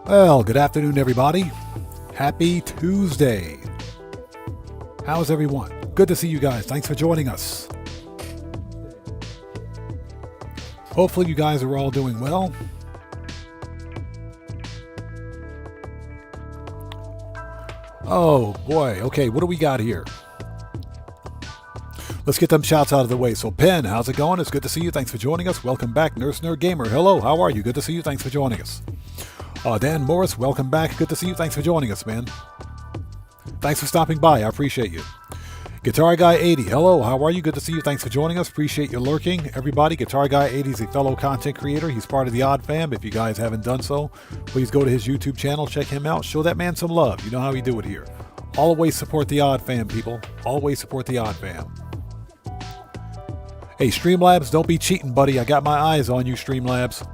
Well, good afternoon, everybody. Happy Tuesday. How's everyone? Good to see you guys. Thanks for joining us. Hopefully you guys are all doing well. Oh boy. Okay, what do we got here? Let's get them shouts out of the way. So Penn, how's it going? It's good to see you. Thanks for joining us. Welcome back. Nurse Nerd Gamer. Hello, how are you? Good to see you. Thanks for joining us. Dan Morris, welcome back. Good to see you. Thanks for joining us, man. Thanks for stopping by. I appreciate you. Guitar Guy 80, hello, how are you? Good to see you. Thanks for joining us. Appreciate you lurking. Everybody, Guitar Guy 80 is a fellow content creator. He's part of the Odd Fam. If you guys haven't done so, please go to his YouTube channel. Check him out. Show that man some love. You know how we do it here. Always support the Odd Fam, people. Always support the Odd Fam. Hey, Streamlabs, don't be cheating, buddy. I got my eyes on you, Streamlabs.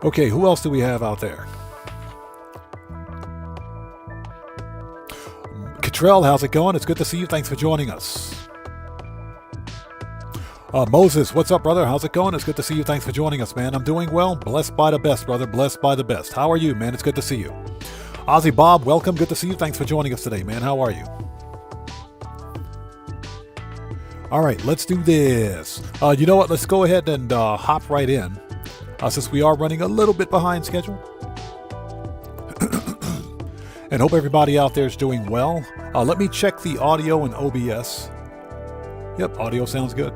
Okay, who else do we have out there? Catrell, how's it going? It's good to see you. Thanks for joining us. Moses, what's up, brother? How's it going? It's good to see you. Thanks for joining us, man. I'm doing well. Blessed by the best, brother. Blessed by the best. How are you, man? It's good to see you. Ozzy Bob, welcome. Good to see you. Thanks for joining us today, man. How are you? All right, let's do this. You know what? Let's go ahead and hop right in. Since we are running a little bit behind schedule. And hope everybody out there is doing well. Let me check the audio in OBS. Yep, audio sounds good.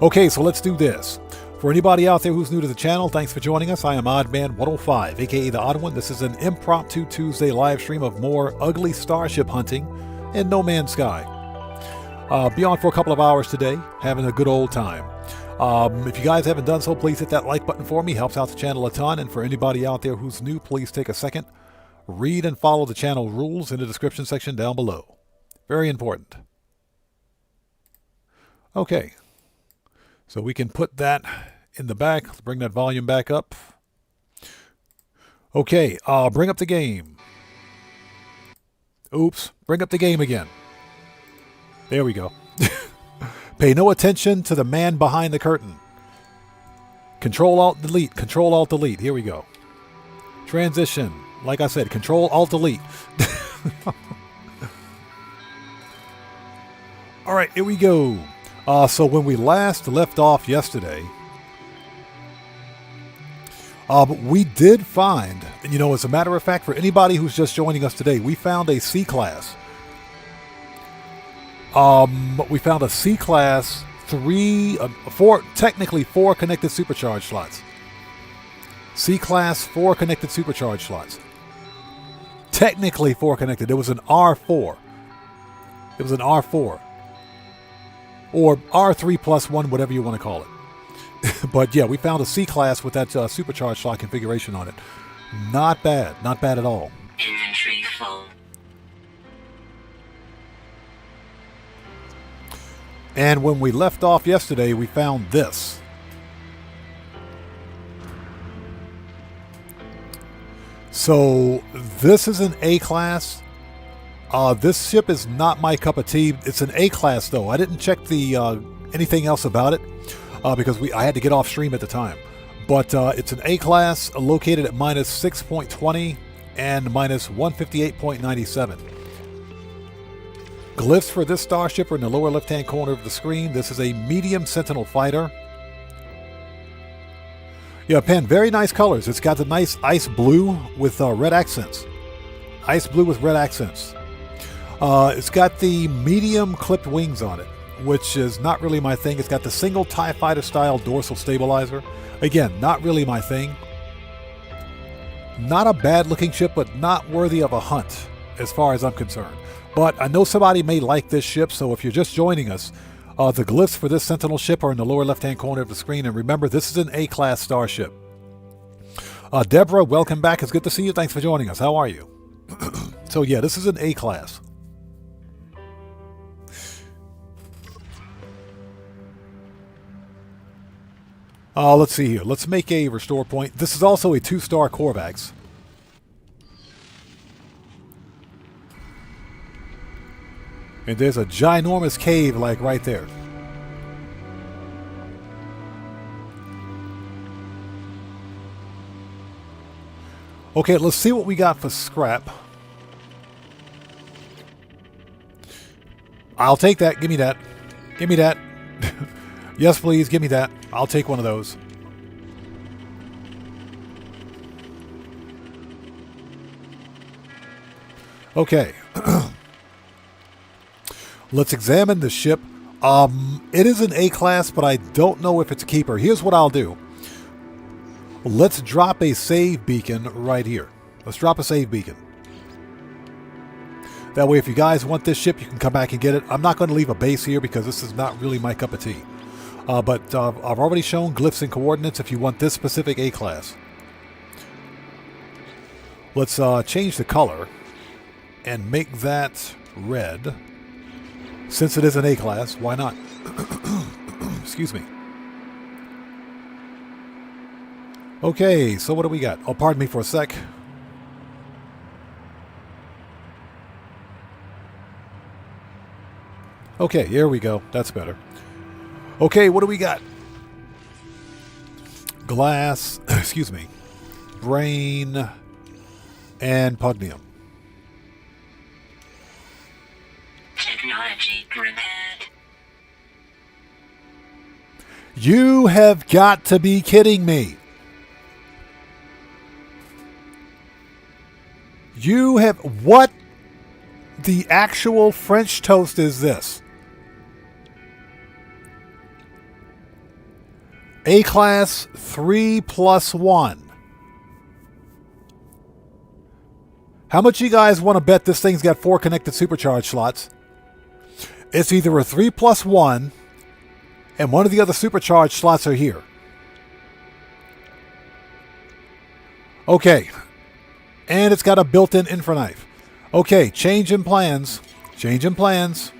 Okay, so let's do this. For anybody out there who's new to the channel, thanks for joining us. I am Oddman105, aka The Odd One. This is an impromptu Tuesday live stream of more ugly starship hunting in No Man's Sky. Be on for a couple of hours today, having a good old time. If you guys haven't done so, please hit that like button for me. Helps out the channel a ton. And for anybody out there who's new, please take a second. Read and follow the channel rules in the description section down below. Very important. Okay. So we can put that in the back. Let's bring that volume back up. Okay. Bring up the game. Oops. Bring up the game again. There we go. Pay no attention to the man behind the curtain. Control-Alt-Delete. Control-Alt-Delete. Here we go. Transition. Like I said, Control-Alt-Delete. All right, here we go. So when we last left off yesterday, we did find, and you know, as a matter of fact, for anybody who's just joining us today, we found a C-Class. We found a C-Class, technically four connected supercharge slots. C-Class, 4 connected supercharge slots. Technically 4 connected. It was an R4. It was an R4. Or R3 plus 1, whatever you want to call it. But yeah, we found a C-Class with that supercharge slot configuration on it. Not bad. Not bad at all. Inventory full. And when we left off yesterday, we found this. So this is an A-Class. This ship is not my cup of tea. It's an A-Class though. I didn't check the anything else about it because I had to get off stream at the time. But it's an A-Class located at minus 6.20 and minus 158.97. Glyphs for this starship are in the lower left-hand corner of the screen. This is a medium Sentinel fighter. Yeah, Pen, very nice colors. It's got the nice ice blue with red accents. Ice blue with red accents. It's got the medium clipped wings on it, which is not really my thing. It's got the single TIE Fighter style dorsal stabilizer. Again, not really my thing. Not a bad looking ship, but not worthy of a hunt as far as I'm concerned. But I know somebody may like this ship, so if you're just joining us, the glyphs for this Sentinel ship are in the lower left-hand corner of the screen. And remember, this is an A-Class starship. Deborah, welcome back. It's good to see you. Thanks for joining us. How are you? So yeah, this is an A-Class. Let's see here. Let's make a restore point. This is also a 2-star Corvax. And there's a ginormous cave like right there. Okay, let's see what we got for scrap. I'll take that. Give me that. Give me that. Yes, please. Give me that. I'll take one of those. Okay. Let's examine the ship. It is an A-class, but I don't know if it's a keeper. Here's what I'll do. Let's drop a save beacon right here. Let's drop a save beacon. That way, if you guys want this ship, you can come back and get it. I'm not going to leave a base here because this is not really my cup of tea. But I've already shown glyphs and coordinates if you want this specific A-class. Let's change the color and make that red. Since it is an A-class, why not? Excuse me. Okay, so what do we got? Oh, pardon me for a sec. Okay, here we go. That's better. Okay, what do we got? Glass, excuse me, brain, and pugnium. Technology prepared. You have got to be kidding me. You have... What the actual French toast is this? A-class 3+1. How much you guys want to bet this thing's got 4 connected supercharge slots? It's either a 3+1 and one of the other supercharge slots are here. Okay. And it's got a built-in infra knife. Okay, change in plans. Change in plans.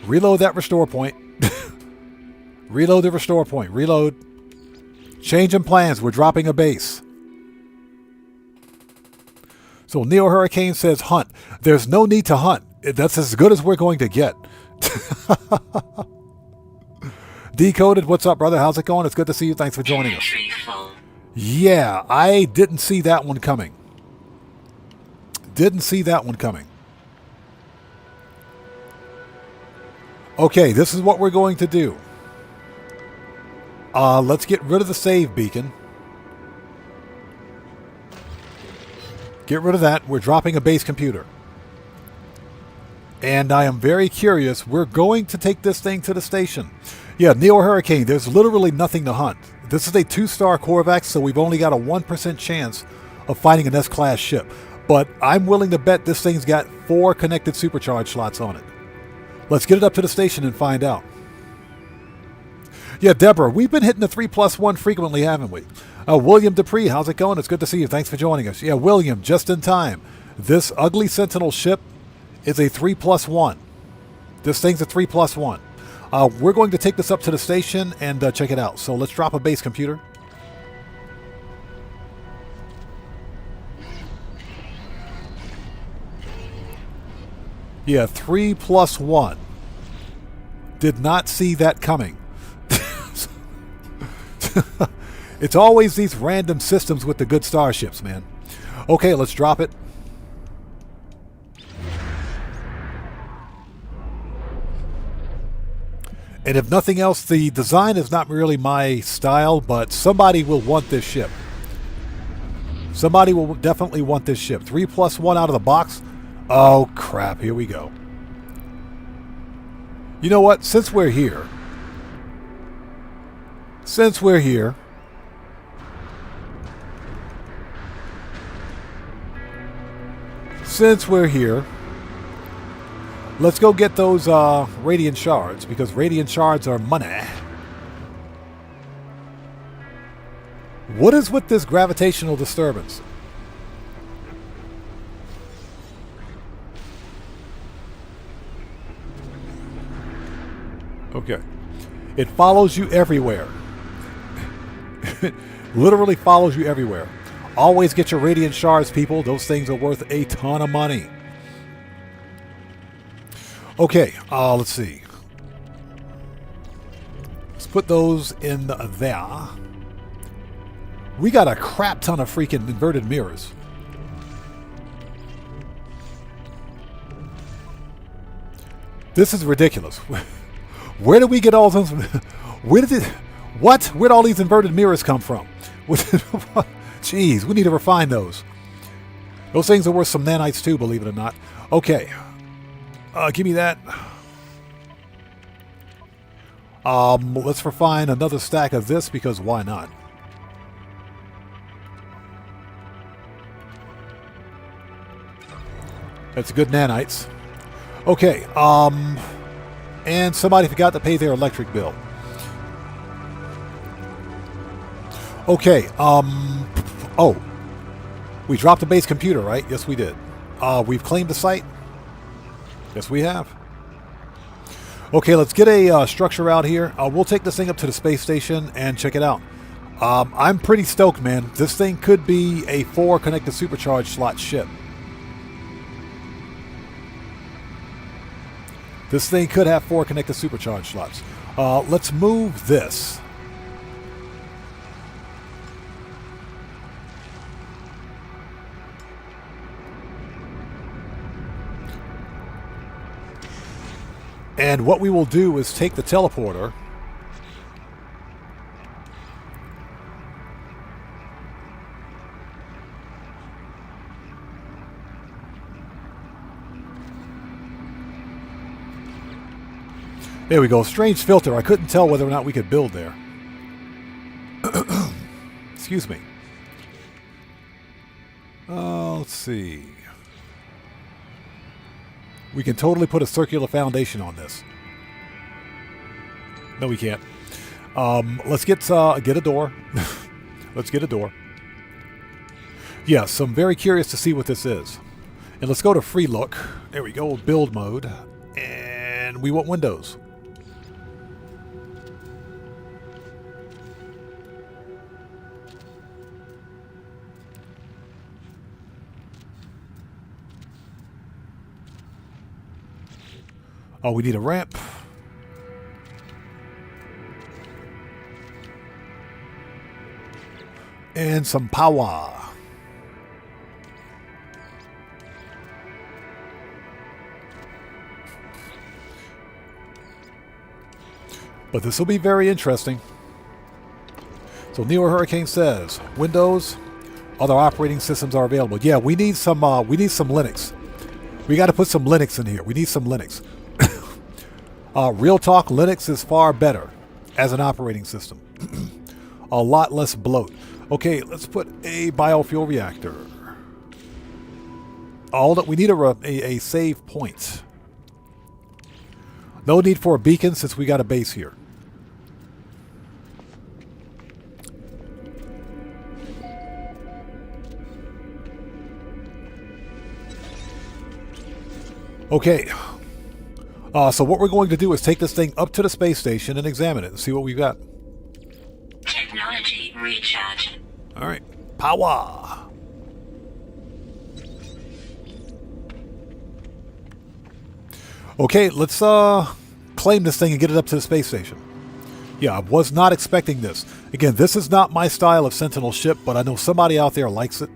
Reload that restore point. Reload the restore point. Reload. Change in plans. We're dropping a base. So Neo Hurricane says hunt. There's no need to hunt. That's as good as we're going to get. Decoded, what's up, brother? How's it going? It's good to see you. Thanks for joining us. Yeah, I didn't see that one coming. Didn't see that one coming. Okay, this is what we're going to do. Let's get rid of the save beacon. Get rid of that. We're dropping a base computer. And I am very curious. We're going to take this thing to the station. Yeah, Neo Hurricane, there's literally nothing to hunt. This is a 2-star Corvax, so we've only got a 1% chance of finding an S-class ship. But I'm willing to bet this thing's got 4 connected supercharge slots on it. Let's get it up to the station and find out. Yeah, Deborah, we've been hitting the 3+1 frequently, haven't we? William Dupree, how's it going? It's good to see you. Thanks for joining us. Yeah, William, just in time. This ugly Sentinel ship is a 3+1. This thing's a 3+1. We're going to take this up to the station and check it out. So let's drop a base computer. Yeah, 3+1. Did not see that coming. It's always these random systems with the good starships, man. Okay, let's drop it. And if nothing else, the design is not really my style, but somebody will want this ship. Somebody will definitely want this ship. 3+1 out of the box. Oh, crap. Here we go. You know what? Since we're here. Since we're here. Let's go get those radiant shards, because radiant shards are money. What is with this gravitational disturbance? Okay. It follows you everywhere. It literally follows you everywhere. Always get your radiant shards, people. Those things are worth a ton of money. Okay, let's see. Let's put those in there. We got a crap ton of freaking inverted mirrors. This is ridiculous. Where did we get all those? Where did it? What? Where'd all these inverted mirrors come from? Jeez, we need to refine those. Those things are worth some nanites too, believe it or not. Okay. Give me that. Let's refine another stack of this because why not? That's good nanites. Okay. And somebody forgot to pay their electric bill. Okay. Oh. We dropped the base computer, right? Yes, we did. We've claimed the site. Yes, we have. Okay, let's get a structure out here. We'll take this thing up to the space station and check it out. I'm pretty stoked, man. This thing could be a 4 connected supercharged slot ship. This thing could have 4 connected supercharged slots. Let's move this. And what we will do is take the teleporter there we go. Strange filter. I couldn't tell whether or not we could build there. Excuse me. Let's see. We can totally put a circular foundation on this. No, we can't. Let's get a door. Let's get a door. Yes, I'm very curious to see what this is. And let's go to free look. There we go, build mode. And we want windows. Oh, we need a ramp. And some power. But this will be very interesting. So Neo Hurricane says, Windows, other operating systems are available. Yeah, we need some Linux. We got to put some Linux in here. We need some Linux. Real talk, Linux is far better as an operating system. A lot less bloat. Okay, let's put a biofuel reactor. All that we need a save point. No need for a beacon since we got a base here. Okay. So what we're going to do is take this thing up to the space station and examine it and see what we've got. Technology recharge. All right. Power. Okay, let's claim this thing and get it up to the space station. Yeah, I was not expecting this. Again, this is not my style of Sentinel ship, but I know somebody out there likes it.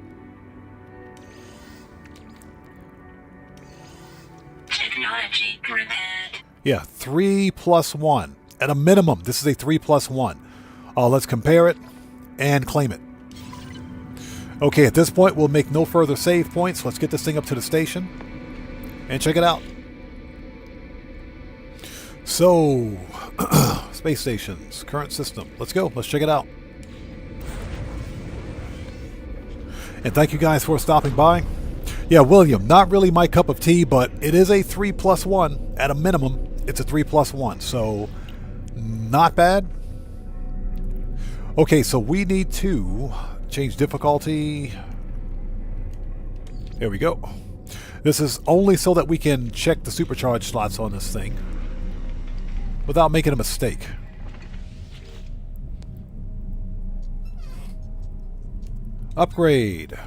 Technology prepared. Yeah, 3+1. At a minimum, this is a 3+1. Let's compare it and claim it. Okay, at this point, we'll make no further save points. Let's get this thing up to the station and check it out. So, space stations, current system. Let's go. Let's check it out. And thank you guys for stopping by. Yeah, William, not really my cup of tea, but it is a 3+1. At a minimum, it's a 3+1. So, not bad. Okay, so we need to change difficulty. There we go. This is only so that we can check the supercharge slots on this thing without making a mistake. Upgrade.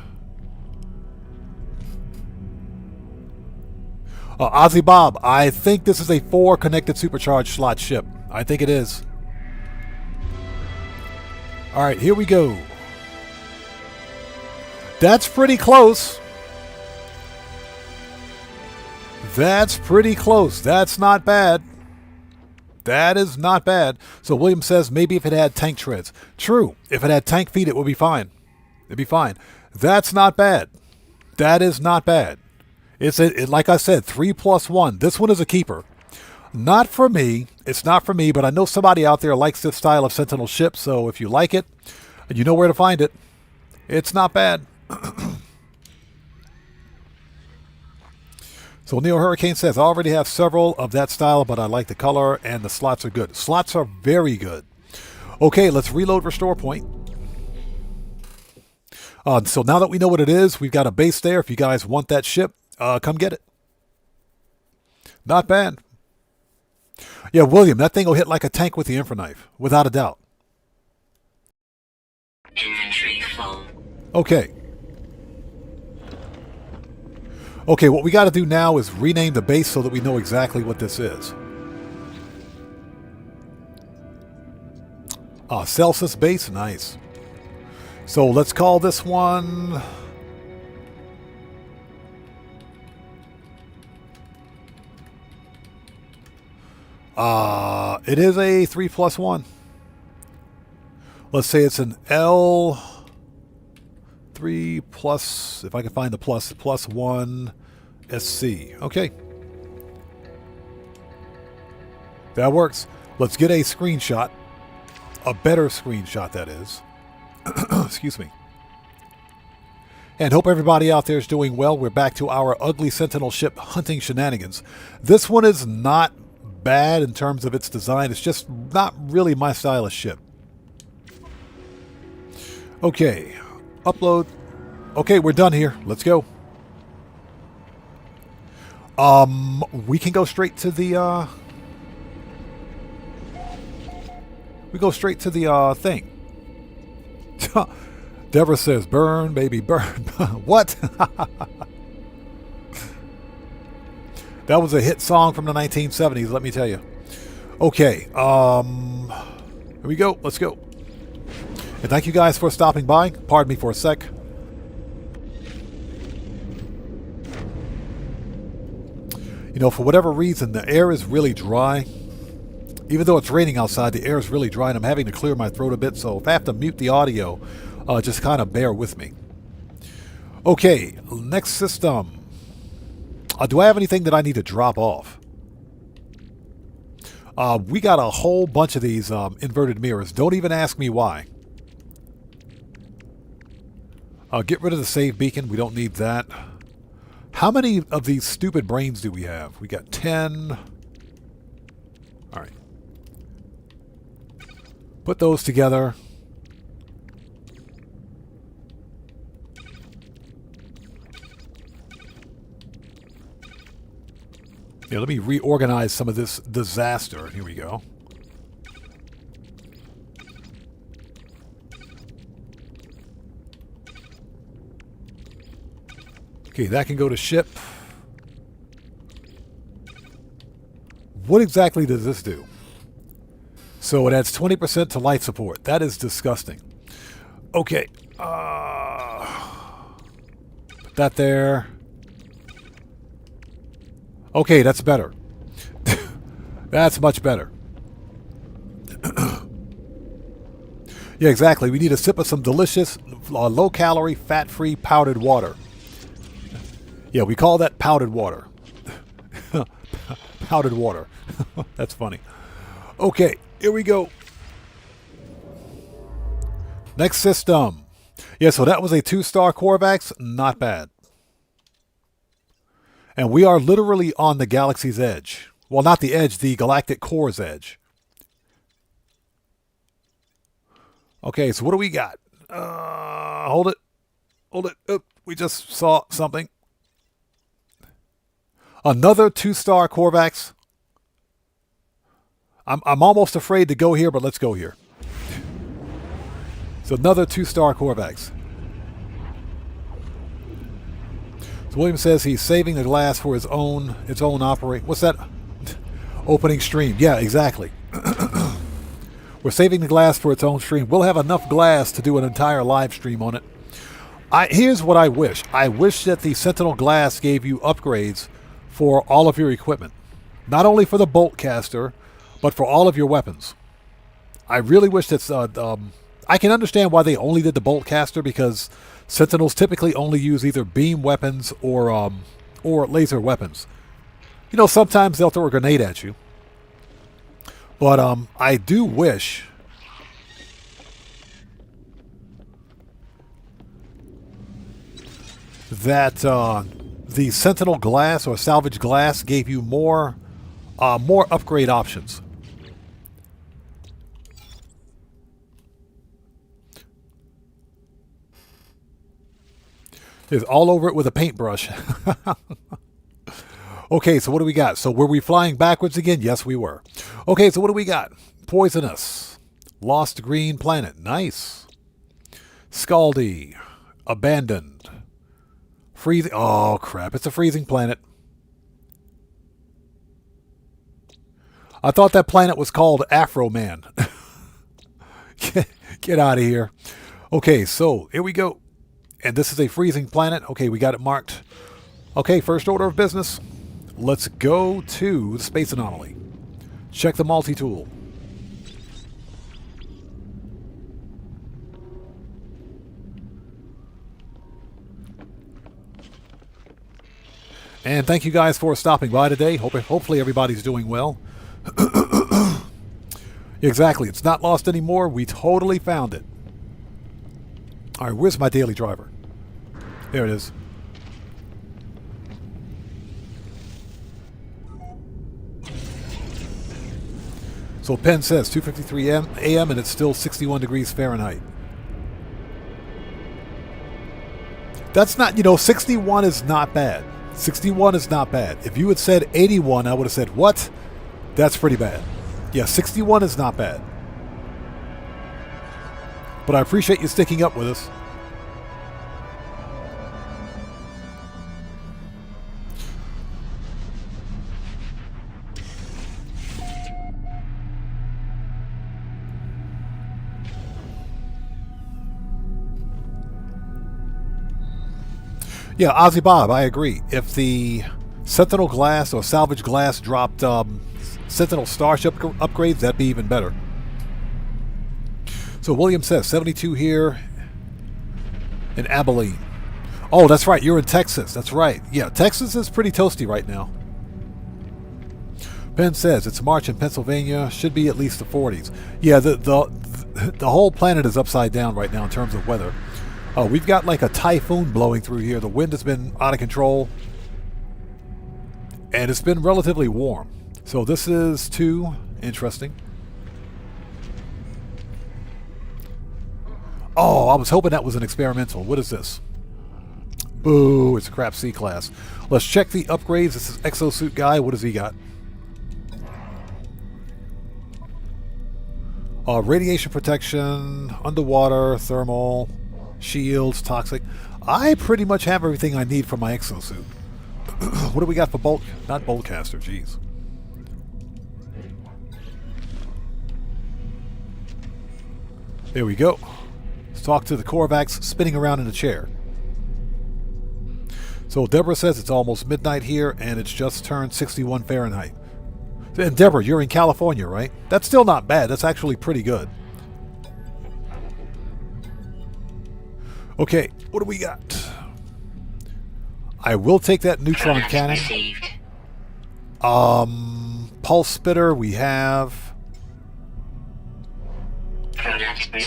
Ozzy Bob, I think this is a 4 connected supercharged slot ship. I think it is. Alright, here we go. That's pretty close. That's pretty close. That's not bad. That is not bad. So William says maybe if it had tank treads. True. If it had tank feet, it would be fine. It'd be fine. That's not bad. That is not bad. It's like I said, 3+1. This one is a keeper. Not for me. It's not for me, but I know somebody out there likes this style of Sentinel ship. So if you like it, you know where to find it. It's not bad. So Neo Hurricane says, I already have several of that style, but I like the color and the slots are good. Slots are very good. Okay, let's reload Restore Point. So now that we know what it is, we've got a base there. If you guys want that ship, come get it. Not bad. Yeah, William, that thing will hit like a tank with the Infra Knife, without a doubt. Inventory full. Okay. Okay, what we got to do now is rename the base so that we know exactly what this is. Celsius base, nice. So let's call this one... it is a 3+1. Let's say it's an L... 3 plus, if I can find the +1 SC. Okay. That works. Let's get a screenshot. A better screenshot, that is. Excuse me. And hope everybody out there is doing well. We're back to our ugly Sentinel ship hunting shenanigans. This one is not bad in terms of its design. It's just not really my style of ship. Okay. Upload. Okay, we're done here. Let's go. We can go straight to the, we go straight to the, thing. Deborah says, burn, baby, burn. What? That was a hit song from the 1970s, let me tell you. Okay, here we go. Let's go. And thank you guys for stopping by. Pardon me for a sec. You know, for whatever reason, the air is really dry. Even though it's raining outside, the air is really dry, and I'm having to clear my throat a bit. So if I have to mute the audio, just kind of bear with me. Okay, next system. Do I have anything that I need to drop off? We got a whole bunch of these inverted mirrors. Don't even ask me why. Get rid of the save beacon. We don't need that. How many of these stupid brains do we have? We got 10. All right. Put those together. Yeah, let me reorganize some of this disaster. Here we go. Okay, that can go to ship. What exactly does this do? So it adds 20% to life support. That is disgusting. Okay. Put that there. Okay, that's better. That's much better. Yeah, exactly. We need a sip of some delicious, low-calorie, fat-free powdered water. Yeah, we call that powdered water. Powdered water. That's funny. Okay, here we go. Next system. Yeah, so that was a 2-star Corvax. Not bad. And we are literally on the galaxy's edge. Well, not the edge, the galactic core's edge. Okay, so what do we got? Hold it. Hold it. Oh, we just saw something. Another 2-star Corvax. I'm almost afraid to go here, but let's go here. So another 2-star Corvax. So William says he's saving the glass for its own operate. What's that? Opening stream. Yeah, exactly. We're saving the glass for its own stream. We'll have enough glass to do an entire live stream on it. Here's what I wish. I wish that the Sentinel glass gave you upgrades for all of your equipment. Not only for the bolt caster, but for all of your weapons. I really wish that... I can understand why they only did the bolt caster, because Sentinels typically only use either beam weapons or laser weapons. You know, sometimes they'll throw a grenade at you. But I do wish that the Sentinel glass or salvage glass gave you more upgrade options. Is all over it with a paintbrush. Okay, so what do we got? So were we flying backwards again? Yes, we were. Okay, so what do we got? Poisonous. Lost Green Planet. Nice. Scaldy. Abandoned. Freezing. Oh, crap. It's a freezing planet. I thought that planet was called Afro Man. Get out of here. Okay, so here we go. And this is a freezing planet. Okay, we got it marked. Okay, first order of business. Let's go to the space anomaly. Check the multi-tool. And thank you guys for stopping by today. Hopefully everybody's doing well. Exactly. It's not lost anymore. We totally found it. All right, where's my daily driver? There it is. So Penn says 2:53 a.m. and it's still 61 degrees Fahrenheit. That's not, 61 is not bad. 61 is not bad. If you had said 81, I would have said, what? That's pretty bad. Yeah, 61 is not bad. But I appreciate you sticking up with us. Yeah, Ozzy Bob, I agree. If the Sentinel glass or salvage glass dropped Sentinel Starship upgrades, that'd be even better. So William says 72 here in Abilene. Oh, that's right. You're in Texas. That's right. Yeah, Texas is pretty toasty right now. Penn says it's March in Pennsylvania. Should be at least the 40s. Yeah, the whole planet is upside down right now in terms of weather. We've got like a typhoon blowing through here. The wind has been out of control. And it's been relatively warm. So this is too interesting. Oh, I was hoping that was an experimental. What is this? Boo, it's a crap C-class. Let's check the upgrades. This is Exosuit Guy. What has he got? Radiation protection, underwater, thermal, shields, toxic. I pretty much have everything I need for my exosuit. What do we got for bulk? Not boltcaster, jeez. There we go. Let's talk to the Korvax spinning around in a chair. So Deborah says it's almost midnight here and it's just turned 61 Fahrenheit. And Deborah, you're in California, right? That's still not bad. That's actually pretty good. Okay, what do we got? I will take that neutron cannon. Pulse spitter we have.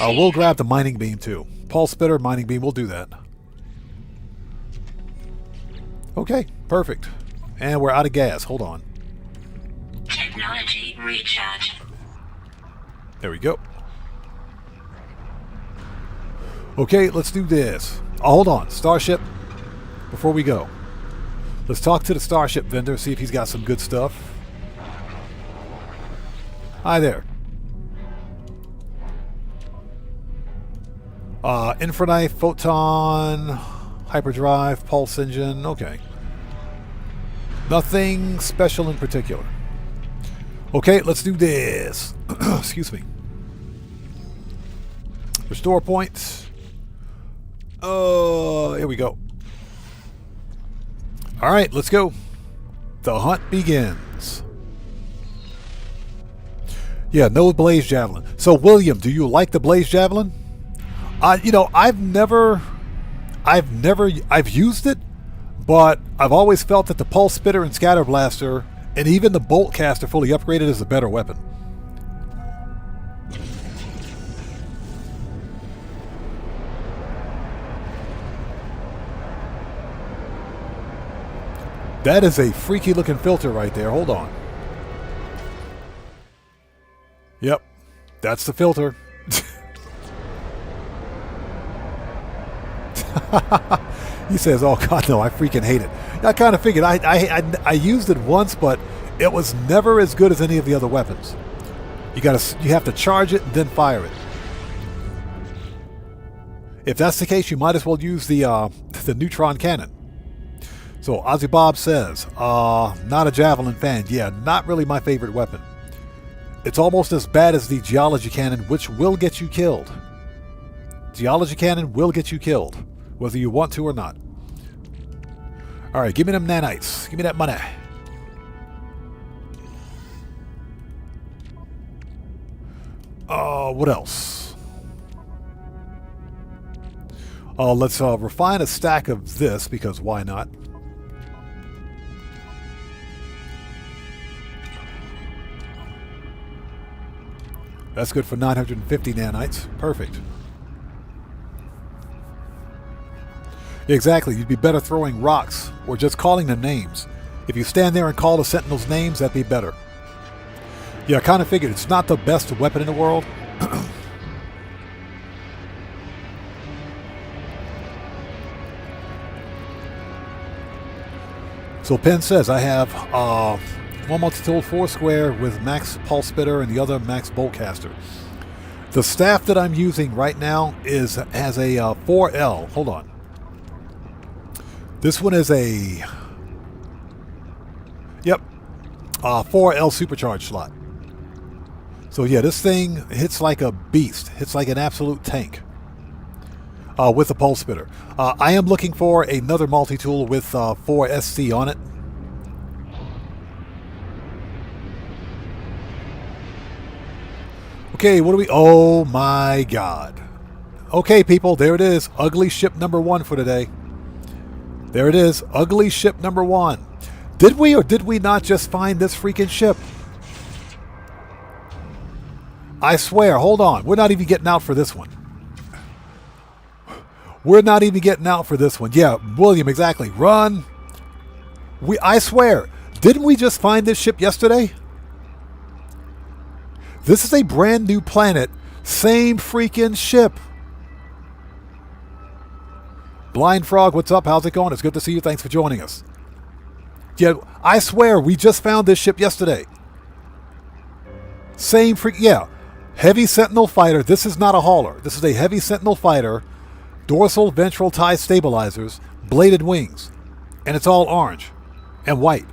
We'll grab the mining beam too. Pulse spitter, mining beam, we'll do that. Okay, perfect. And we're out of gas. Hold on. Technology recharge. There we go. Okay, let's do this. Oh, hold on. Starship, before we go, let's talk to the Starship vendor, see if he's got some good stuff. Hi there. Infraknife, photon, hyperdrive, pulse engine. Okay. Nothing special in particular. Okay, let's do this. Excuse me. Restore points. Here we go. All right, let's go. The hunt begins. Yeah, no blaze javelin. So, William, do you like the blaze javelin? You know, I've used it, but I've always felt that the pulse spitter and scatter blaster, and even the bolt caster fully upgraded, is a better weapon. That is a freaky looking filter right there. Hold on. Yep, that's the filter. He says, "Oh God, no! I freaking hate it." I kind of figured. I used it once, but it was never as good as any of the other weapons. You have to charge it and then fire it. If that's the case, you might as well use the neutron cannon. So Ozzy Bob says, "Not a javelin fan. Yeah, not really my favorite weapon. It's almost as bad as the geology cannon, which will get you killed. Geology cannon will get you killed, whether you want to or not." All right, give me them nanites. Give me that money. What else? Let's refine a stack of this, because why not? That's good for 950 nanites. Perfect. Exactly. You'd be better throwing rocks or just calling them names. If you stand there and call the Sentinels names, that'd be better. Yeah, I kind of figured it's not the best weapon in the world. So Penn says, I have one multi-tool 4 square with max pulse spitter and the other max bolt caster. The staff that I'm using right now has a 4L. Hold on. This one is a 4L supercharged slot. So yeah, this thing hits like a beast. Hits like an absolute tank. With a pulse spitter. I am looking for another multi-tool with 4 SC on it. Okay, what do we... Oh my God. Okay, people, there it is. Ugly ship number 1 for today. There it is. Ugly ship number 1. Did we or did we not just find this freaking ship? I swear, hold on. We're not even getting out for this one. We're not even getting out for this one. Yeah, William, exactly. Run. I swear, didn't we just find this ship yesterday? This is a brand new planet. Same freaking ship. Blind Frog, what's up? How's it going? It's good to see you. Thanks for joining us. Yeah, I swear, we just found this ship yesterday. Same yeah. Heavy Sentinel fighter. This is not a hauler. This is a heavy Sentinel fighter. Dorsal ventral tie stabilizers, bladed wings, and it's all orange and white.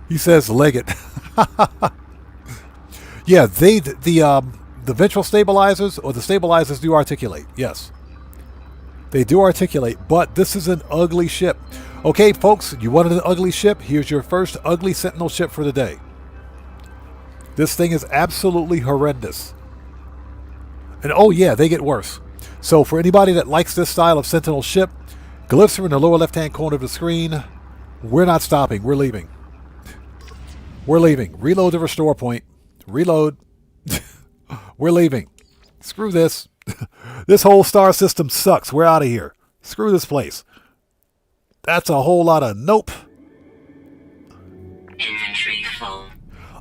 He says, "Leg it." Yeah, the ventral stabilizers or the stabilizers do articulate. Yes, they do articulate, but this is an ugly ship. Okay, folks, you wanted an ugly ship? Here's your first ugly Sentinel ship for the day. This thing is absolutely horrendous. And oh yeah, they get worse. So for anybody that likes this style of Sentinel ship, glyphs are in the lower left-hand corner of the screen. We're not stopping. We're leaving. We're leaving. Reload the restore point. Reload. We're leaving. Screw this. This whole star system sucks. We're out of here. Screw this place. That's a whole lot of nope. Inventory full.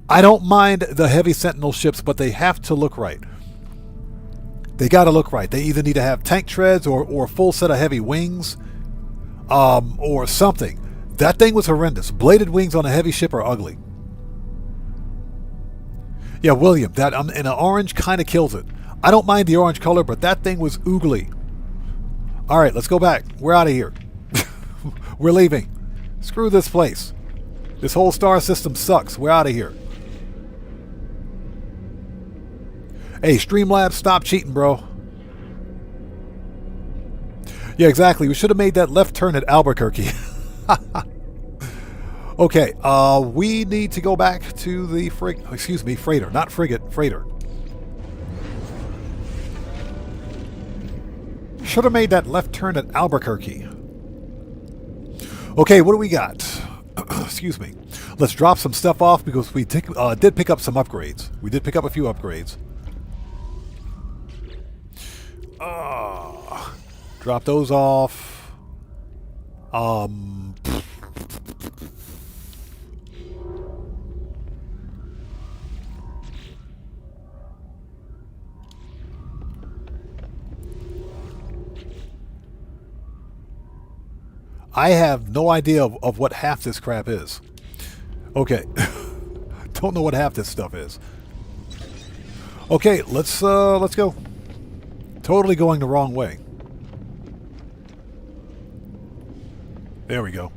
I don't mind the heavy Sentinel ships, but they have to look right. They got to look right. They either need to have tank treads or a full set of heavy wings or something. That thing was horrendous. Bladed wings on a heavy ship are ugly. Yeah, William, that and an orange kind of kills it. I don't mind the orange color, but that thing was oogly. All right, let's go back. We're out of here. We're leaving. Screw this place. This whole star system sucks. We're out of here. Hey, Streamlabs, stop cheating, bro. Yeah, exactly. We should have made that left turn at Albuquerque. Okay, we need to go back to the freighter, not frigate, freighter. Should have made that left turn at Albuquerque. Okay, what do we got? Excuse me. Let's drop some stuff off because we did pick up some upgrades. We did pick up a few upgrades. Drop those off. I have no idea of what half this crap is. Okay. Don't know what half this stuff is. Okay, let's go. Totally going the wrong way. There we go.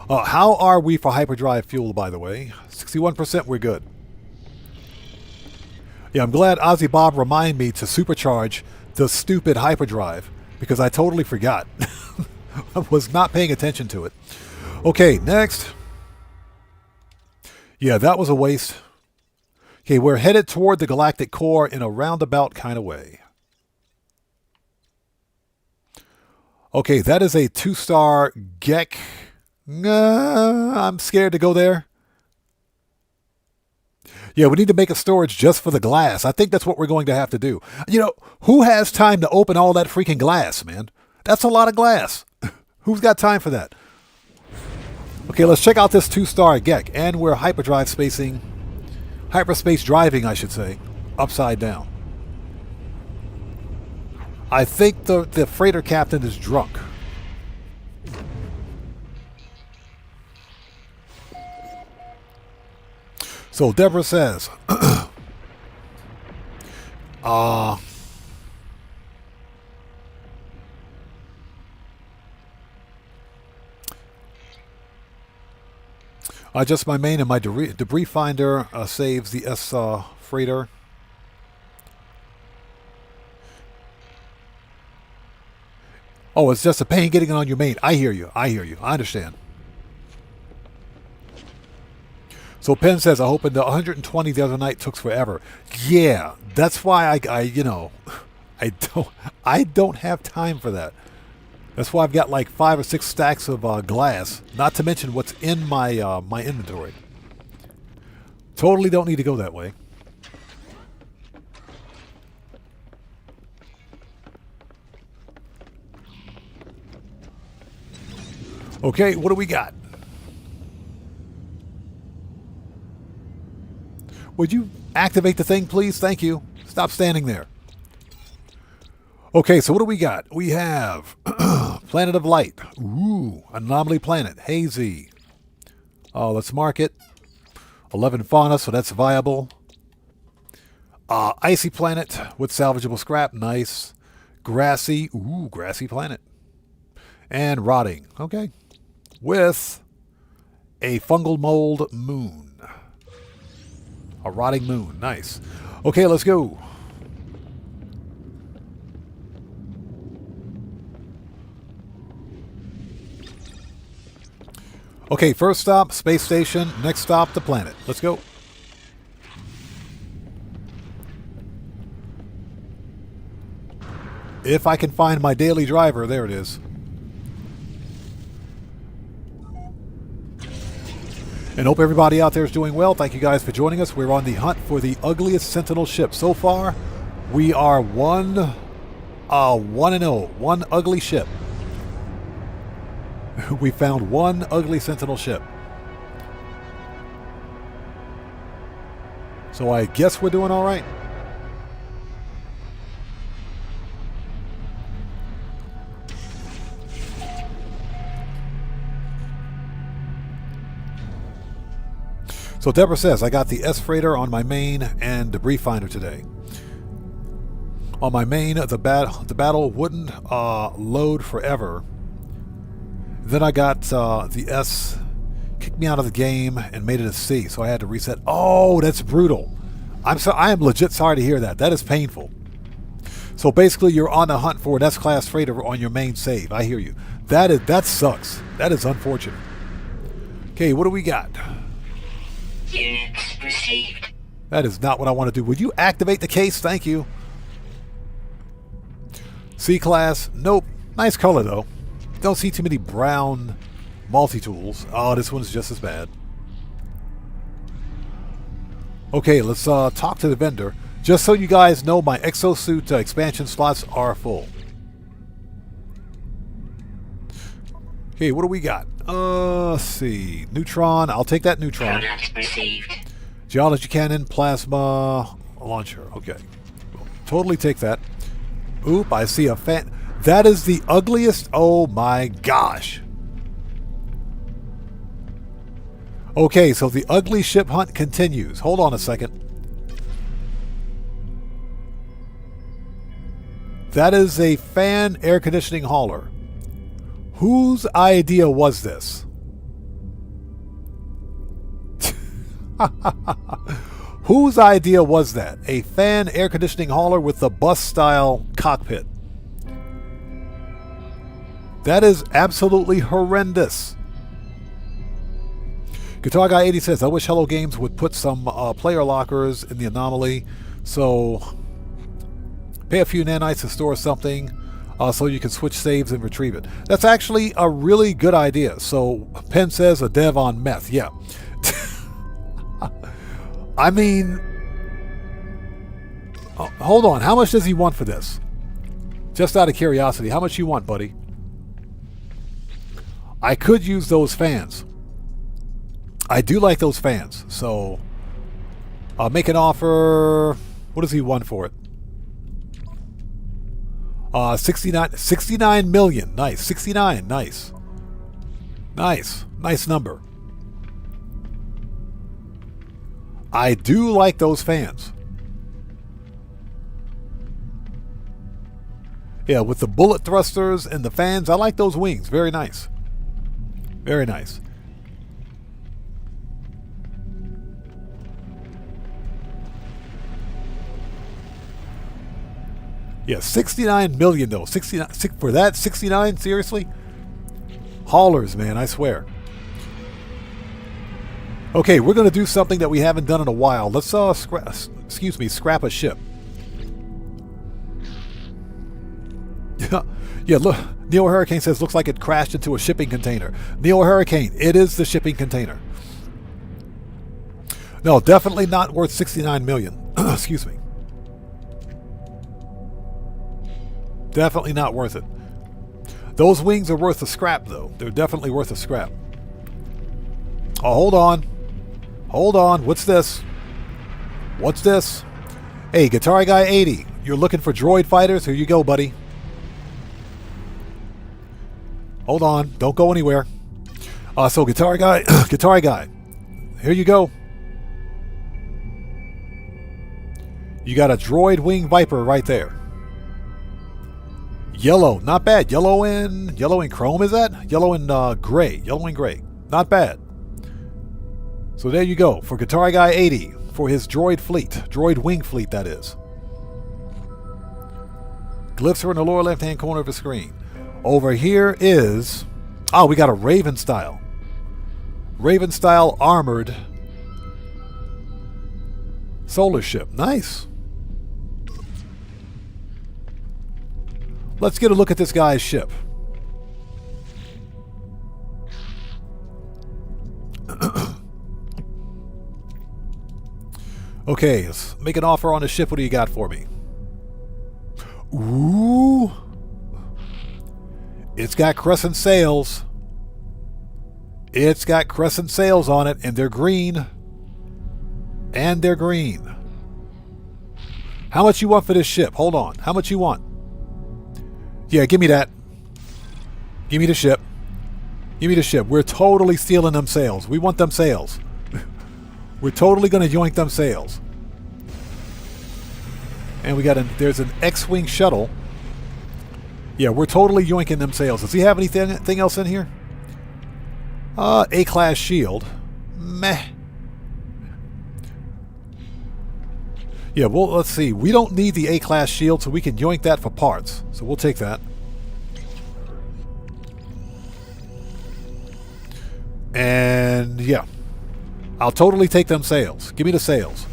How are we for hyperdrive fuel, by the way? 61%, we're good. Yeah, I'm glad Ozzy Bob reminded me to supercharge the stupid hyperdrive because I totally forgot. I was not paying attention to it. Okay, next. Yeah, that was a waste. Okay, we're headed toward the galactic core in a roundabout kind of way. Okay, that is a 2-star Gek. I'm scared to go there. Yeah, we need to make a storage just for the glass. I think that's what we're going to have to do. You know, who has time to open all that freaking glass, man? That's a lot of glass. Who's got time for that? Okay, let's check out this 2-star Gek. And we're hyperspace driving, I should say, upside down. I think the freighter captain is drunk. So Deborah says, just my main and my debris finder saves the S freighter. Oh, it's just a pain getting it on your main. I hear you. I understand. So Penn says, I opened the 120 the other night, took forever. Yeah, that's why I don't have time for that. That's why I've got like 5 or 6 stacks of glass, not to mention what's in my my inventory. Totally don't need to go that way. Okay, what do we got? Would you activate the thing, please? Thank you. Stop standing there. Okay, so what do we got? We have Planet of Light. Ooh, Anomaly Planet. Hazy. Let's mark it. 11 fauna, so that's viable. Icy Planet with salvageable scrap. Nice. Grassy. Ooh, Grassy Planet. And Rotting. Okay. With a fungal mold moon. A rotting moon. Nice. Okay, let's go. Okay, first stop, space station. Next stop, the planet. Let's go. If I can find my daily driver, there it is. And hope everybody out there is doing well. Thank you guys for joining us. We're on the hunt for the ugliest Sentinel ship. So far, we are 1-0. One ugly ship. We found one ugly Sentinel ship. So I guess we're doing all right. So Deborah says, I got the S freighter on my main and debris finder today. On my main, the battle wouldn't load forever. Then I got the S kicked me out of the game and made it a C, so I had to reset. Oh, that's brutal. I am legit sorry to hear that. That is painful. So basically, you're on the hunt for an S-class freighter on your main save. I hear you. That sucks. That is unfortunate. Okay, what do we got? Units received. That is not what I want to do. Would you activate the case? Thank you. C-Class. Nope. Nice color, though. Don't see too many brown multi-tools. Oh, this one's just as bad. Okay, let's talk to the vendor. Just so you guys know, my exosuit expansion slots are full. Okay, what do we got? Let's see. Neutron. I'll take that neutron. Products received. Geology cannon, plasma launcher. Okay. Totally take that. Oop, I see a fan. That is the ugliest. Oh my gosh. Okay, so the ugly ship hunt continues. Hold on a second. That is a fan air conditioning hauler. Whose idea was this? Whose idea was that? A fan air conditioning hauler with the bus style cockpit. That is absolutely horrendous. Guitar Guy 80 says, I wish Hello Games would put some player lockers in the anomaly, so pay a few nanites to store something so you can switch saves and retrieve it. That's actually a really good idea. So Penn says a dev on meth. Yeah. I mean, hold on. How much does he want for this? Just out of curiosity, how much you want, buddy? I could use those fans. I do like those fans. So I'll make an offer. What does he want for it? 69 million. Nice. 69. Nice. Nice number. I do like those fans. Yeah, with the bullet thrusters and the fans, I like those wings. Very nice. Very nice. Yeah, 69 million though. 69 for that. 69. Seriously, haulers, man. I swear. Okay, we're going to do something that we haven't done in a while. Let's scrap a ship. Yeah, look. Neo Hurricane says looks like it crashed into a shipping container. Neo Hurricane, it is the shipping container. No, definitely not worth 69 million. Excuse me. Definitely not worth it. Those wings are worth a scrap, though. They're definitely worth a scrap. Oh, hold on. Hold on. What's this? What's this? Hey, Guitar Guy 80. You're looking for droid fighters? Here you go, buddy. Hold on. Don't go anywhere. So, Guitar Guy. Guitar Guy. Here you go. You got a droid wing Viper right there. Yellow, not bad. Yellow and chrome, is that? Yellow and gray. Yellow and gray. Not bad. So there you go. For Guitar Guy 80. For his droid fleet. Droid wing fleet, that is. Glyphs are in the lower left-hand corner of the screen. Over here is... Oh, we got a Raven style. Raven style armored solar ship. Nice. Let's get a look at this guy's ship. Okay, let's make an offer on the ship. What do you got for me? Ooh. It's got crescent sails. It's got crescent sails on it, and they're green. And they're green. How much you want for this ship? Hold on. How much you want? Yeah, give me that. Give me the ship. Give me the ship. We're totally stealing them sails. We want them sails. We're totally going to yoink them sails. And we got there's an X-Wing shuttle. Yeah, we're totally yoinking them sails. Does he have anything else in here? A-class shield. Meh. Yeah, well, let's see. We don't need the A-class shield, so we can yoink that for parts. So we'll take that. And yeah, I'll totally take them sails. Give me the sails.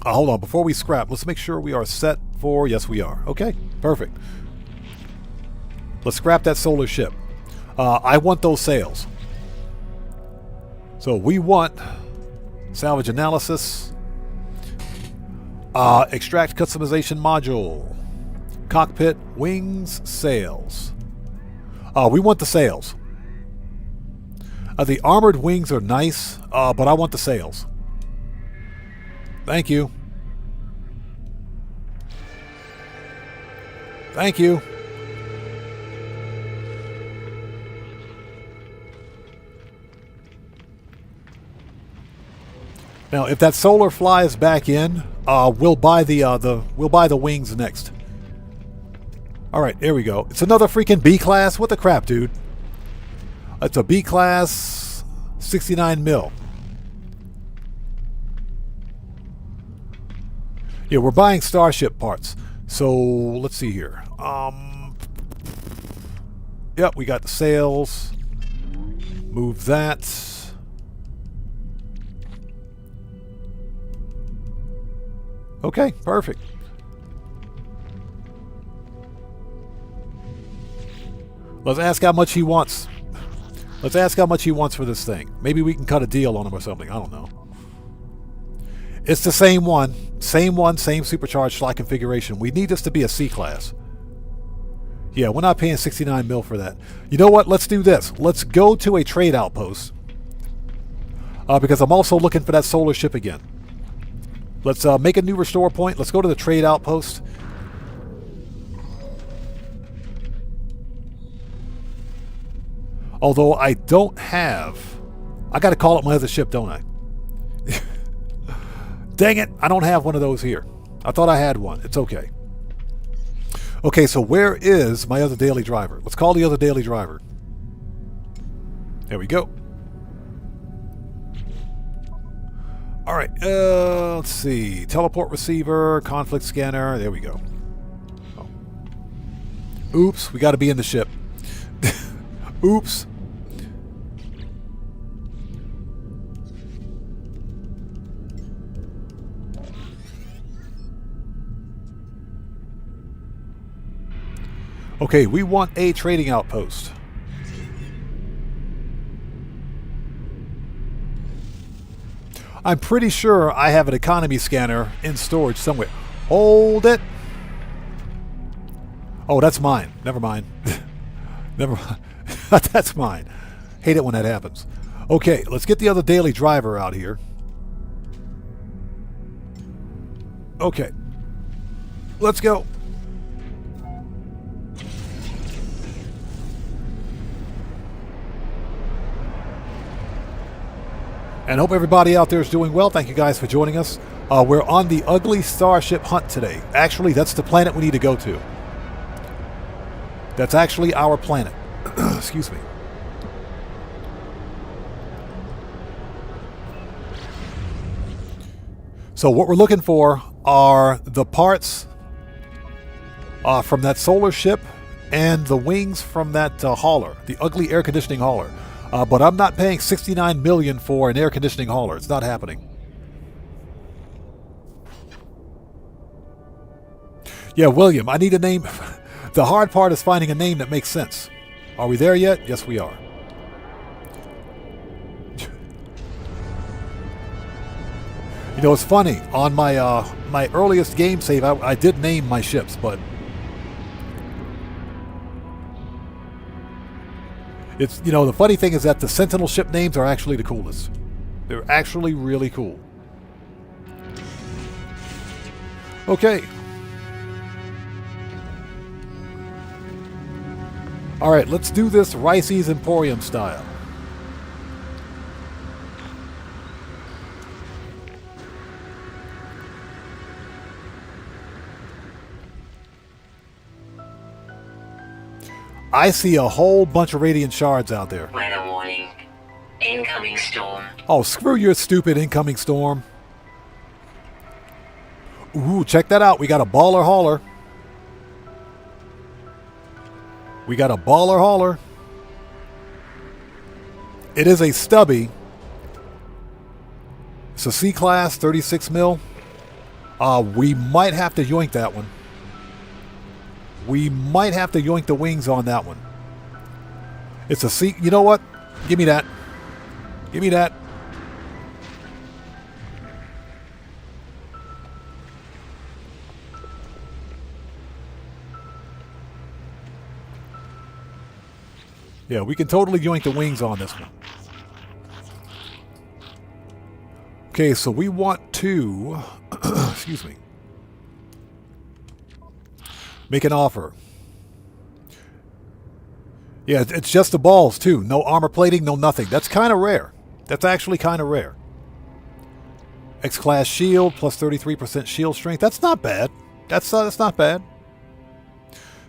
Hold on, before we scrap, let's make sure we are set for... Yes, we are. Okay, perfect. Let's scrap that solar ship. I want those sails. So we want salvage analysis, extract customization module, cockpit, wings, sails. We want the sails. The armored wings are nice, but I want the sails. Thank you. Thank you. Now, if that solar flies back in, we'll buy the wings next. All right, there we go. It's another freaking B class. What the crap, dude? It's a B class, 69 mil. Yeah, we're buying Starship parts. So let's see here. Yep, we got the sails. Move that. Okay, perfect. Let's ask how much he wants. Let's ask how much he wants for this thing. Maybe we can cut a deal on him or something. I don't know. It's the same one. Same supercharged slot configuration. We need this to be a C class. Yeah, we're not paying 69 mil for that. You know what? Let's do this. Let's go to a trade outpost. Because I'm also looking for that solar ship again. Let's make a new restore point. Let's go to the trade outpost. Although I don't have... I got to call up my other ship, don't I? Dang it, I don't have one of those here. I thought I had one. It's okay. Okay, so where is my other daily driver? Let's call the other daily driver. There we go. All right, let's see. Teleport receiver, conflict scanner. There we go. Oh. Oops, we got to be in the ship. Oops. Okay, we want a trading outpost. I'm pretty sure I have an economy scanner in storage somewhere. Hold it. Oh, that's mine. Never mind. Never mind. That's mine. Hate it when that happens. Okay, let's get the other daily driver out here. Okay. Let's go. And hope everybody out there is doing well. Thank you guys for joining us. We're on the ugly starship hunt today. Actually, that's the planet we need to go to. That's actually our planet. Excuse me. So what we're looking for are the parts from that solar ship and the wings from that hauler, the ugly air conditioning hauler. But I'm not paying $69 million for an air conditioning hauler. It's not happening. Yeah, William, I need a name. The hard part is finding a name that makes sense. Are we there yet? Yes, we are. You know, it's funny. On my my earliest game save, I did name my ships, but it's, you know, the funny thing is that the Sentinel ship names are actually the coolest. They're actually really cool. Okay. All right, let's do this Rice's Emporium style. I see a whole bunch of radiant shards out there. Weather warning. Incoming storm. Oh, screw your stupid incoming storm. Ooh, check that out. We got a baller hauler. We got a baller hauler. It is a stubby. It's a C-class, 36 mil. We might have to yoink that one. We might have to yoink the wings on that one. It's a C. You know what? Give me that. Give me that. Yeah, we can totally yoink the wings on this one. Okay, so we want to, excuse me, make an offer. Yeah, it's just the balls too. No armor plating, no nothing. That's kind of rare. That's actually kind of rare. X-Class shield plus 33% shield strength. That's not bad. That's not bad.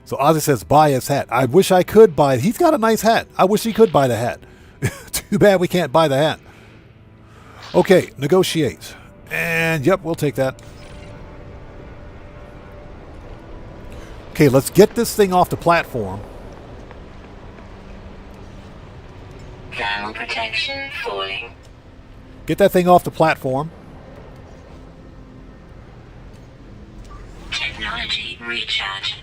So Ozzy says, buy his hat. I wish I could buy it. He's got a nice hat. I wish he could buy the hat. Too bad we can't buy the hat. Okay, negotiate. And yep, we'll take that. Okay, let's get this thing off the platform. Thermal protection falling. Get that thing off the platform. Technology recharge.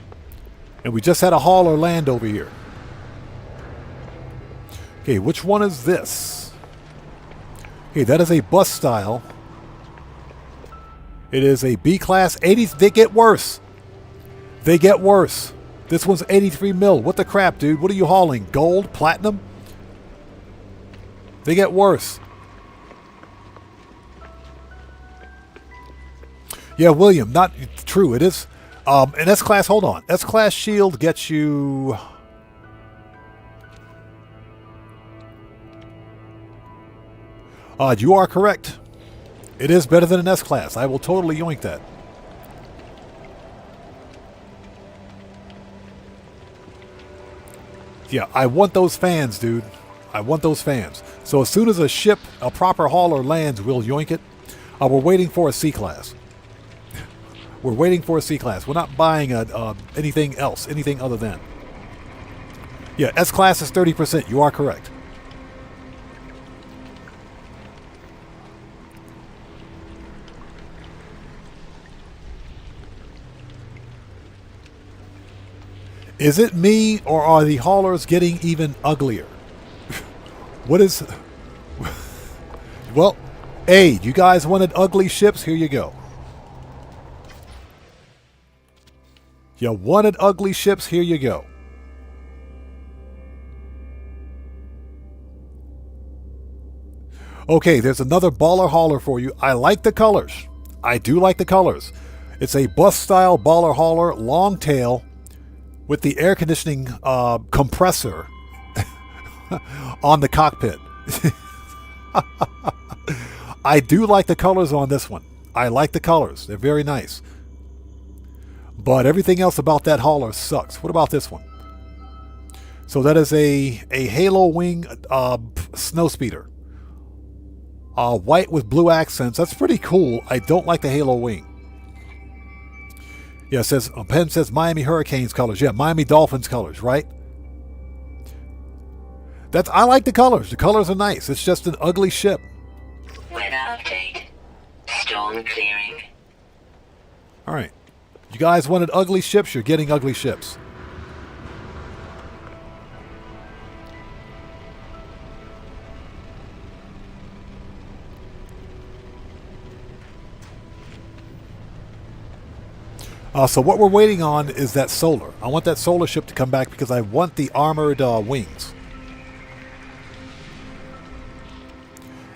And we just had a hauler land over here. Okay, which one is this? Okay, that is a bus style. It is a B-class 80s. They get worse. They get worse. This one's 83 mil. What the crap, dude? What are you hauling? Gold? Platinum? They get worse. Yeah, William, not true. It is. An S-Class, hold on. S-Class shield gets you... you are correct. It is better than an S-Class. I will totally yoink that. Yeah, I want those fans, dude. I want those fans. So as soon as a ship, a proper hauler lands, we'll yoink it. We're waiting for a C-Class. We're waiting for a C-Class. We're not buying anything else, anything other than. Yeah, S-Class is 30%. You are correct. Is it me, or are the haulers getting even uglier? What is... Well, hey, you guys wanted ugly ships? Here you go. You wanted ugly ships? Here you go. Okay, there's another baller hauler for you. I like the colors. I do like the colors. It's a bus-style baller hauler, long tail, with the air conditioning compressor on the cockpit. I do like the colors on this one. I like the colors. They're very nice. But everything else about that hauler sucks. What about this one? So that is a Halo Wing snowspeeder. White with blue accents. That's pretty cool. I don't like the Halo Wing. Yeah, it says, Penn says Miami Hurricanes colors. Yeah, Miami Dolphins colors, right? I like the colors. The colors are nice. It's just an ugly ship. Weather update. Storm clearing. All right. You guys wanted ugly ships? You're getting ugly ships. So what we're waiting on is that solar. I want that solar ship to come back because I want the armored wings.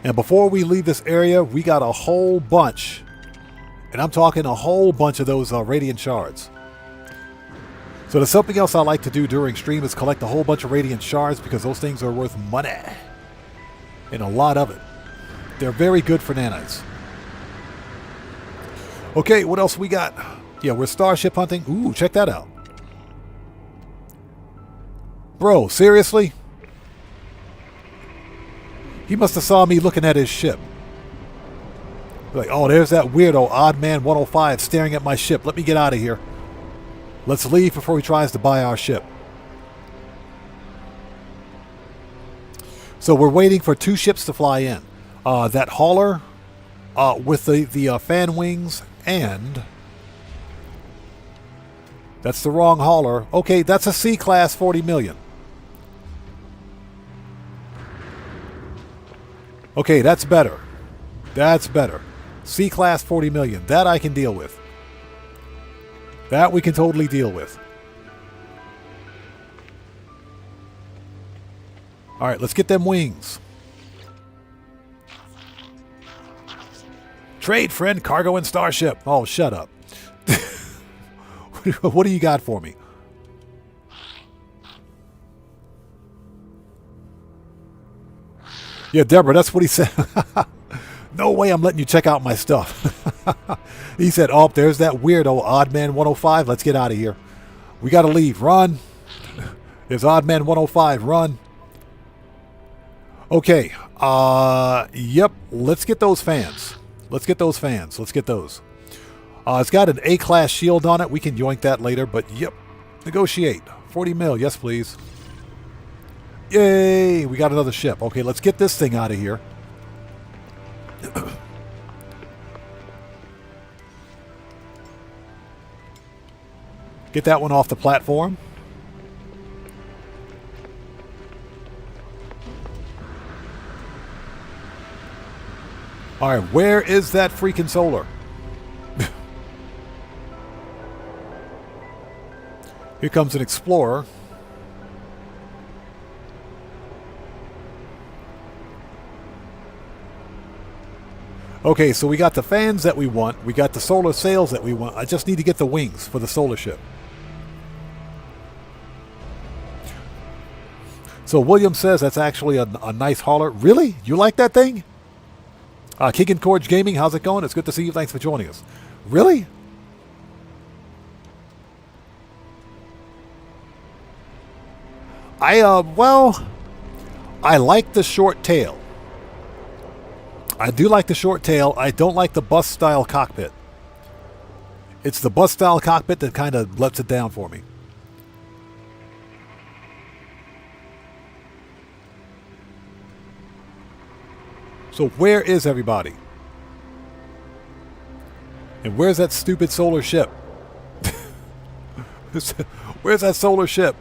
And before we leave this area, we got a whole bunch, and I'm talking a whole bunch of those radiant shards. So there's something else I like to do during stream is collect a whole bunch of radiant shards because those things are worth money. And a lot of it. They're very good for nanites. Okay, what else we got? Yeah, we're starship hunting. Ooh, check that out. Bro, seriously? He must have saw me looking at his ship. Like, oh, there's that weirdo, Odd Man 105, staring at my ship. Let me get out of here. Let's leave before he tries to buy our ship. So we're waiting for 2 ships to fly in. That hauler with the fan wings, and that's the wrong hauler. Okay, that's a C-class 40 million. Okay, that's better. That's better. C-class 40 million. That I can deal with. That we can totally deal with. All right, let's get them wings. Trade, friend, cargo, and starship. Oh, shut up. What do you got for me? Yeah, Deborah, that's what he said. No way I'm letting you check out my stuff. He said, oh, there's that weirdo Oddman 105. Let's get out of here. We got to leave. Run. There's Oddman 105. Run. Okay. Yep. Let's get those fans. Let's get those fans. Let's get those. It's got an A-class shield on it. We can yoink that later, but yep. Negotiate. 40 mil. Yes, please. Yay. We got another ship. Okay, let's get this thing out of here. Get that one off the platform. All right, where is that freaking solar? Here comes an explorer. Okay, so we got the fans that we want. We got the solar sails that we want. I just need to get the wings for the solar ship. So William says that's actually a nice hauler. Really? You like that thing? Keegan Corge Gaming, how's it going? It's good to see you. Thanks for joining us. Really? Well, I like the short tail. I do like the short tail. I don't like the bus-style cockpit. It's the bus-style cockpit that kind of lets it down for me. So where is everybody? And where's that stupid solar ship? Where's that solar ship?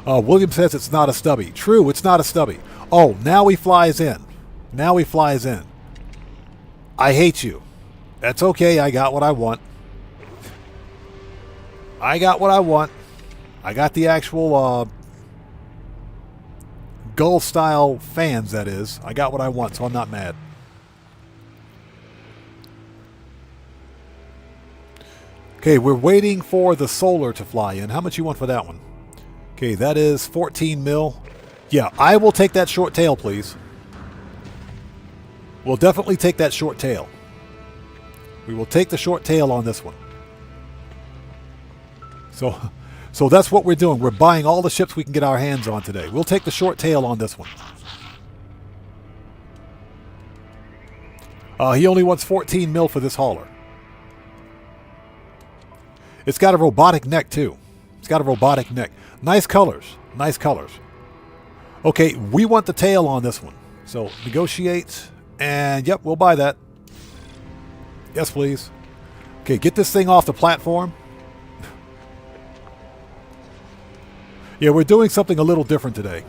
William says it's not a stubby. True, it's not a stubby. Oh, now he flies in. Now he flies in. I hate you. That's okay. I got what I want. I got what I want. I got the actual gull-style fans, that is. I got what I want, so I'm not mad. Okay, we're waiting for the solar to fly in. How much you want for that one? Okay, that is 14 mil. Yeah, I will take that short tail, please. We'll definitely take that short tail. We will take the short tail on this one. So that's what we're doing. We're buying all the ships we can get our hands on today. We'll take the short tail on this one. He only wants 14 mil for this hauler. It's got a robotic neck, too. It's got a robotic neck. Nice colors. Nice colors. Okay, we want the tail on this one. So negotiate. And yep, we'll buy that. Yes, please. Okay, get this thing off the platform. Yeah, we're doing something a little different today.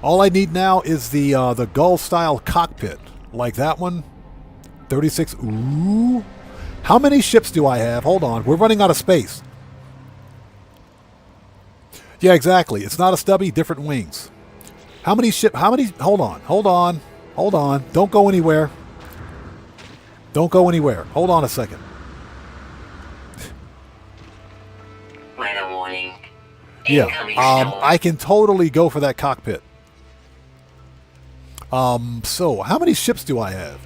All I need now is the gull-style cockpit, like that one. 36. Ooh. How many ships do I have? Hold on. We're running out of space. Yeah, exactly. It's not a stubby, different wings. How many ship? How many? Hold on. Hold on. Hold on. Don't go anywhere. Don't go anywhere. Hold on a second. Weather warning. Yeah. Incoming storm. I can totally go for that cockpit. So how many ships do I have?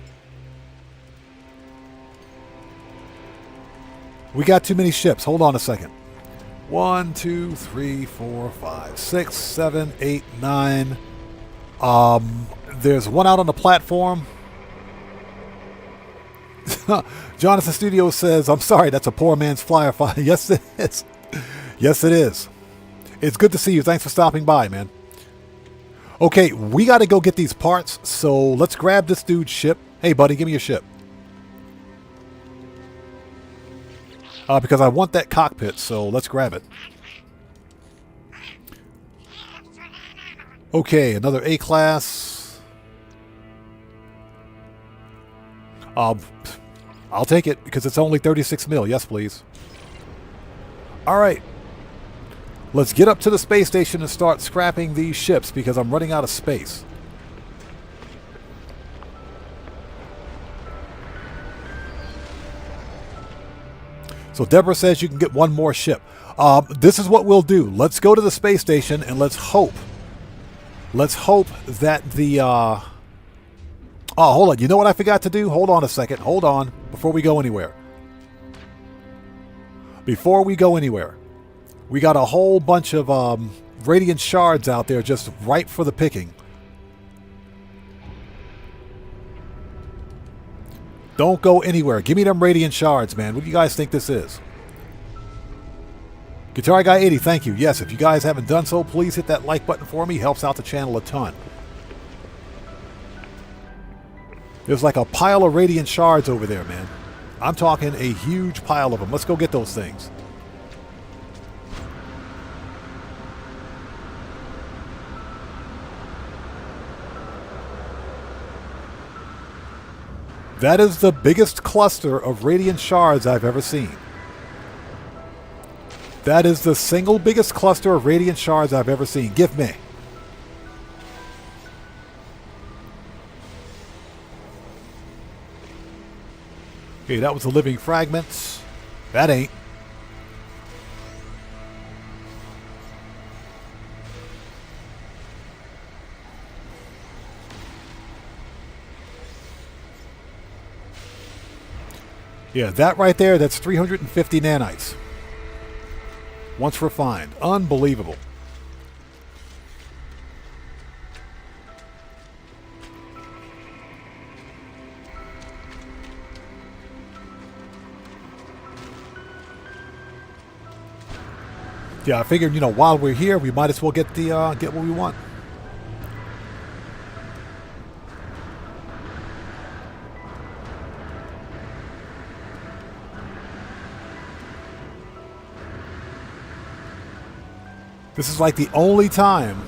We got too many ships. Hold on a second. 1, 2, 3, 4, 5, 6, 7, 8, 9. There's one out on the platform. Jonathan Studio says, I'm sorry, that's a poor man's flyer file. Yes, it is. Yes, it is. It's good to see you. Thanks for stopping by, man. Okay, we got to go get these parts, so let's grab this dude's ship. Hey, buddy, give me your ship. Because I want that cockpit, so let's grab it. Okay, another A-class. I'll take it because it's only 36 mil. Yes, please. All right. Let's get up to the space station and start scrapping these ships because I'm running out of space. So Deborah says you can get one more ship. This is what we'll do. Let's go to the space station and let's hope. Let's hope that the... Oh, hold on. You know what I forgot to do? Hold on a second. Hold on. Before we go anywhere. Before we go anywhere. We got a whole bunch of radiant shards out there just ripe for the picking. Don't go anywhere. Give me them radiant shards, man. What do you guys think this is? Guitar Guy 80, thank you. Yes, if you guys haven't done so, please hit that like button for me. Helps out the channel a ton. There's like a pile of radiant shards over there, man. I'm talking a huge pile of them. Let's go get those things. That is the biggest cluster of radiant shards I've ever seen. That is the single biggest cluster of radiant shards I've ever seen. Give me. Okay, that was the living fragments. That ain't. Yeah, that right there, that's 350 nanites. Once refined. Unbelievable. Yeah, I figured, you know, while we're here, we might as well get the get what we want. This is like the only time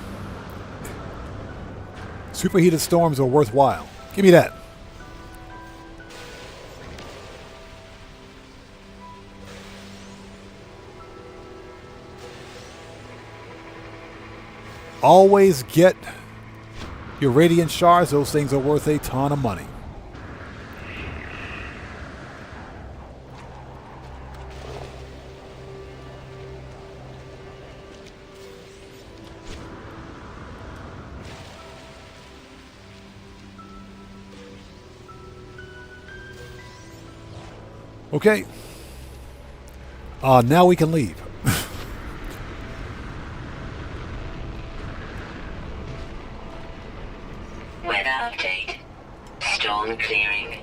superheated storms are worthwhile. Give me that. Always get your radiant shards. Those things are worth a ton of money. Okay. Now we can leave. Weather update. Storm clearing.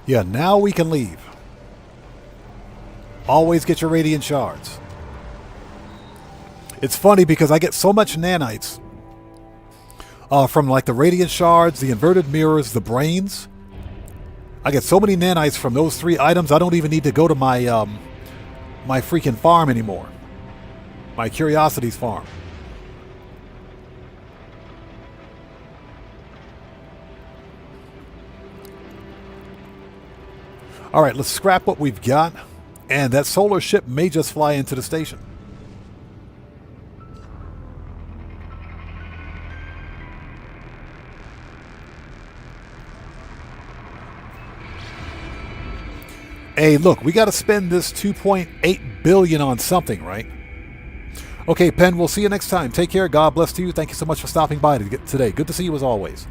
Yeah, now we can leave. Always get your radiant shards. It's funny because I get so much nanites from like the radiant shards, the inverted mirrors, the brains. I get so many nanites from those three items, I don't even need to go to my my freaking farm anymore. My Curiosities farm. Alright, let's scrap what we've got. And that solar ship may just fly into the station. Hey, look, we got to spend this $2.8 billion on something, right? Okay, Penn, we'll see you next time. Take care. God bless to you. Thank you so much for stopping by today. Good to see you as always.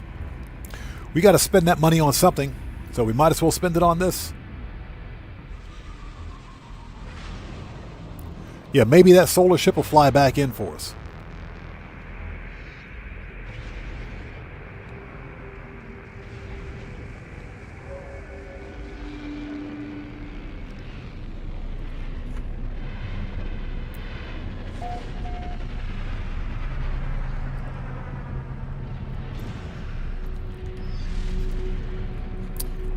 We got to spend that money on something, so we might as well spend it on this. Yeah, maybe that solar ship will fly back in for us.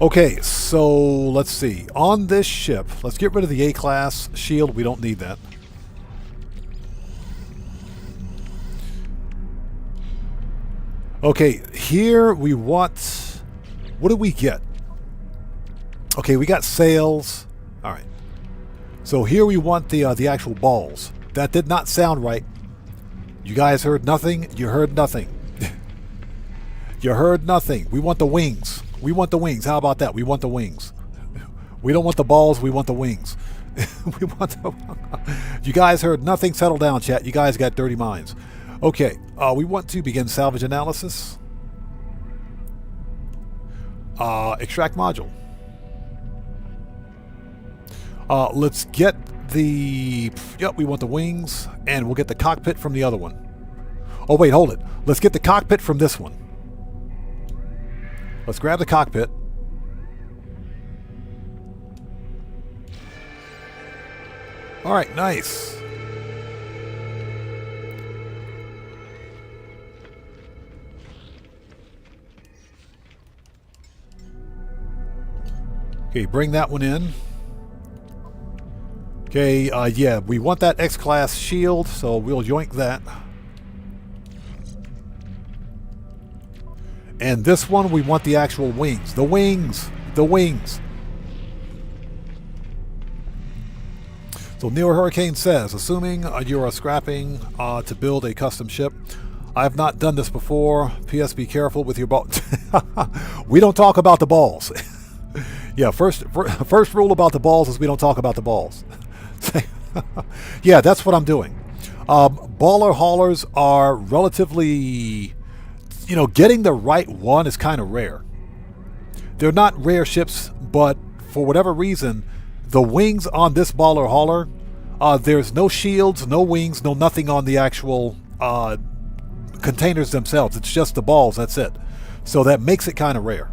Okay, so let's see. On this ship, let's get rid of the A-class shield. We don't need that. Okay, here we want... What do we get? Okay, we got sails. All right. So here we want the actual balls. That did not sound right. You guys heard nothing. You heard nothing. You heard nothing. We want the wings. We want the wings. How about that? We want the wings. We don't want the balls. We want the wings. We want the... You guys heard nothing. Settle down, chat. You guys got dirty minds. Okay. We want to begin salvage analysis. Extract module. Let's get the... Yep, we want the wings. And we'll get the cockpit from the other one. Oh, wait. Hold it. Let's get the cockpit from this one. Let's grab the cockpit. All right, nice. Okay, bring that one in. Okay, yeah, we want that X-Class shield, so we'll yoink that. And this one, we want the actual wings. The wings! The wings! So Neo Hurricane says, assuming you are scrapping to build a custom ship, I have not done this before. P.S. Be careful with your ball. We don't talk about the balls. Yeah, first rule about the balls is we don't talk about the balls. Yeah, that's what I'm doing. Baller haulers are relatively... You know, getting the right one is kind of rare. They're not rare ships, but for whatever reason, the wings on this baller hauler, there's no shields, no wings, no nothing on the actual containers themselves. It's just the balls, that's it. So that makes it kind of rare.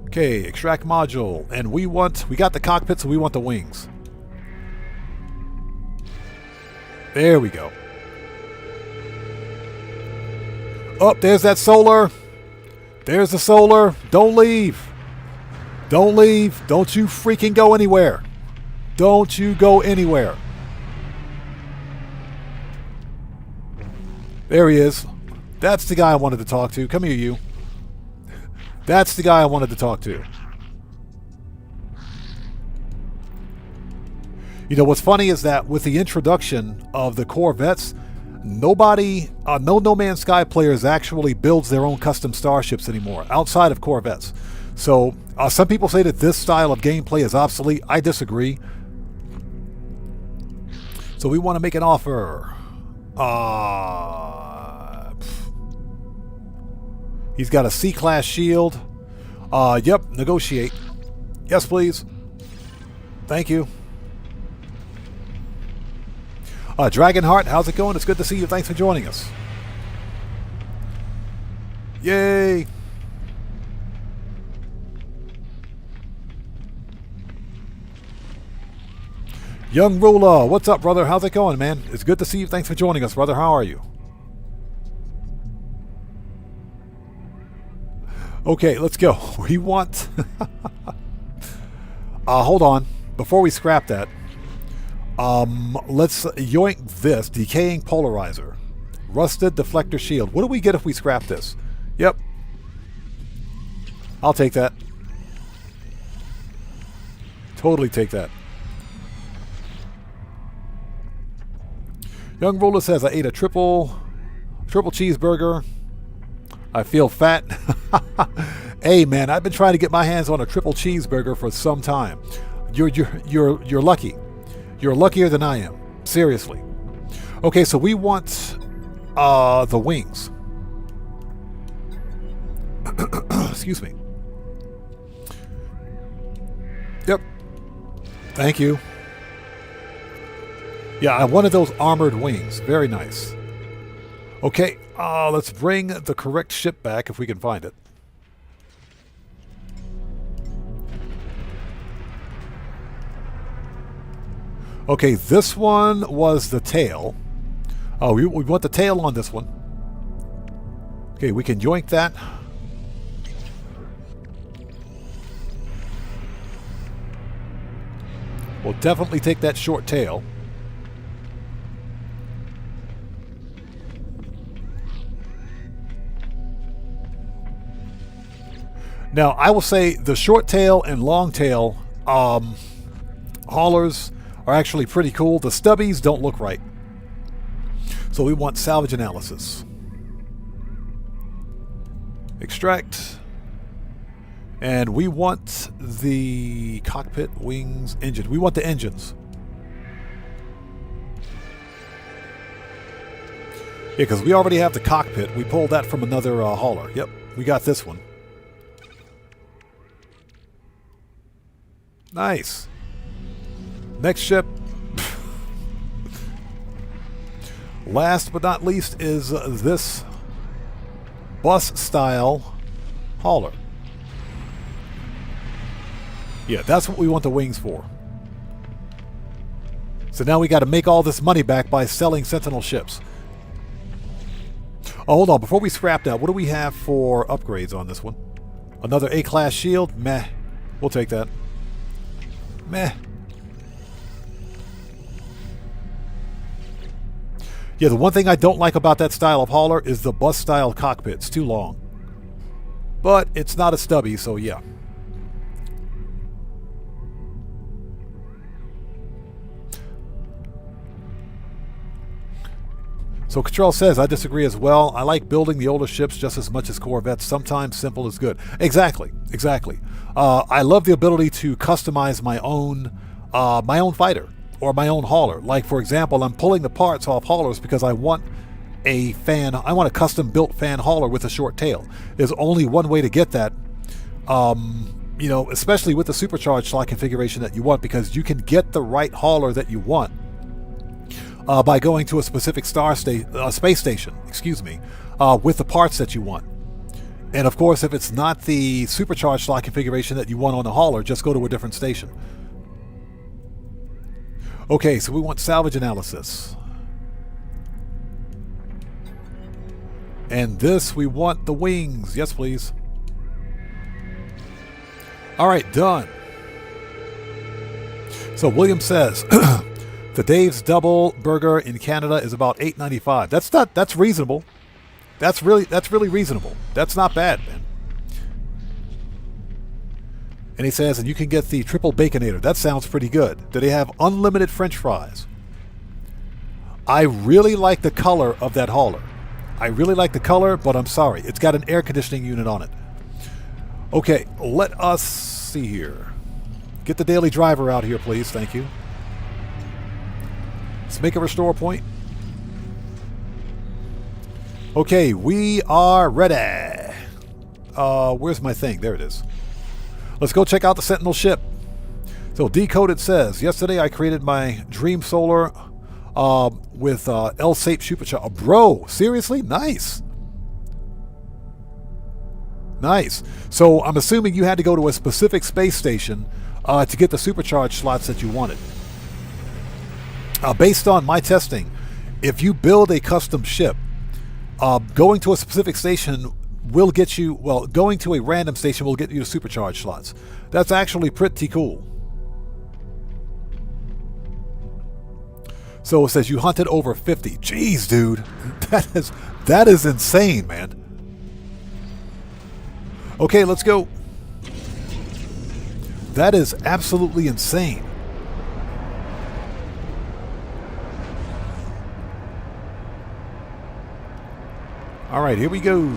Okay, extract module. And we got the cockpit, so we want the wings. There we go. Oh, there's that solar. There's the solar. Don't leave. Don't leave. Don't you freaking go anywhere. Don't you go anywhere. There he is. That's the guy I wanted to talk to. Come here, you. That's the guy I wanted to talk to. You know, what's funny is that with the introduction of the Corvettes, nobody, no No Man's Sky players actually builds their own custom starships anymore, outside of Corvettes. So, some people say that this style of gameplay is obsolete. I disagree. So we want to make an offer. He's got a C-class shield. Yep, negotiate. Yes, please. Thank you. Dragonheart, how's it going? It's good to see you. Thanks for joining us. Yay! Young Ruler, what's up, brother? How's it going, man? It's good to see you. Thanks for joining us, brother. How are you? Okay, let's go. We want... hold on. Before we scrap that, let's yoink this. Decaying polarizer. Rusted deflector shield. What do we get if we scrap this? Yep. I'll take that. Totally take that. Young Ruler says, I ate a triple cheeseburger. I feel fat. Hey, man, I've been trying to get my hands on a triple cheeseburger for some time. You're lucky. You're luckier than I am. Seriously. Okay, so we want the wings. Excuse me. Thank you. Yeah, I wanted those armored wings. Very nice. Okay, let's bring the correct ship back if we can find it. Okay, this one was the tail. Oh, we want the tail on this one. Okay, we can yoink that. We'll definitely take that short tail. Now, I will say the short tail and long tail haulers are actually pretty cool. The stubbies don't look right. So we want salvage analysis. Extract. And we want the cockpit, wings, engine. We want the engines. Yeah, because we already have the cockpit. We pulled that from another hauler. Yep, we got this one. Nice. Next ship. Last but not least is this bus-style hauler. Yeah, that's what we want the wings for. So now we got to make all this money back by selling Sentinel ships. Oh, hold on. Before we scrap that, what do we have for upgrades on this one? Another A-class shield? Meh. We'll take that. Meh. Yeah, the one thing I don't like about that style of hauler is the bus-style cockpit. It's too long. But it's not a stubby, so yeah. So Control says, I disagree as well. I like building the older ships just as much as Corvettes. Sometimes simple is good. Exactly, exactly. I love the ability to customize my own fighter or my own hauler. Like, for example, I'm pulling the parts off haulers because I want a custom-built fan hauler with a short tail. There's only one way to get that, you know, especially with the supercharged slot configuration that you want, because you can get the right hauler that you want by going to a specific space station, excuse me, with the parts that you want. And of course, if it's not the supercharged slot configuration that you want on the hauler, just go to a different station. Okay, so we want salvage analysis. And this, we want the wings. Yes, please. All right, done. So William says, the Dave's Double Burger in Canada is about $8.95. That's reasonable. That's really reasonable. That's not bad, man. And he says, and you can get the triple baconator. That sounds pretty good. Do they have unlimited French fries? I really like the color of that hauler. I really like the color, but I'm sorry. It's got an air conditioning unit on it. Okay, let us see here. Get the daily driver out here, please. Thank you. Let's make a restore point. Okay, we are ready. Where's my thing? There it is. Let's go check out the Sentinel ship. So Decoded says, yesterday I created my Dream Solar with L-shaped supercharger. Bro, seriously? Nice. Nice. So I'm assuming you had to go to a specific space station to get the supercharged slots that you wanted. Based on my testing, if you build a custom ship, going to a specific station will get you, well, going to a random station will get you the supercharged slots. That's actually pretty cool. So it says you hunted over 50. Jeez, dude. That is insane, man. Okay, let's go. That is absolutely insane. All right, here we go.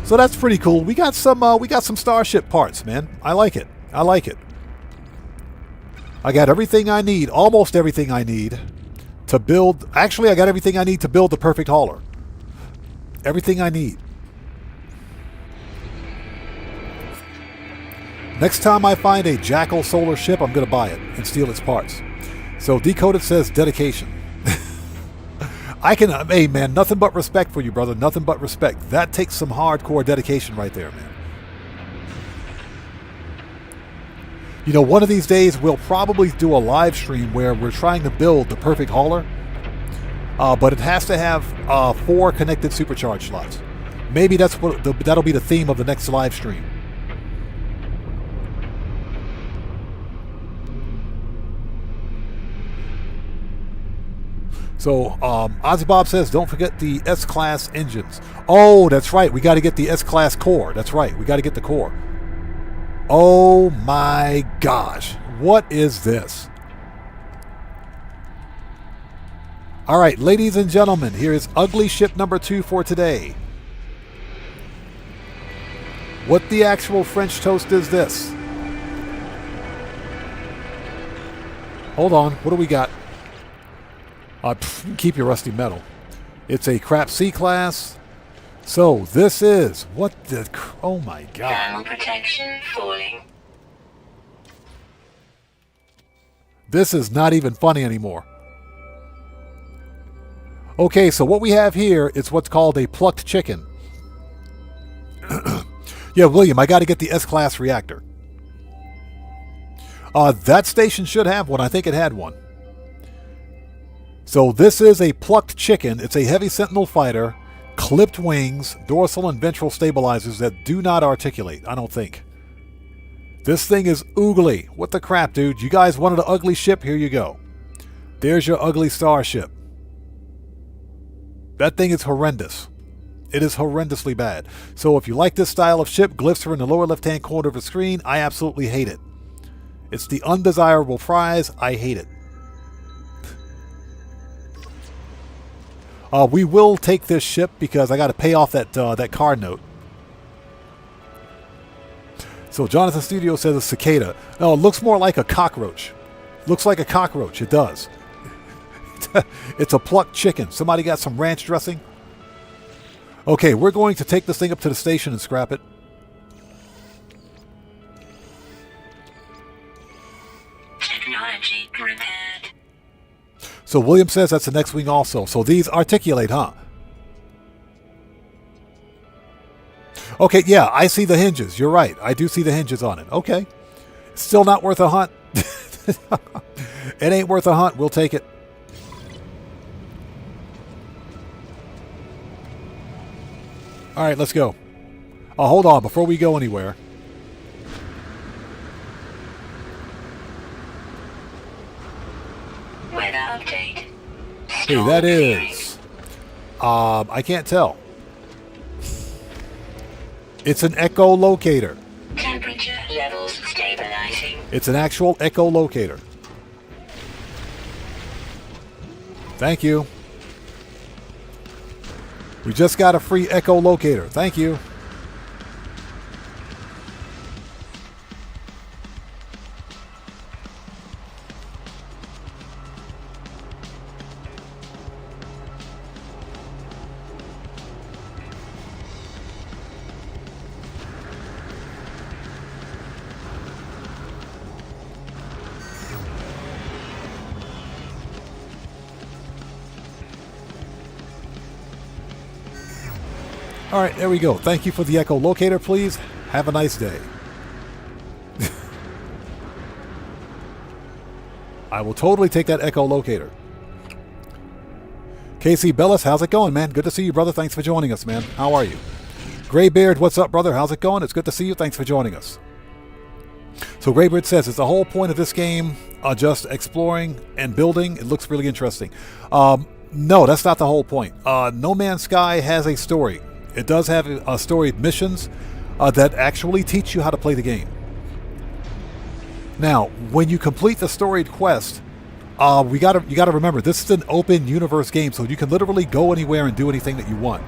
So that's pretty cool. We got some Starship parts, man. I like it. I like it. I got everything I need, almost everything I need to build. Actually, I got everything I need to build the perfect hauler. Everything I need. Next time I find a Jackal solar ship, I'm going to buy it and steal its parts. So Decoded says dedication. Hey man, nothing but respect for you, brother. Nothing but respect. That takes some hardcore dedication right there, man. You know, one of these days we'll probably do a live stream where we're trying to build the perfect hauler. But it has to have 4 connected supercharge slots. Maybe that'll be the theme of the next live stream. So, Ozzy Bob says, don't forget the S-Class engines. Oh, that's right. We got to get the S-Class core. That's right. We got to get the core. Oh my gosh. What is this? All right, ladies and gentlemen, here is ugly ship number 2 for today. What the actual French toast is this? Hold on. What do we got? Keep your rusty metal. It's a crap C-class. So this is what the... Oh my god. Thermal protection falling. This is not even funny anymore. Okay, so what we have here is what's called a plucked chicken. Yeah, William, I got to get the S-Class reactor. That station should have one. I think it had one. So this is a plucked chicken. It's a heavy Sentinel fighter, clipped wings, dorsal and ventral stabilizers that do not articulate, I don't think. This thing is oogly. What the crap, dude? You guys wanted an ugly ship? Here you go. There's your ugly starship. That thing is horrendous. It is horrendously bad. So if you like this style of ship, glyphs are in the lower left-hand corner of the screen. I absolutely hate it. It's the undesirable prize. I hate it. We will take this ship because I got to pay off that card note. So Jonathan Studio says a cicada. No, it looks more like a cockroach. Looks like a cockroach. It does. It's a plucked chicken. Somebody got some ranch dressing? Okay, we're going to take this thing up to the station and scrap it. Technology repaired. So William says that's the next wing also. So these articulate, huh? Okay, yeah, I see the hinges. You're right. I do see the hinges on it. Okay. Still not worth a hunt. It ain't worth a hunt. We'll take it. All right, let's go. Hold on. Before we go anywhere. Weather update. Hey, that is... I can't tell. It's an echolocator. Temperature levels stabilizing. It's an actual echolocator. Thank you. We just got a free echolocator. Thank you. All right, there we go. Thank you for the echolocator, please. Have a nice day. I will totally take that echolocator. Casey Bellis, how's it going, man? Good to see you, brother. Thanks for joining us, man. How are you? Graybeard, what's up, brother? How's it going? It's good to see you. Thanks for joining us. So Graybeard says, it's the whole point of this game, just exploring and building. It looks really interesting. No, that's not the whole point. No Man's Sky has a story. It does have a storied missions that actually teach you how to play the game. Now, when you complete the storied quest, you got to remember this is an open universe game, so you can literally go anywhere and do anything that you want.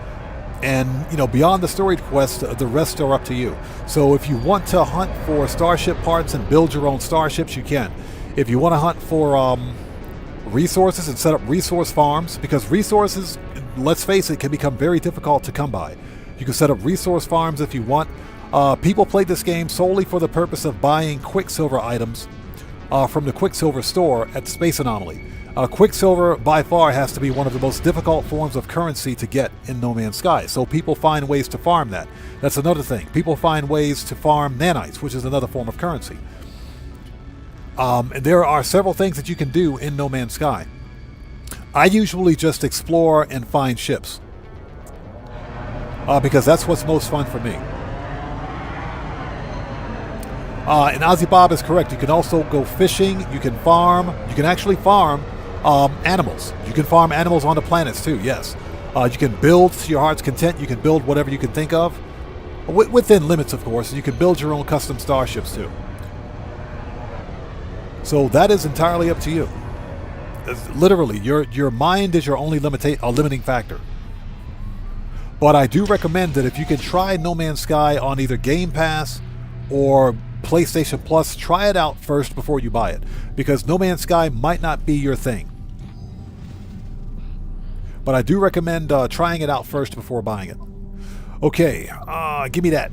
And beyond the storied quest, the rest are up to you. So if you want to hunt for starship parts and build your own starships, you can. If you want to hunt for resources and set up resource farms, because resources, let's face it, can become very difficult to come by. You can set up resource farms if you want. People play this game solely for the purpose of buying Quicksilver items from the Quicksilver store at Space Anomaly. Quicksilver, by far, has to be one of the most difficult forms of currency to get in No Man's Sky, so people find ways to farm that. That's another thing. People find ways to farm nanites, which is another form of currency. And there are several things that you can do in No Man's Sky. I usually just explore and find ships, because that's what's most fun for me. And Ozzy Bob is correct. You can also go fishing. You can farm. You can actually farm animals. You can farm animals on the planets too, yes. You can build to your heart's content. You can build whatever you can think of. Within limits, of course. And you can build your own custom starships too. So that is entirely up to you. Literally, your mind is your only limiting factor. But I do recommend that if you can try No Man's Sky on either Game Pass or PlayStation Plus, try it out first before you buy it, because No Man's Sky might not be your thing. But I do recommend trying it out first before buying it. Okay, give me that.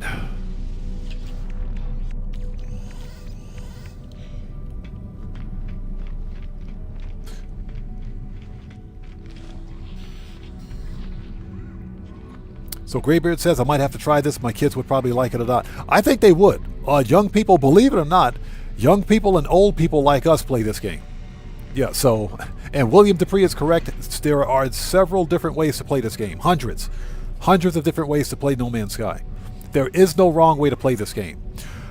So Graybeard says, I might have to try this. My kids would probably like it or not. I think they would. Young people, believe it or not, young people and old people like us play this game. Yeah, so, and William Dupree is correct. There are several different ways to play this game. Hundreds of different ways to play No Man's Sky. There is no wrong way to play this game.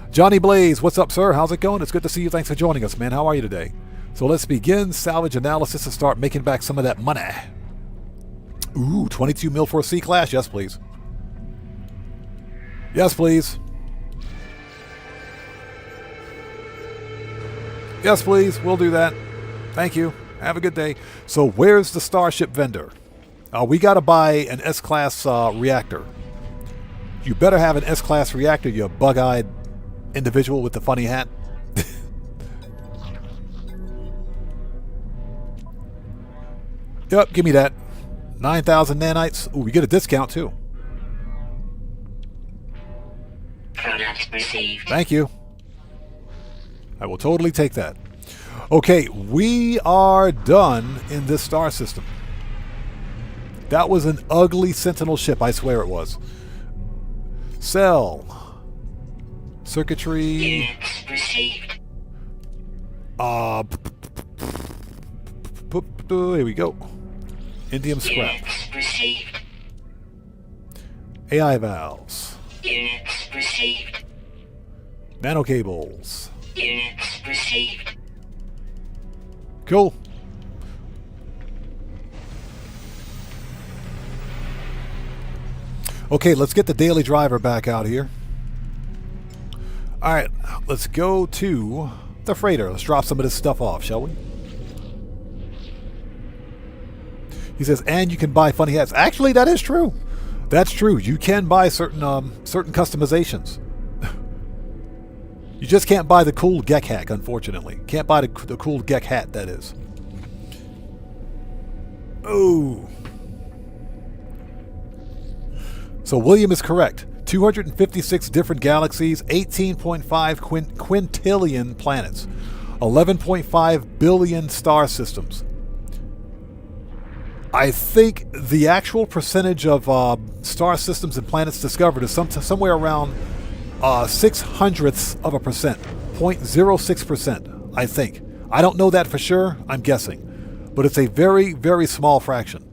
Johnny Blaze, what's up, sir? How's it going? It's good to see you. Thanks for joining us, man. How are you today? So let's begin salvage analysis and start making back some of that money. Ooh, 22 mil for a C-Class. Yes, please. Yes, please. Yes, please. We'll do that. Thank you. Have a good day. So where's the Starship vendor? We got to buy an S-Class reactor. You better have an S-Class reactor, you bug-eyed individual with the funny hat. Yep, give me that. 9,000 nanites. Ooh, we get a discount, too. Product received. Thank you. I will totally take that. Okay, we are done in this star system. That was an ugly Sentinel ship, I swear it was. Cell. Circuitry. Units received. Here we go. Indium scrap. Units received. AI valves. Units received. Nano cables. Units received. Cool. Okay, let's get the daily driver back out here. Alright, let's go to the freighter. Let's drop some of this stuff off, shall we? He says, and you can buy funny hats. Actually, that is true. That's true. You can buy certain customizations. You just can't buy the cool Gek hat, unfortunately. Can't buy the cool Gek hat, that is. Oh. So William is correct. 256 different galaxies, 18.5 quintillion planets, 11.5 billion star systems. I think the actual percentage of star systems and planets discovered is somewhere around 0.06%, 0.06%, I think. I don't know that for sure, I'm guessing. But it's a very, very small fraction.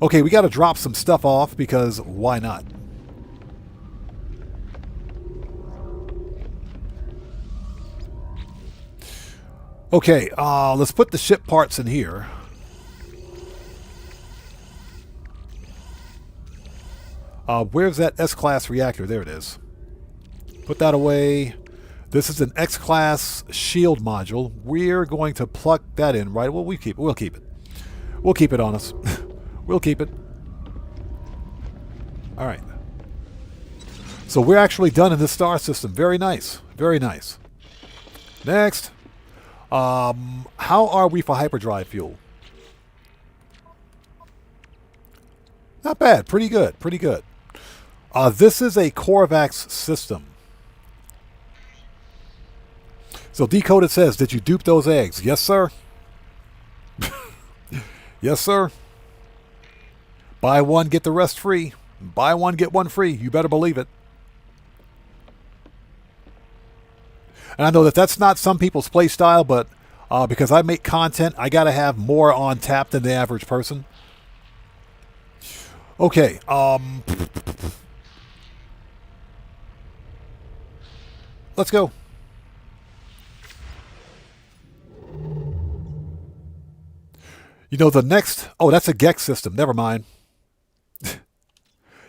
Okay, we got to drop some stuff off because why not? Okay, let's put the ship parts in here. Where's that S-Class reactor? There it is. Put that away. This is an X-Class shield module. We're going to plug that in, right? Well, we'll keep it. We'll keep it on us. We'll keep it. All right. So we're actually done in this star system. Very nice. Very nice. Next. How are we for hyperdrive fuel? Not bad. Pretty good. Pretty good. This is a Korvax system. So Decoded says, did you dupe those eggs? Yes, sir. Yes, sir. Buy one, get the rest free. Buy one, get one free. You better believe it. And I know that that's not some people's play style, but because I make content, I got to have more on tap than the average person. Okay. Let's go. You know, the next... Oh, that's a Gex system. Never mind.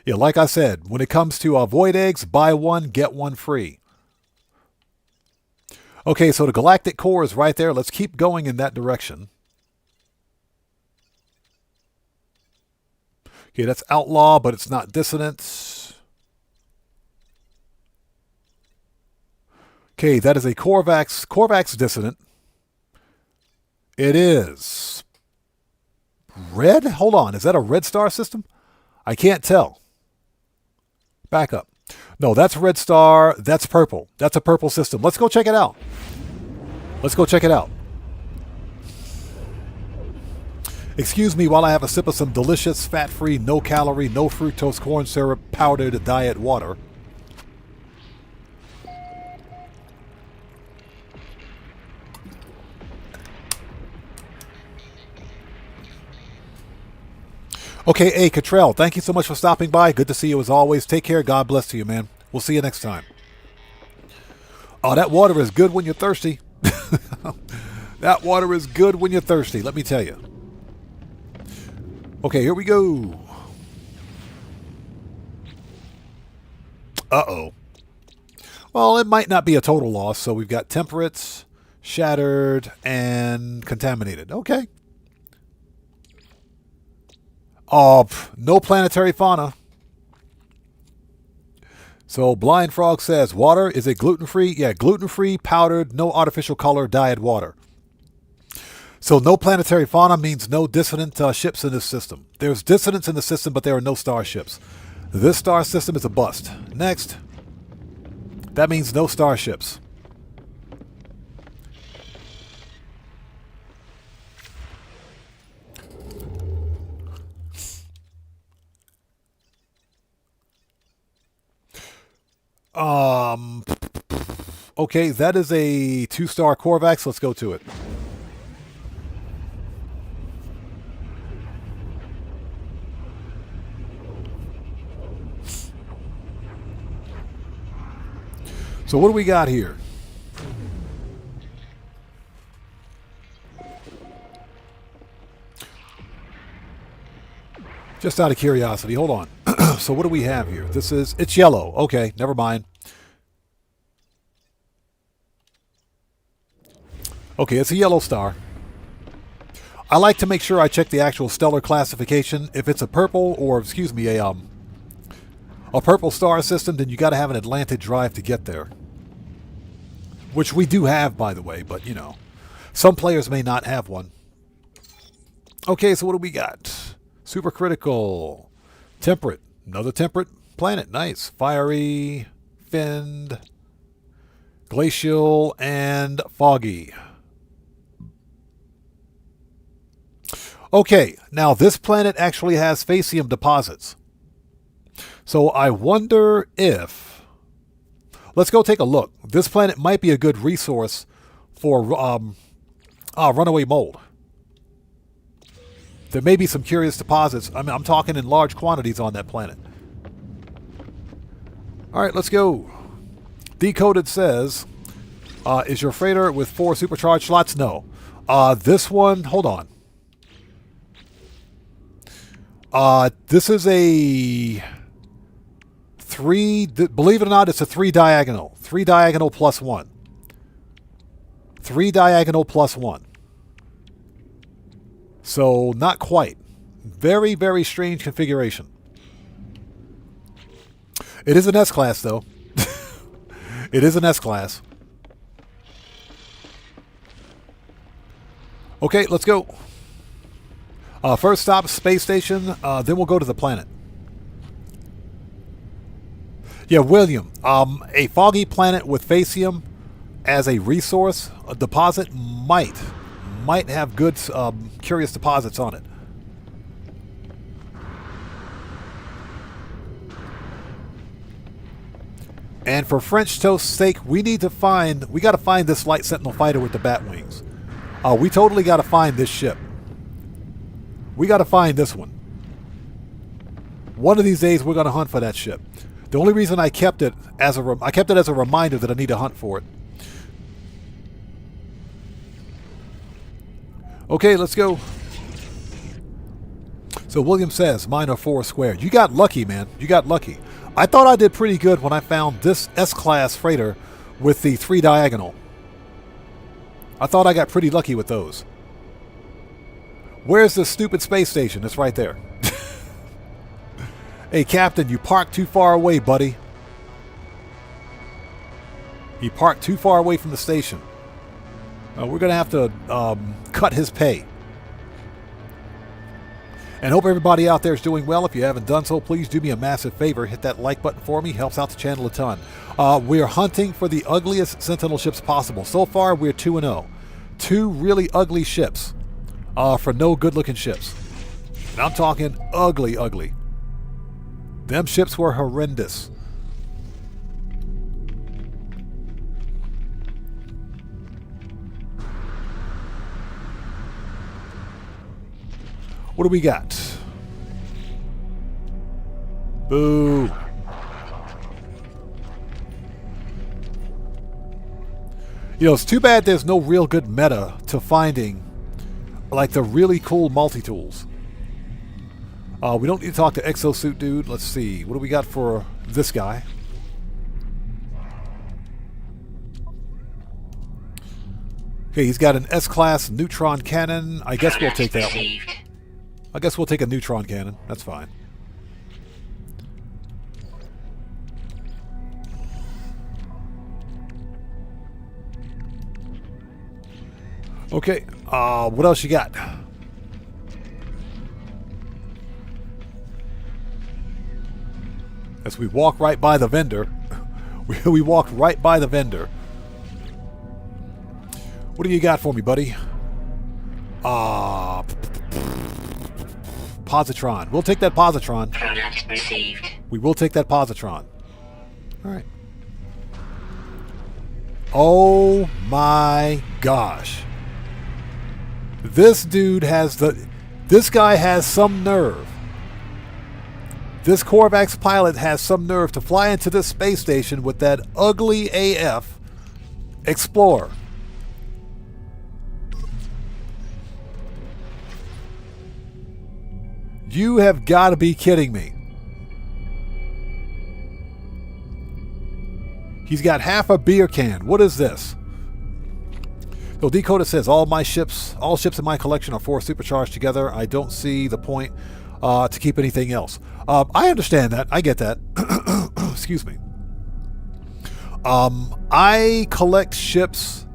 Yeah, like I said, when it comes to void eggs, buy one, get one free. Okay, so the galactic core is right there. Let's keep going in that direction. Okay, that's outlaw, but it's not dissonant. Okay, that is a Korvax dissonant. It is red? Hold on, is that a red star system? I can't tell. Back up. No, that's red star. That's purple. That's a purple system. Let's go check it out. Let's go check it out. Excuse me while I have a sip of some delicious, fat-free, no-calorie, no-fructose corn syrup powdered diet water. Okay, hey, Cottrell, thank you so much for stopping by. Good to see you as always. Take care. God bless to you, man. We'll see you next time. Oh, that water is good when you're thirsty. That water is good when you're thirsty, let me tell you. Okay, here we go. Uh-oh. Well, it might not be a total loss, so we've got temperate, shattered, and contaminated. Okay. Oh, no planetary fauna. So Blind Frog says, water, is it gluten-free? Yeah, gluten-free, powdered, no artificial color, dyed water. So no planetary fauna means no dissonant ships in this system. There's dissonance in the system, but there are no starships. This star system is a bust. Next. That means no starships. Okay, that is a 2-star Korvax. Let's go to it. So what do we got here? Just out of curiosity, hold on. So what do we have here? It's yellow. Okay, never mind. Okay, it's a yellow star. I like to make sure I check the actual stellar classification. If it's a purple, or excuse me, a purple star system, then you got to have an Atlantic drive to get there. Which we do have, by the way, but you know, some players may not have one. Okay, so what do we got? Supercritical, temperate, another temperate planet, nice. Fiery, finned, glacial, and foggy. Okay, now this planet actually has facium deposits. So I wonder if... Let's go take a look. This planet might be a good resource for runaway mold. There may be some curious deposits. I mean, I'm talking in large quantities on that planet. All right, let's go. Decoded says, is your freighter with 4 supercharged slots? No. This one, hold on. This is a 3, believe it or not, it's a 3 diagonal. 3 diagonal plus 1. 3 diagonal plus 1. So, not quite. Very, very strange configuration. It is an S-Class, though. It is an S-Class. Okay, let's go. First stop, space station. Then we'll go to the planet. Yeah, William. A foggy planet with Facium as a resource a deposit might have good curious deposits on it. And for French toast's sake, we got to find this light sentinel fighter with the bat wings. We totally got to find this ship. We got to find this one. One of these days, we're going to hunt for that ship. The only reason I kept it as a reminder that I need to hunt for it. Okay, let's go. So William says, mine are 4 square. You got lucky, man. You got lucky. I thought I did pretty good when I found this S-Class freighter with the 3 diagonal. I thought I got pretty lucky with those. Where's the stupid space station? It's right there. Hey, Captain, you parked too far away, buddy. He parked too far away from the station. We're going to have to cut his pay. And hope everybody out there is doing well. If you haven't done so, please do me a massive favor. Hit that like button for me. Helps out the channel a ton. We're hunting for the ugliest Sentinel ships possible. So far, we're 2-0. 2 really ugly ships for no good-looking ships. And I'm talking ugly, ugly. Them ships were horrendous. What do we got? Boo. You know, it's too bad there's no real good meta to finding like the really cool multi-tools. We don't need to talk to Exosuit Dude. Let's see. What do we got for this guy? Okay, he's got an S-Class neutron cannon. I guess we'll take that one. I guess we'll take a neutron cannon. That's fine. Okay, what else you got? As we walk right by the vendor. We walked right by the vendor. What do you got for me, buddy? Positron. We'll take that positron. Product received. We will take that positron. All right. Oh my gosh. This dude has this guy has some nerve. This Korvax pilot has some nerve to fly into this space station with that ugly AF Explorer. You have got to be kidding me. He's got half a beer can. What is this? So Decoder says, all ships in my collection are 4 supercharged together. I don't see the point to keep anything else. I understand that. I get that. Excuse me. I collect ships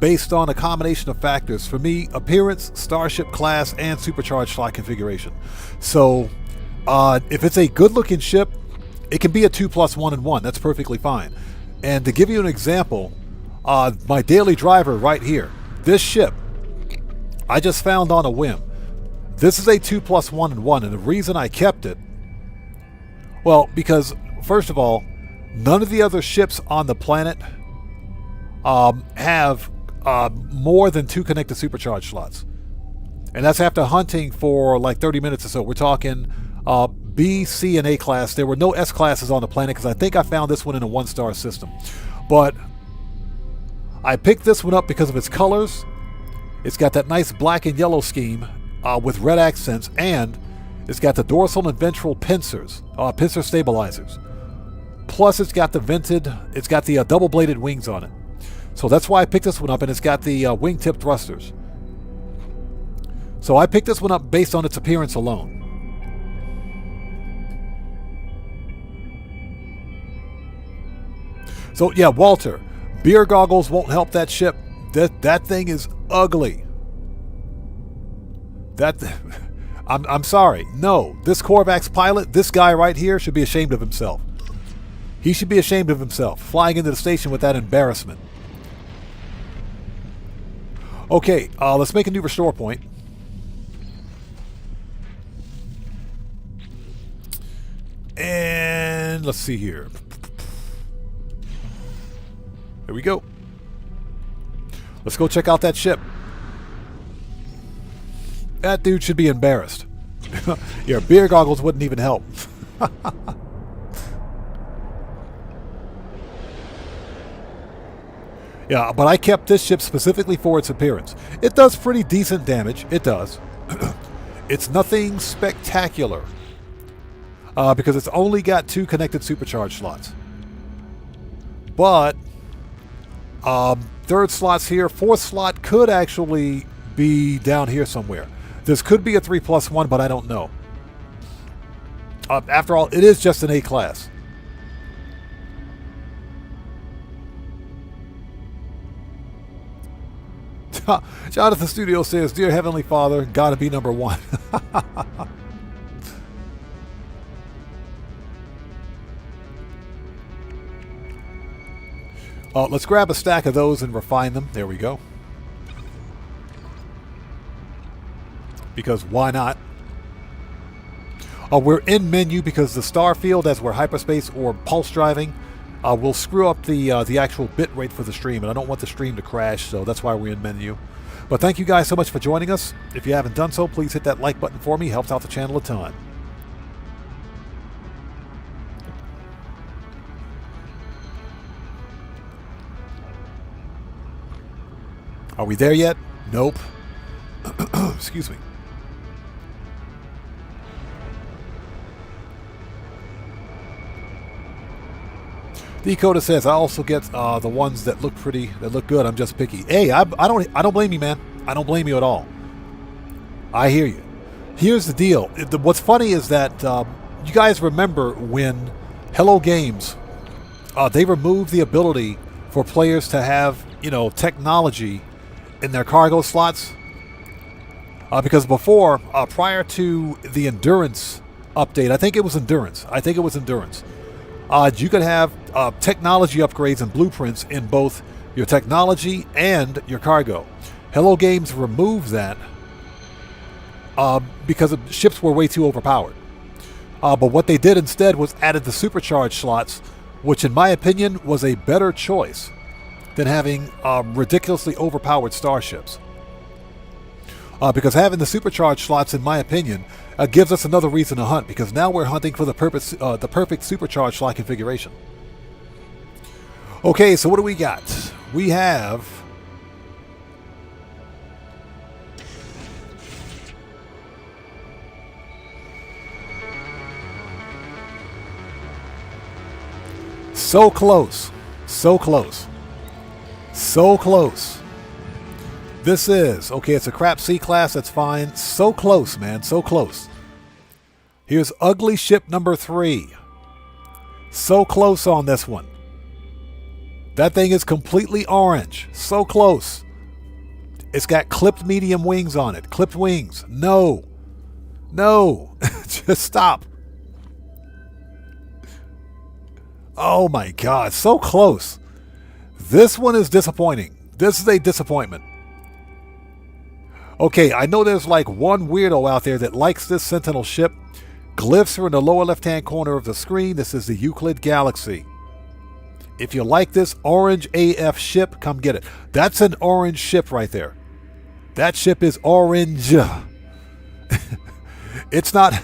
based on a combination of factors. For me, appearance, starship class, and supercharged slot configuration. So if it's a good-looking ship, it can be a 2+1-in-1. That's perfectly fine. And to give you an example, my daily driver right here, this ship, I just found on a whim. This is a 2+1-in-1, and the reason I kept it, well, because first of all, none of the other ships on the planet have more than 2 connected supercharged slots, and that's after hunting for like 30 minutes or so. We're talking B, C, and A class. There were no S classes on the planet because I think I found this one in a 1-star system, but I picked this one up because of its colors. It's got that nice black and yellow scheme with red accents, and it's got the dorsal and ventral pincers, pincer stabilizers. Plus, it's got the double-bladed wings on it. So that's why I picked this one up, and it's got the wingtip thrusters. So I picked this one up based on its appearance alone. So yeah, Walter, beer goggles won't help that ship. That thing is ugly. I'm sorry. No, this Korvax pilot, this guy right here should be ashamed of himself. He should be ashamed of himself, flying into the station with that embarrassment. Okay, let's make a new restore point. And let's see here. There we go. Let's go check out that ship. That dude should be embarrassed. Your beer goggles wouldn't even help. Yeah, but I kept this ship specifically for its appearance. It does pretty decent damage. It does. It's nothing spectacular. Because it's only got 2 connected supercharge slots. But, 3rd slot's here. 4th slot could actually be down here somewhere. This could be a 3+1, but I don't know. After all, it is just an A class. Jonathan Studio says, "Dear Heavenly Father, gotta be number 1." Let's grab a stack of those and refine them. There we go. Because why not? We're in menu because the star field, as we're hyperspace or pulse driving, will screw up the actual bit rate for the stream, and I don't want the stream to crash, so that's why we're in menu. But thank you guys so much for joining us. If you haven't done so, please hit that like button for me. Helps out the channel a ton. Are we there yet? Nope. Excuse me. Dakota says, "I also get the ones that look pretty, that look good. I'm just picky." Hey, I don't blame you, man. I don't blame you at all. I hear you. Here's the deal. What's funny is that you guys remember when Hello Games, they removed the ability for players to have, technology in their cargo slots. Because before, prior to the Endurance update, I think it was Endurance. You could have technology upgrades and blueprints in both your technology and your cargo. Hello Games removed that because ships were way too overpowered. But what they did instead was added the supercharged slots, which in my opinion was a better choice than having ridiculously overpowered starships. Because having the supercharged slots, in my opinion, gives us another reason to hunt, because now we're hunting for the perfect supercharged slot configuration. Okay, so what do we got? We have so close. This is, okay, it's a crap C class, that's fine. So close, man, so close. Here's ugly ship number 3. So close on this one. That thing is completely orange. So close. It's got clipped medium wings on it. Clipped wings. No. Just stop. Oh my God, so close. This one is disappointing. This is a disappointment. Okay, I know there's like one weirdo out there that likes this Sentinel ship. Glyphs are in the lower left-hand corner of the screen. This is the Euclid Galaxy. If you like this orange AF ship, come get it. That's an orange ship right there. That ship is orange. It's not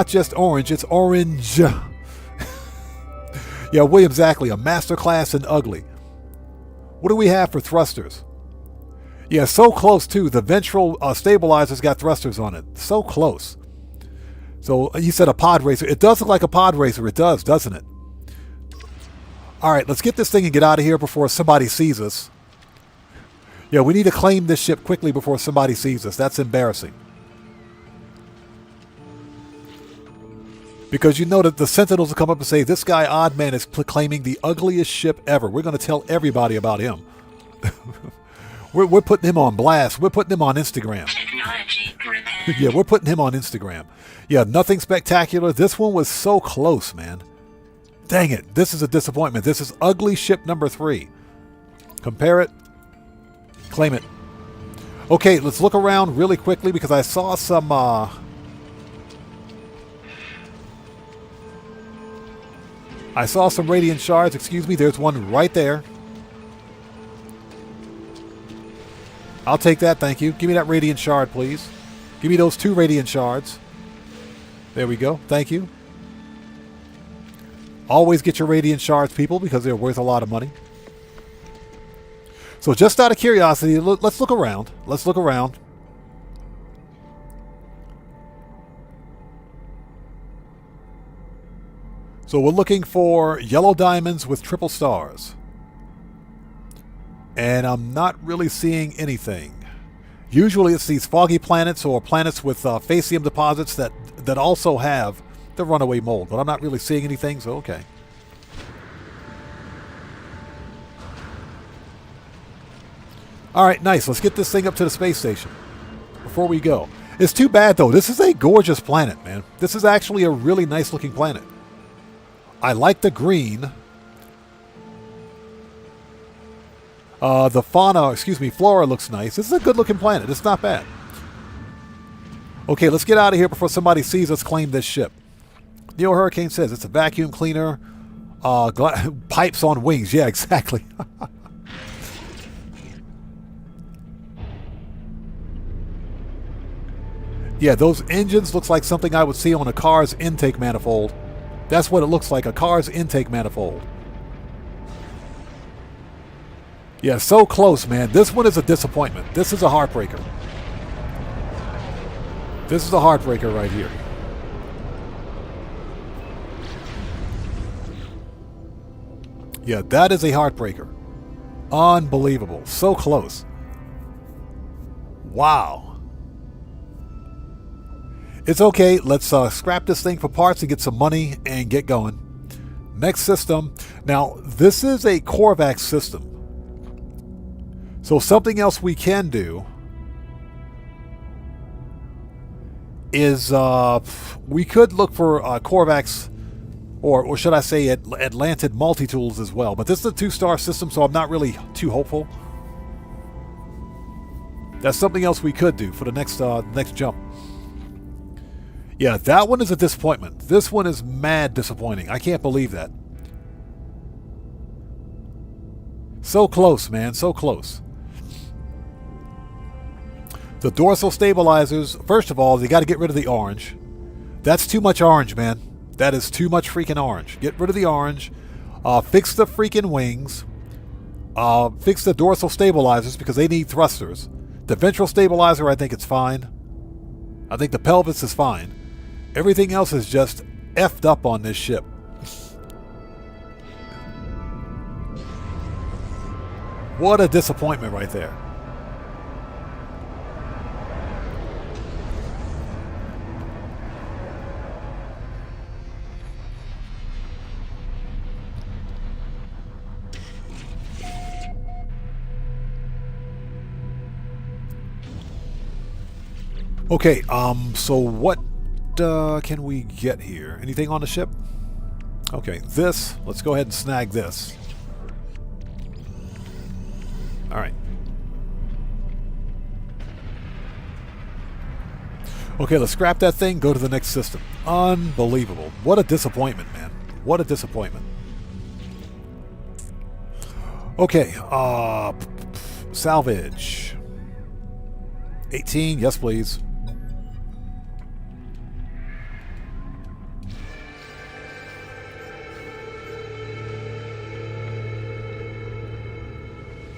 just orange, it's orange. Yeah, William Zackley, a masterclass in ugly. What do we have for thrusters? Yeah, so close too. The ventral stabilizer's got thrusters on it. So close. So you said a pod racer. It does look like a pod racer. It does, doesn't it? All right, let's get this thing and get out of here before somebody sees us. Yeah, we need to claim this ship quickly before somebody sees us. That's embarrassing. Because you know that the Sentinels will come up and say, "This guy Oddman is claiming the ugliest ship ever. We're going to tell everybody about him." We're putting him on blast. We're putting him on Instagram. Yeah, we're putting him on Instagram. Yeah, nothing spectacular. This one was so close, man. Dang it. This is a disappointment. This is ugly ship number 3. Compare it. Claim it. Okay, let's look around really quickly because I saw some... I saw some radiant shards. Excuse me. There's one right there. I'll take that, thank you. Give me that radiant shard, please. Give me those 2 radiant shards. There we go. Thank you. Always get your radiant shards, people, because they're worth a lot of money. So just out of curiosity, let's look around. Let's look around. So we're looking for yellow diamonds with triple stars. And I'm not really seeing anything. Usually it's these foggy planets or planets with facium deposits that also have the runaway mold. But I'm not really seeing anything, so okay. Alright, nice. Let's get this thing up to the space station before we go. It's too bad, though. This is a gorgeous planet, man. This is actually a really nice-looking planet. I like the green. The fauna, flora looks nice. This is a good-looking planet. It's not bad. Okay, let's get out of here before somebody sees us claim this ship. Neo Hurricane says it's a vacuum cleaner. Pipes on wings. Yeah, exactly. Yeah, those engines looks like something I would see on a car's intake manifold. That's what it looks like, a car's intake manifold. Yeah, so close, man. This one is a disappointment. This is a heartbreaker. This is a heartbreaker right here. Yeah, that is a heartbreaker. Unbelievable. So close. Wow. It's okay. Let's scrap this thing for parts and get some money and get going. Next system. Now, this is a Korvax system. So something else we can do is we could look for Korvax, or should I say Atlantid multi-tools as well. But this is a 2-star system, so I'm not really too hopeful. That's something else we could do for the next jump. Yeah, that one is a disappointment. This one is mad disappointing. I can't believe that. So close, man. So close. The dorsal stabilizers, first of all, they got to get rid of the orange. That's too much orange, man. That is too much freaking orange. Get rid of the orange. Fix the freaking wings. Fix the dorsal stabilizers because they need thrusters. The ventral stabilizer, I think it's fine. I think the pelvis is fine. Everything else is just effed up on this ship. What a disappointment right there. Okay, so what can we get here? Anything on the ship? Okay, this. Let's go ahead and snag this. All right. Okay, let's scrap that thing, go to the next system. Unbelievable. What a disappointment, man. What a disappointment. Okay, salvage. 18, yes please.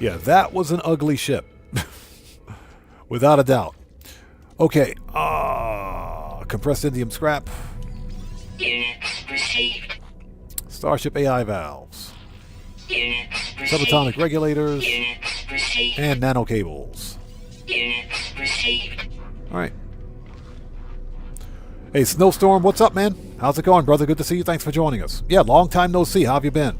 Yeah, that was an ugly ship. Without a doubt. Okay, compressed indium scrap. Units received. Starship AI valves. Units received. Subatomic regulators. Units received. And nano cables. Units received. Alright. Hey, Snowstorm, what's up, man? How's it going, brother? Good to see you. Thanks for joining us. Yeah, long time no see. How have you been?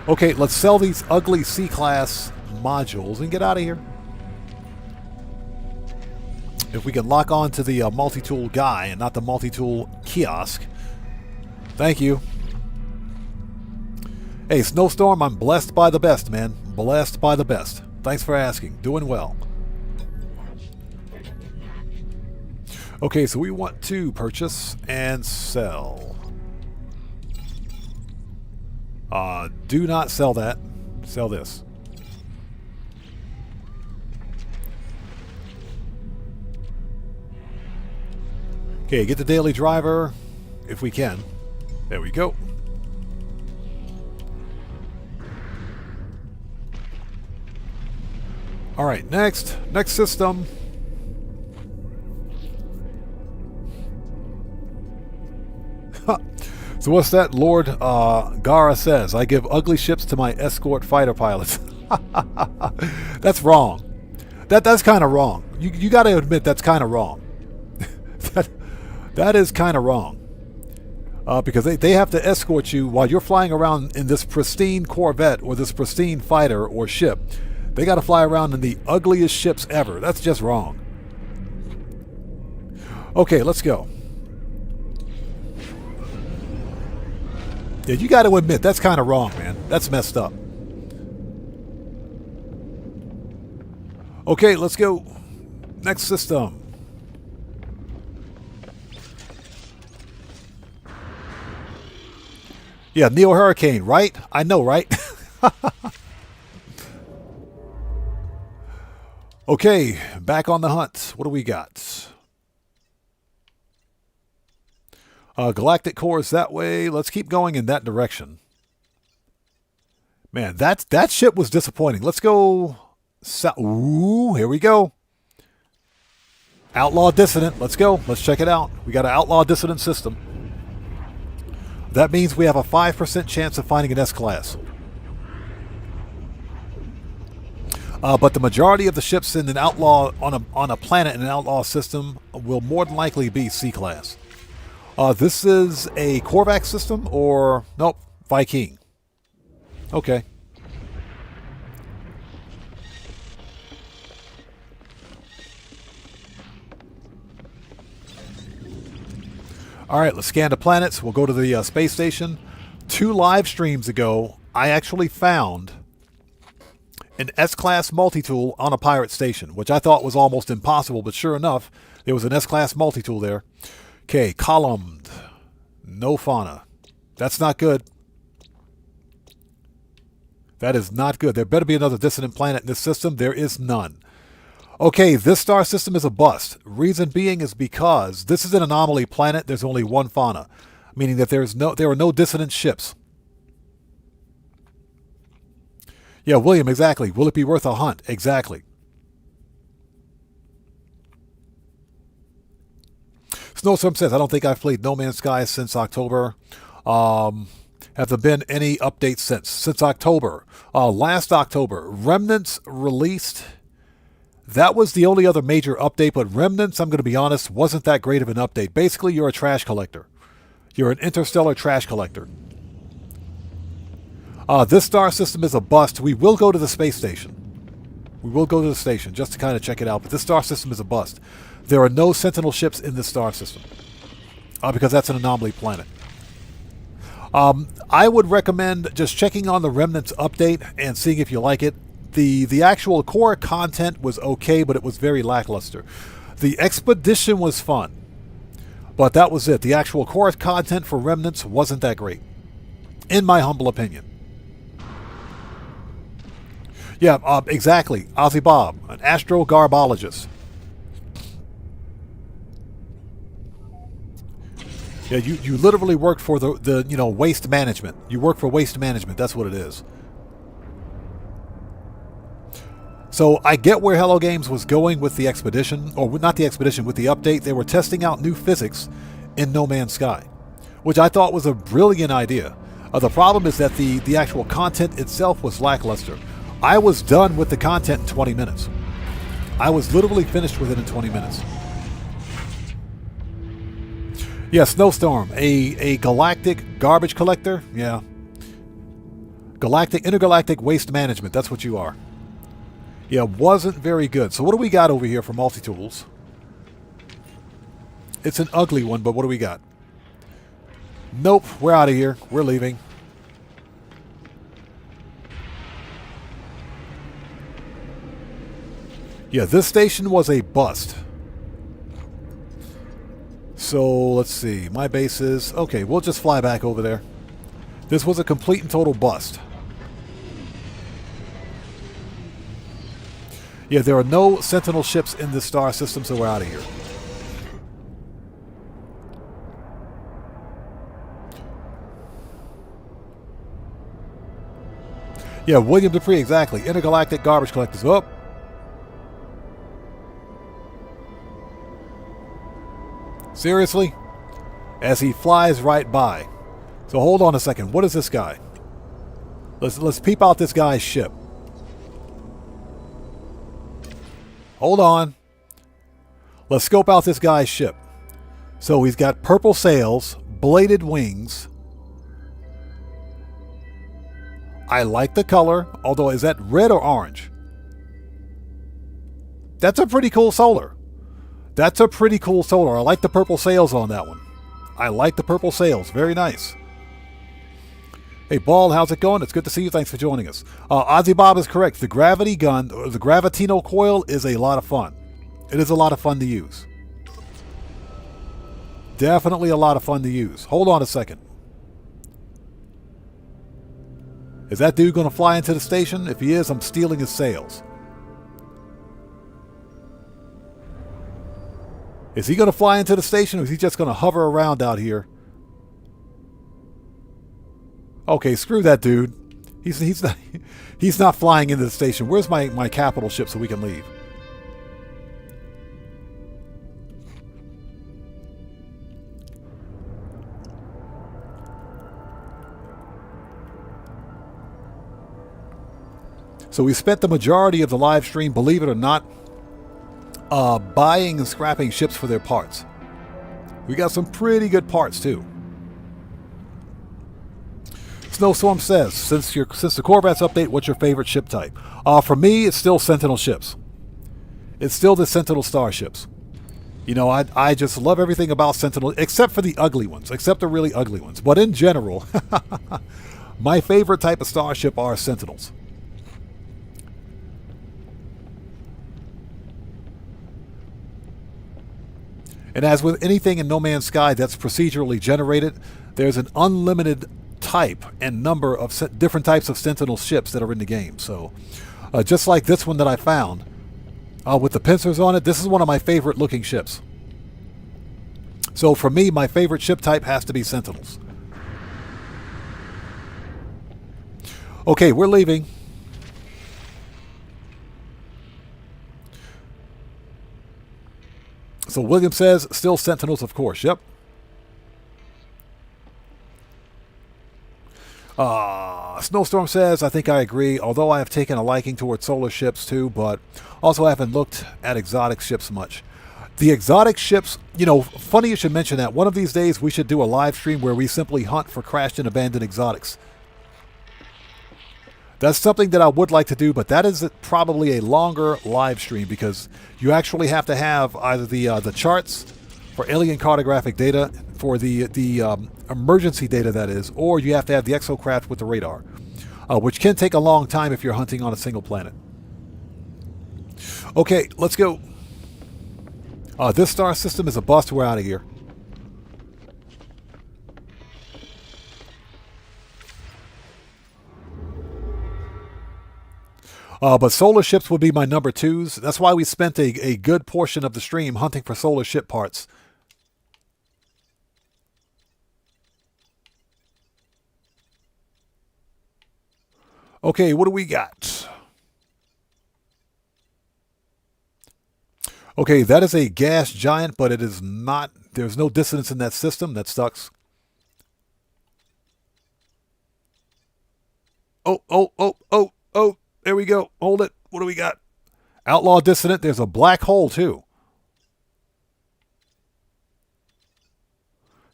Okay, let's sell these ugly C-class modules and get out of here. If we can lock on to the multi-tool guy and not the multi-tool kiosk. Thank you. Hey, Snowstorm, I'm blessed by the best, man. Blessed by the best. Thanks for asking. Doing well. Okay, so we want to purchase and sell. Do not sell that. Sell this. Okay, get the daily driver if we can. There we go. All right, next system. So what's that? Lord Gara says, I give ugly ships to my escort fighter pilots. That's wrong. That's kind of wrong. You got to admit that's kind of wrong. that is kind of wrong. Because they have to escort you while you're flying around in this pristine Corvette or this pristine fighter or ship. They got to fly around in the ugliest ships ever. That's just wrong. Okay, let's go. Yeah, you got to admit, that's kind of wrong, man. That's messed up. Okay, let's go. Next system. Yeah, Neo Hurricane, right? I know, right? Okay, back on the hunt. What do we got? Galactic cores that way. Let's keep going in that direction. Man, that ship was disappointing. Let's go. Ooh, here we go. Outlaw Dissident. Let's go. Let's check it out. We got an Outlaw Dissident system. That means we have a 5% chance of finding an S-class. But the majority of the ships in an outlaw on a planet in an outlaw system will more than likely be C-class. This is a Korvax system or nope, Viking. Okay. All right, let's scan the planets. We'll go to the space station. 2 live streams ago, I actually found an S-class multi-tool on a pirate station, which I thought was almost impossible, but sure enough, there was an S-class multi-tool there. Okay, columned. No fauna. That's not good. That is not good. There better be another dissident planet in this system. There is none. Okay, this star system is a bust. Reason being is because this is an anomaly planet. There's only 1 fauna, meaning that there are no dissident ships. Yeah, William, exactly. Will it be worth a hunt? Exactly. Snowstorm says, I don't think I've played No Man's Sky since October. Have there been any updates since? Since October. Last October. Remnants released. That was the only other major update, but Remnants, I'm going to be honest, wasn't that great of an update. Basically, you're a trash collector. You're an interstellar trash collector. This star system is a bust. We will go to the space station. We will go to the station just to kind of check it out, but this star system is a bust. There are no Sentinel ships in this star system because that's an anomaly planet. I would recommend just checking on the Remnants update and seeing if you like it. The actual core content was okay, but it was very lackluster. The expedition was fun, but that was it. The actual core content for Remnants wasn't that great, in my humble opinion. Yeah, exactly. Ozzy Bob, an astrogarbologist. Yeah, you literally work for the waste management. You work for waste management. That's what it is. So I get where Hello Games was going with the expedition, or not the expedition, with the update. They were testing out new physics in No Man's Sky, which I thought was a brilliant idea. The problem is that the actual content itself was lackluster. I was done with the content in 20 minutes. I was literally finished with it in 20 minutes. Yeah, Snowstorm, a galactic garbage collector. Yeah. Intergalactic Waste Management. That's what you are. Yeah, wasn't very good. So what do we got over here for multi-tools? It's an ugly one, but what do we got? Nope, we're out of here. We're leaving. Yeah, this station was a bust. So, let's see. My base is... Okay, we'll just fly back over there. This was a complete and total bust. Yeah, there are no Sentinel ships in this star system, so we're out of here. Yeah, William Dupree, exactly. Intergalactic garbage collectors. Oh. Seriously? As he flies right by. So hold on a second. What is this guy? Let's peep out this guy's ship. Hold on. Let's scope out this guy's ship. So he's got purple sails, bladed wings. I like the color, although is that red or orange? That's a pretty cool solar. That's a pretty cool solar. I like the purple sails on that one. I like the purple sails. Very nice. Hey, Ball, how's it going? It's good to see you. Thanks for joining us. Ozzy Bob is correct. The gravity gun, or the Gravitino coil, is a lot of fun. It is a lot of fun to use. Definitely a lot of fun to use. Hold on a second. Is that dude going to fly into the station? If he is, I'm stealing his sails. Is he going to fly into the station, or is he just going to hover around out here? Okay, screw that dude. He's not flying into the station. Where's my capital ship so we can leave? So we spent the majority of the live stream, believe it or not, buying and scrapping ships for their parts. We got some pretty good parts too. Snowstorm says, since the Corvettes update, what's your favorite ship type? For me, it's still Sentinel ships. It's still the Sentinel starships. You know, I just love everything about Sentinel, except for the ugly ones, except the really ugly ones. But in general, my favorite type of starship are Sentinels. And as with anything in No Man's Sky that's procedurally generated, there's an unlimited type and number of different types of Sentinel ships that are in the game. So, just like this one that I found, with the pincers on it, this is one of my favorite looking ships. So for me, my favorite ship type has to be Sentinels. Okay, we're leaving. So William says, still Sentinels, of course. Yep. Snowstorm says, I think I agree, although I have taken a liking towards solar ships too, but also haven't looked at exotic ships much. The exotic ships, you know, funny you should mention that. One of these days we should do a live stream where we simply hunt for crashed and abandoned exotics. That's something that I would like to do, but that is probably a longer live stream because you actually have to have either the charts for alien cartographic data, for the emergency data that is, or you have to have the exocraft with the radar, which can take a long time if you're hunting on a single planet. Okay, let's go. This star system is a bust. We're out of here. But solar ships would be my number twos. That's why we spent a good portion of the stream hunting for solar ship parts. Okay, what do we got? Okay, that is a gas giant, but it is not... There's no dissonance in that system. That sucks. Oh. There we go. Hold it. What do we got? Outlaw Dissonant. There's a black hole, too.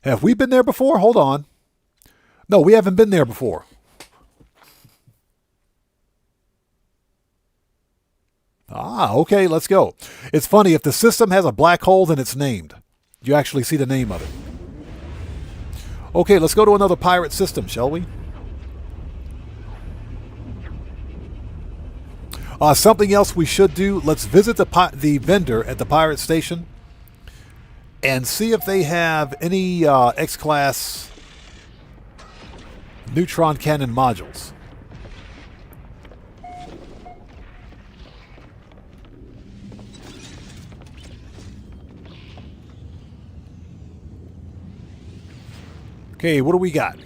Have we been there before? Hold on. No, we haven't been there before. Ah, okay, let's go. It's funny, if the system has a black hole, then it's named. You actually see the name of it. Okay, let's go to another pirate system, shall we? Something else we should do, let's visit the vendor at the pirate station and see if they have any X-Class neutron cannon modules. Okay, what do we got?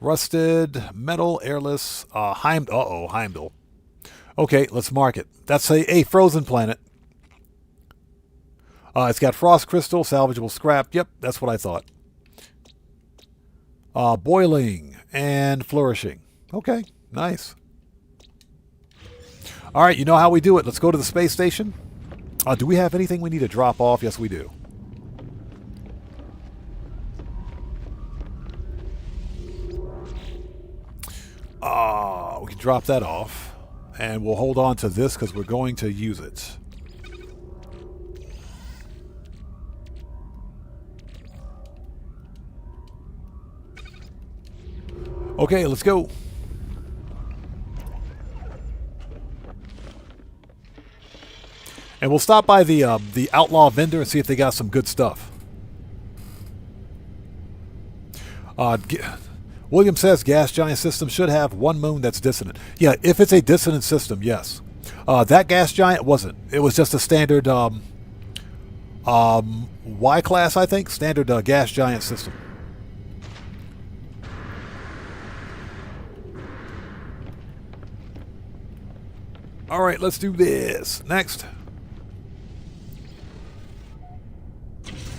Rusted, metal, airless, Heimdall. Okay, let's mark it. That's a frozen planet. It's got frost crystal, salvageable scrap. Yep, that's what I thought. Boiling and flourishing. Okay, nice. All right, you know how we do it. Let's go to the space station. Do we have anything we need to drop off? Yes, we do. We can drop that off. And we'll hold on to this because we're going to use it. Okay, let's go. And we'll stop by the outlaw vendor and see if they got some good stuff. William says gas giant system should have one moon that's dissonant. Yeah, if it's a dissonant system, yes. That gas giant wasn't. It was just a standard Y class, I think, standard gas giant system. All right, let's do this. Next.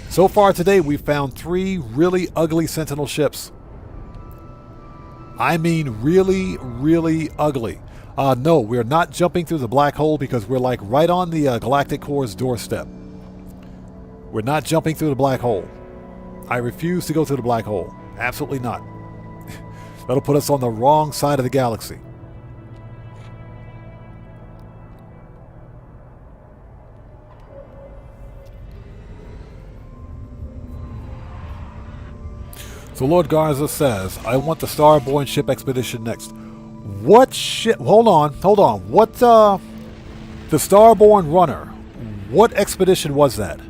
So far today, we've found 3 really ugly Sentinel ships. I mean really, really ugly. No, we're not jumping through the black hole because we're like right on the Galactic Core's doorstep. We're not jumping through the black hole. I refuse to go through the black hole. Absolutely not. That'll put us on the wrong side of the galaxy. So Lord Garza says, I want the Starborn ship expedition next. What ship? Hold on. What, the Starborn runner, what expedition was that?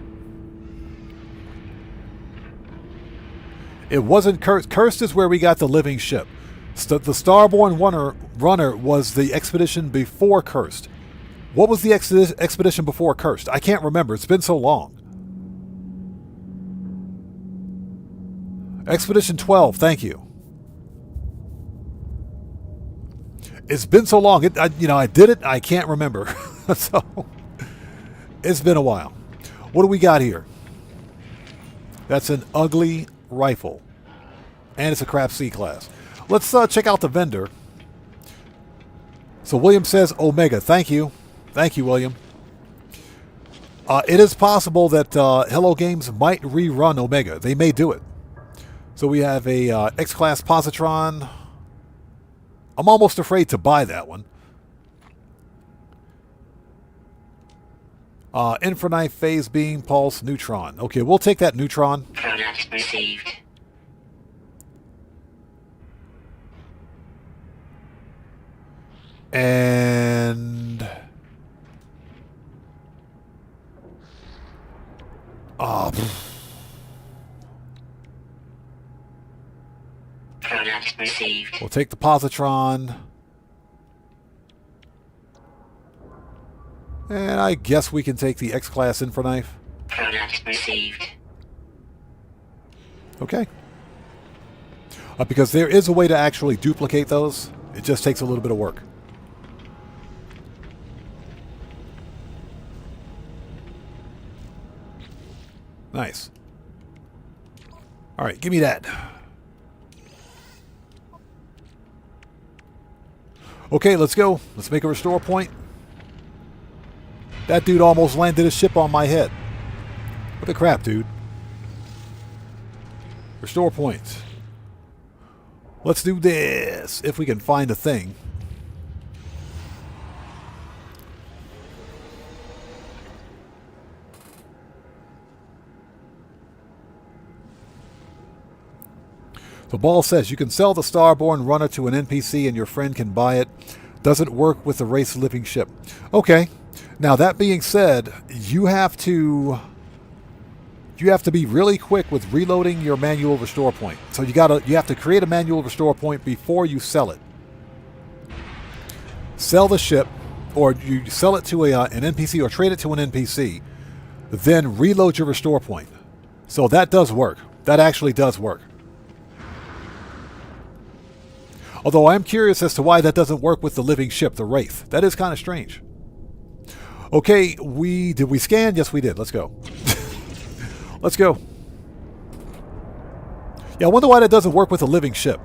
It wasn't Cursed. Cursed is where we got the living ship. The Starborn runner was the expedition before Cursed. What was the expedition before Cursed? I can't remember. It's been so long. Expedition 12, thank you. It's been so long. I did it. I can't remember. So it's been a while. What do we got here? That's an ugly rifle, and it's a crap C class. Let's check out the vendor. So William says Omega. Thank you, William. It is possible that Hello Games might rerun Omega. They may do it. So we have a X-Class Positron. I'm almost afraid to buy that one. Infraknife, Phase Beam, Pulse, Neutron. Okay, we'll take that Neutron. Product received. And... Product received. We'll take the Positron. And I guess we can take the X-Class Infraknife. Product received. Okay. Because there is a way to actually duplicate those. It just takes a little bit of work. Nice. All right, give me that. Okay, let's go. Let's make a restore point. That dude almost landed his ship on my head. What the crap, dude? Restore point. Let's do this, if we can find a thing. So Ball says you can sell the Starborn runner to an NPC and your friend can buy it. Doesn't work with the race living ship. Okay. Now that being said, you have to be really quick with reloading your manual restore point. So you have to create a manual restore point before you sell it. Sell the ship, or you sell it to an NPC or trade it to an NPC, then reload your restore point. So that does work. That actually does work. Although I'm curious as to why that doesn't work with the living ship, the Wraith. That is kind of strange. Okay, did we scan? Yes, we did. Let's go. Let's go. Yeah, I wonder why that doesn't work with the living ship.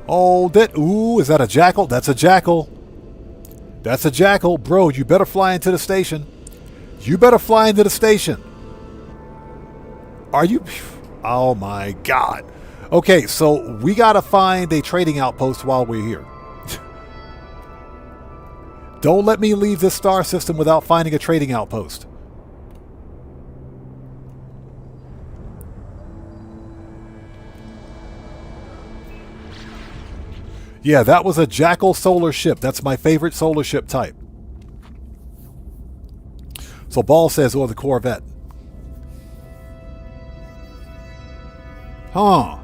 Oh, ooh, is that a jackal? That's a jackal. That's a jackal. Bro, you better fly into the station. You better fly into the station. Are you? Oh my God. Okay, so we gotta find a trading outpost while we're here. Don't let me leave this star system without finding a trading outpost. Yeah, that was a Jackal solar ship. That's my favorite solar ship type. So Ball says, or the Corvette. Huh.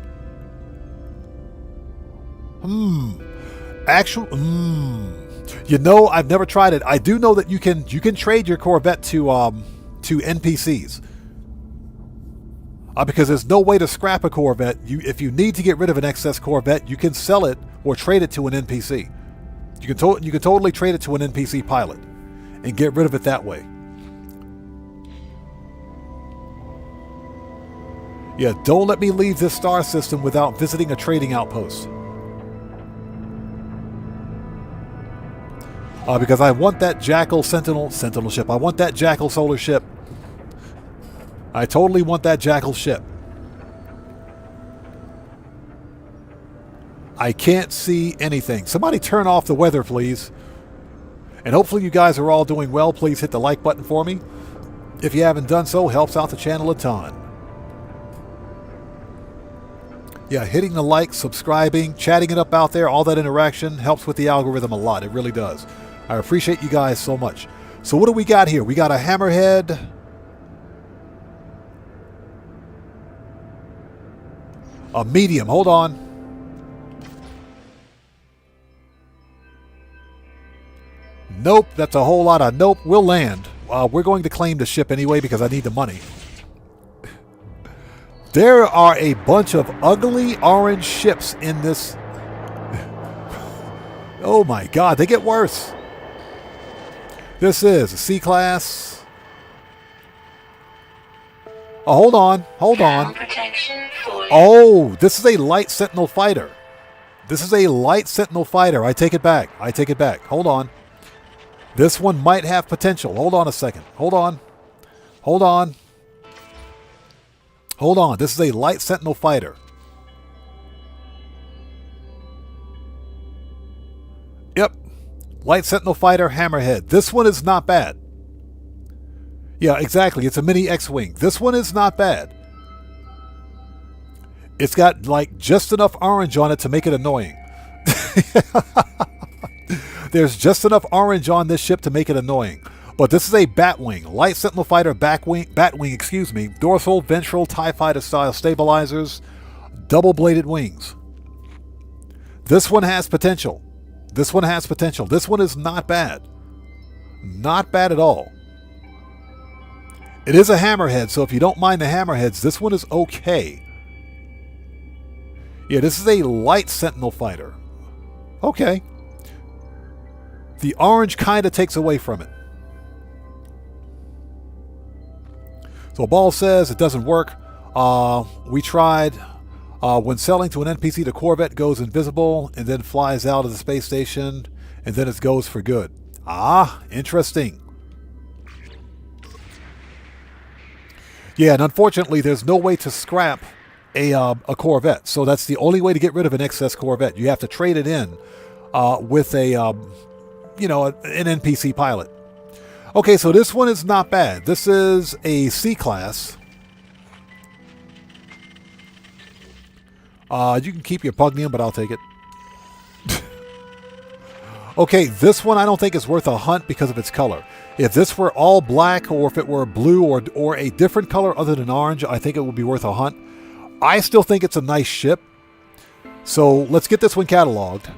You know, I've never tried it. I do know that you can trade your Corvette to NPCs. Because there's no way to scrap a Corvette. If you need to get rid of an excess Corvette, you can sell it or trade it to an NPC. You can totally trade it to an NPC pilot and get rid of it that way. Yeah, don't let me leave this star system without visiting a trading outpost. Because I want that Jackal Sentinel ship. I want that Jackal solar ship. I totally want that Jackal ship. I can't see anything. Somebody turn off the weather, please. And hopefully you guys are all doing well. Please hit the like button for me. If you haven't done so, helps out the channel a ton. Yeah, hitting the like, subscribing, chatting it up out there, all that interaction helps with the algorithm a lot. It really does. I appreciate you guys so much. So what do we got here? We got a hammerhead. A medium. Hold on. Nope. That's a whole lot of nope. We'll land. We're going to claim the ship anyway because I need the money. There are a bunch of ugly orange ships in this. Oh my God, they get worse. This is a C-class. Oh, hold on. Hold on. Oh, this is a light Sentinel fighter. This is a light Sentinel fighter. I take it back. I take it back. Hold on. This one might have potential. Hold on a second. Hold on. Hold on. Hold on. This is a light Sentinel fighter. Yep. Light Sentinel fighter, hammerhead. This one is not bad. Yeah, exactly. It's a mini X-Wing. This one is not bad. It's got like just enough orange on it to make it annoying. There's just enough orange on this ship to make it annoying. But this is a Batwing. Light Sentinel fighter, Batwing, excuse me. Dorsal, ventral, TIE fighter style stabilizers. Double-bladed wings. This one has potential. This one has potential. This one is not bad. Not bad at all. It is a hammerhead, so if you don't mind the hammerheads, this one is okay. Yeah, this is a light Sentinel fighter. Okay. The orange kind of takes away from it. So Ball says it doesn't work. We tried. When selling to an NPC, the Corvette goes invisible and then flies out of the space station, and then it goes for good. Ah, interesting. Yeah, and unfortunately, there's no way to scrap a Corvette. So that's the only way to get rid of an excess Corvette. You have to trade it in with a, an NPC pilot. Okay, so this one is not bad. This is a C class. You can keep your Pugnium, but I'll take it. Okay, this one I don't think is worth a hunt because of its color. If this were all black, or if it were blue, or a different color other than orange, I think it would be worth a hunt. I still think it's a nice ship. So let's get this one cataloged.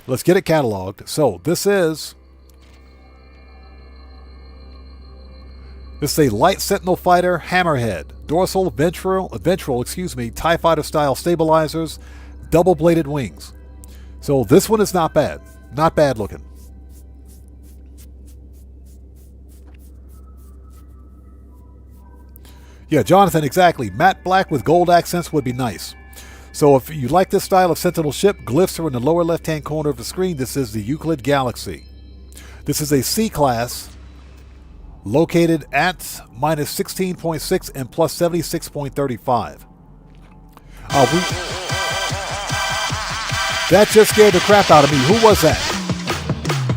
Let's get it cataloged. So this is a light Sentinel fighter, Hammerhead, dorsal, ventral, TIE fighter style stabilizers, double-bladed wings. So this one is not bad. Not bad looking. Yeah, Jonathan, exactly. Matte black with gold accents would be nice. So if you like this style of Sentinel ship, glyphs are in the lower left-hand corner of the screen. This is the Euclid Galaxy. This is a C class, located at -16.6 and plus 76.35. That just scared the crap out of me. Who was that?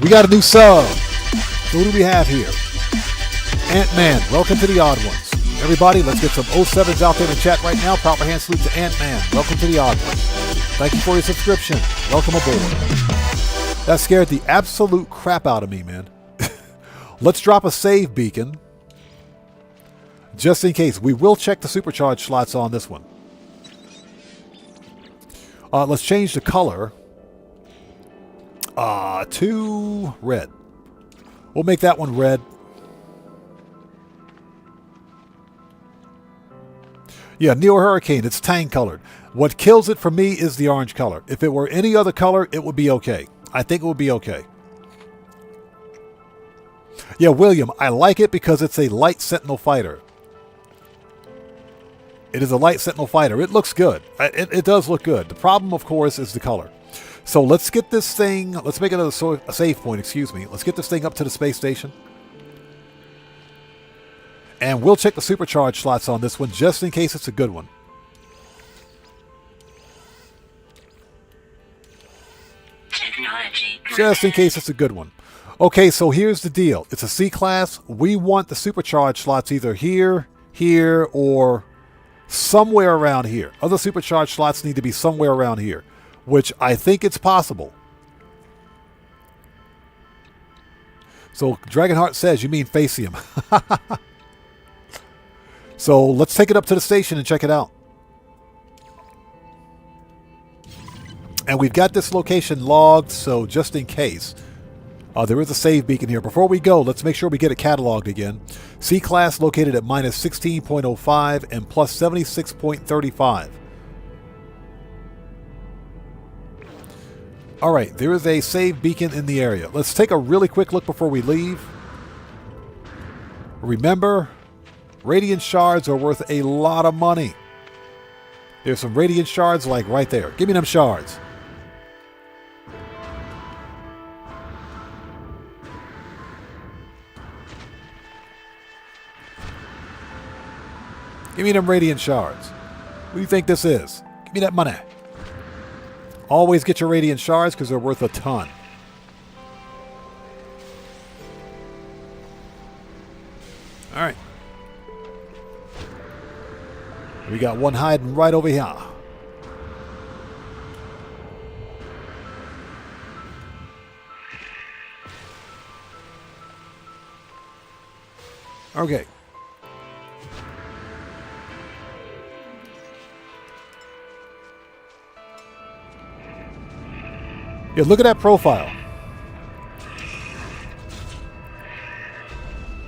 We got a new sub. So who do we have here? Ant-Man. Welcome to the Odd Ones. Everybody, let's get some 07s out there in chat right now. Proper hand salute to Ant-Man. Welcome to the Odd Ones. Thank you for your subscription. Welcome aboard. That scared the absolute crap out of me, man. Let's drop a save beacon. Just in case. We will check the supercharged slots on this one. Let's change the color to red. We'll make that one red. Yeah, Neo Hurricane, it's Tang colored. What kills it for me is the orange color. If it were any other color, it would be okay. I think it would be okay. Yeah, William, I like it because it's a light Sentinel fighter. It is a light Sentinel fighter. It looks good. It does look good. The problem, of course, is the color. So let's get this thing, let's make another a save point, excuse me. Let's get this thing up to the space station. And we'll check the supercharged slots on this one just in case it's a good one. Just in case it's a good one. Okay, so here's the deal. It's a C class. We want the supercharged slots either here, here, or somewhere around here. Other supercharged slots need to be somewhere around here, which I think it's possible. So Dragonheart says, you mean Facium. So let's take it up to the station and check it out. And we've got this location logged, so just in case. There is a save beacon here. Before we go, let's make sure we get it cataloged again. C-Class located at -16.05 and plus 76.35. Alright, there is a save beacon in the area. Let's take a really quick look before we leave. Remember, Radiant Shards are worth a lot of money. There's some Radiant Shards like right there. Give me them shards. Give me them Radiant Shards. What do you think this is? Give me that money. Always get your Radiant Shards because they're worth a ton. Alright. We got one hiding right over here. Okay. Yeah, look at that profile.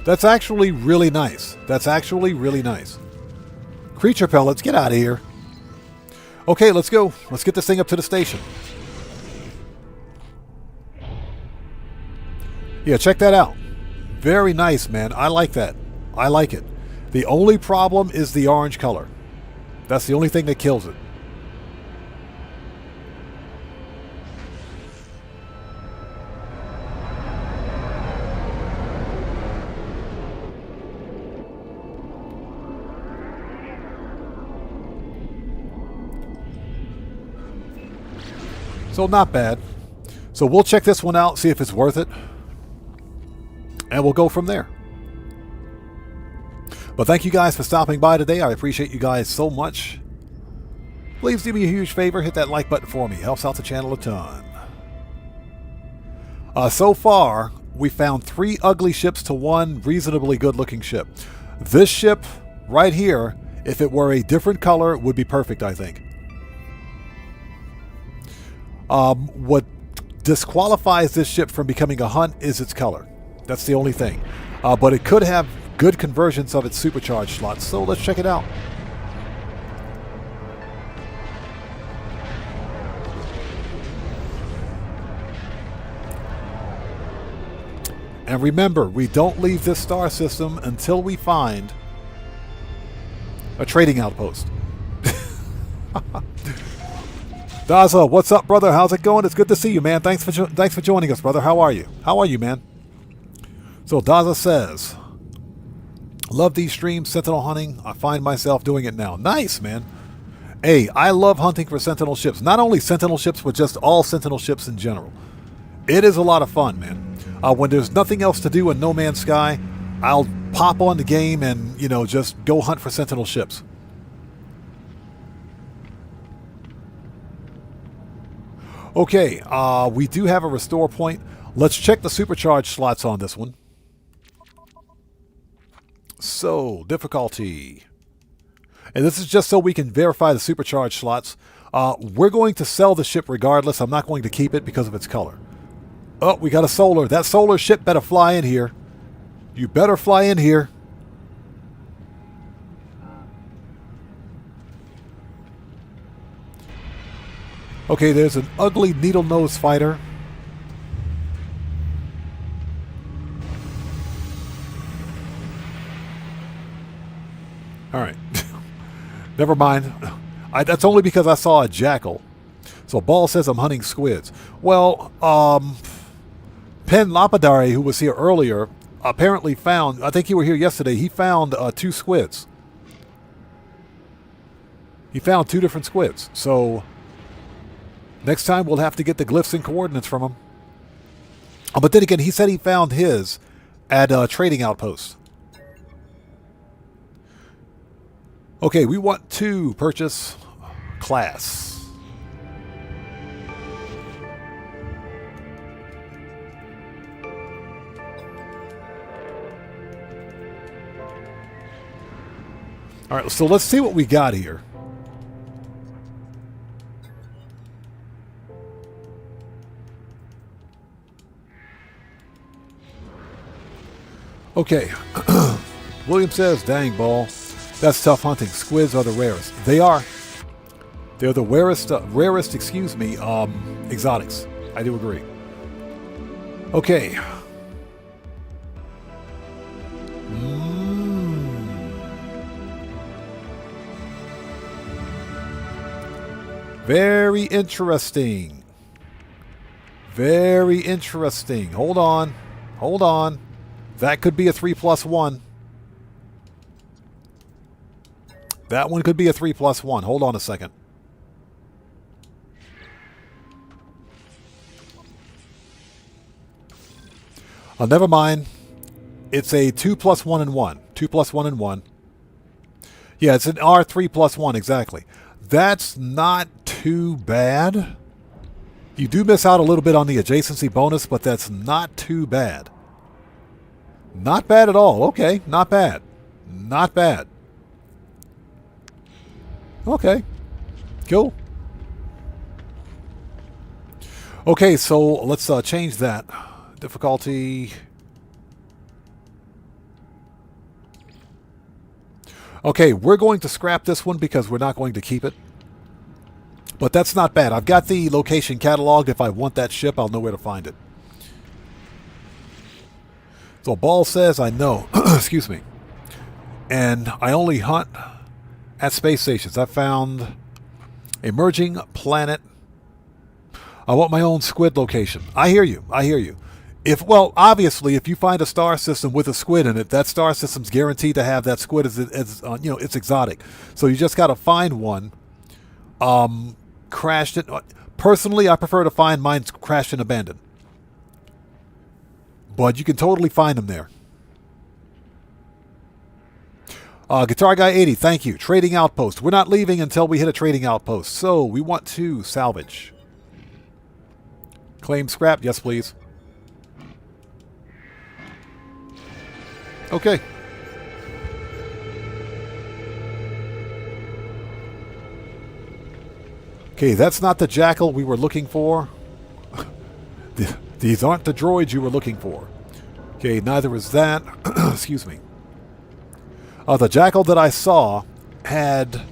That's actually really nice. That's actually really nice. Creature pellets, get out of here. Okay, let's go. Let's get this thing up to the station. Yeah, check that out. Very nice, man. I like that. I like it. The only problem is the orange color. That's the only thing that kills it. So not bad. So we'll check this one out, see if it's worth it. and we'll go from there. But thank you guys for stopping by today. I appreciate you guys so much. Please do me a huge favor. Hit that like button for me. Helps out the channel a ton. So far, we found 3 ugly ships to 1 reasonably good-looking ship. This ship right here, if it were a different color, would be perfect, I think. What disqualifies this ship from becoming a hunt is its color. That's the only thing. But it could have good conversions of its supercharged slots, so let's check it out. And remember, we don't leave this star system until we find a trading outpost. Daza, what's up, brother? How's it going? It's good to see you, man. Thanks for joining us, brother. How are you? How are you, man? So Daza says, love these streams, Sentinel hunting. I find myself doing it now. Nice, man. Hey, I love hunting for Sentinel ships. Not only Sentinel ships, but just all Sentinel ships in general. It is a lot of fun, man. When there's nothing else to do in No Man's Sky, I'll pop on the game and, you know, just go hunt for Sentinel ships. Okay, we do have a restore point. Let's check the supercharged slots on this one. So, difficulty. And this is just so we can verify the supercharged slots. We're going to sell the ship regardless. I'm not going to keep it because of its color. Oh, we got a solar. That solar ship better fly in here. You better fly in here. Okay, there's an ugly needle nose fighter. All right. Never mind. That's only because I saw a jackal. So Ball says I'm hunting squids. Well, Pen Lapidary, who was here earlier, apparently found, I think you were here yesterday, he found 2 squids. He found 2 different squids. So next time we'll have to get the glyphs and coordinates from him. But then again, he said he found his at a trading outpost. Okay, we want to purchase class. All right, so let's see what we got here. Okay. William says, dang, Ball. That's tough hunting. Squids are the rarest. They are. They're the rarest, excuse me, exotics. I do agree. Okay. Very interesting. Very interesting. Hold on. Hold on. That could be a 3+1. That one could be a 3+1. Hold on a second. Oh, never mind. It's a 2+1 and 1. 2+1 and 1. Yeah, it's an R3+1, exactly. That's not too bad. You do miss out a little bit on the adjacency bonus, but that's not too bad. Not bad at all. Okay, not bad. Not bad. Okay, cool. Okay, so let's change that. Difficulty. Okay, we're going to scrap this one because we're not going to keep it. But that's not bad. I've got the location cataloged. If I want that ship, I'll know where to find it. So Ball says, I know. Excuse me. And I only hunt at space stations. I found emerging planet. I want my own squid location. I hear you. I hear you. Well, obviously, if you find a star system with a squid in it, that star system's guaranteed to have that squid as you know, it's exotic. So you just got to find one. Crashed it. Personally, I prefer to find mine crashed and abandoned. but you can totally find them there. Guitar Guy 80, thank you. Trading outpost. We're not leaving until we hit a trading outpost. So we want to salvage. Claim scrap. Yes, please. Okay. Okay, that's not the jackal we were looking for. These aren't the droids you were looking for. Okay, neither is that. Excuse me. The jackal that I saw had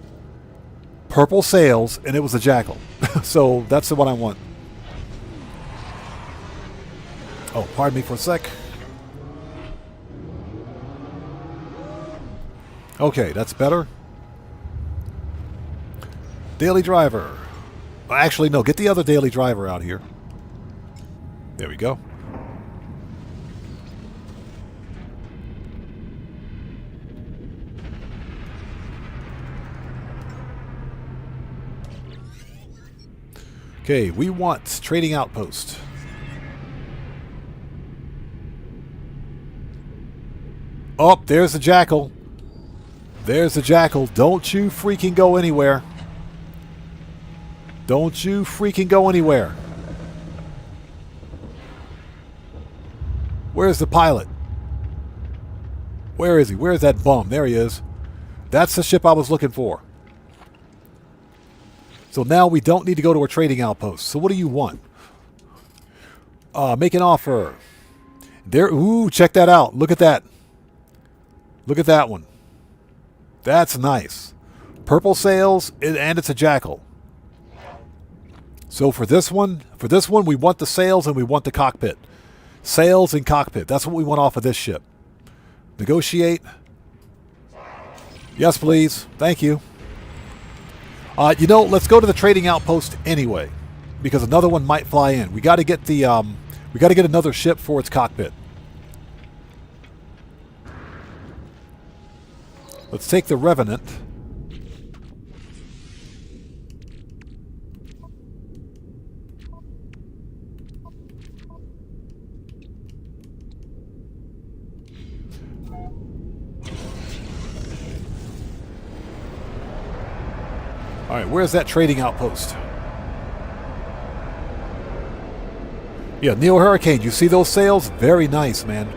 purple sails, and it was a jackal. So that's the one I want. Oh, pardon me for a sec. Okay, that's better. Daily driver. Actually, no, get the other daily driver out here. There we go. Okay, we want trading outpost. Oh, there's the jackal. There's the jackal. Don't you freaking go anywhere. Don't you freaking go anywhere. Where's the pilot? Where is he? Where's that bum? There he is. That's the ship I was looking for. So now we don't need to go to a trading outpost. So what do you want? Make an offer. There. Ooh, check that out. Look at that. Look at that one. That's nice. Purple sails, and it's a jackal. So for this one, we want the sails and we want the cockpit. Sails and cockpit. That's what we want off of this ship. Negotiate. Yes, please. Thank you. You know, let's go to the trading outpost anyway, because another one might fly in. We got to get the we got to get another ship for its cockpit. Let's take the Revenant. All right, where's that trading outpost? Yeah, Neo Hurricane. You see those sails? Very nice, man.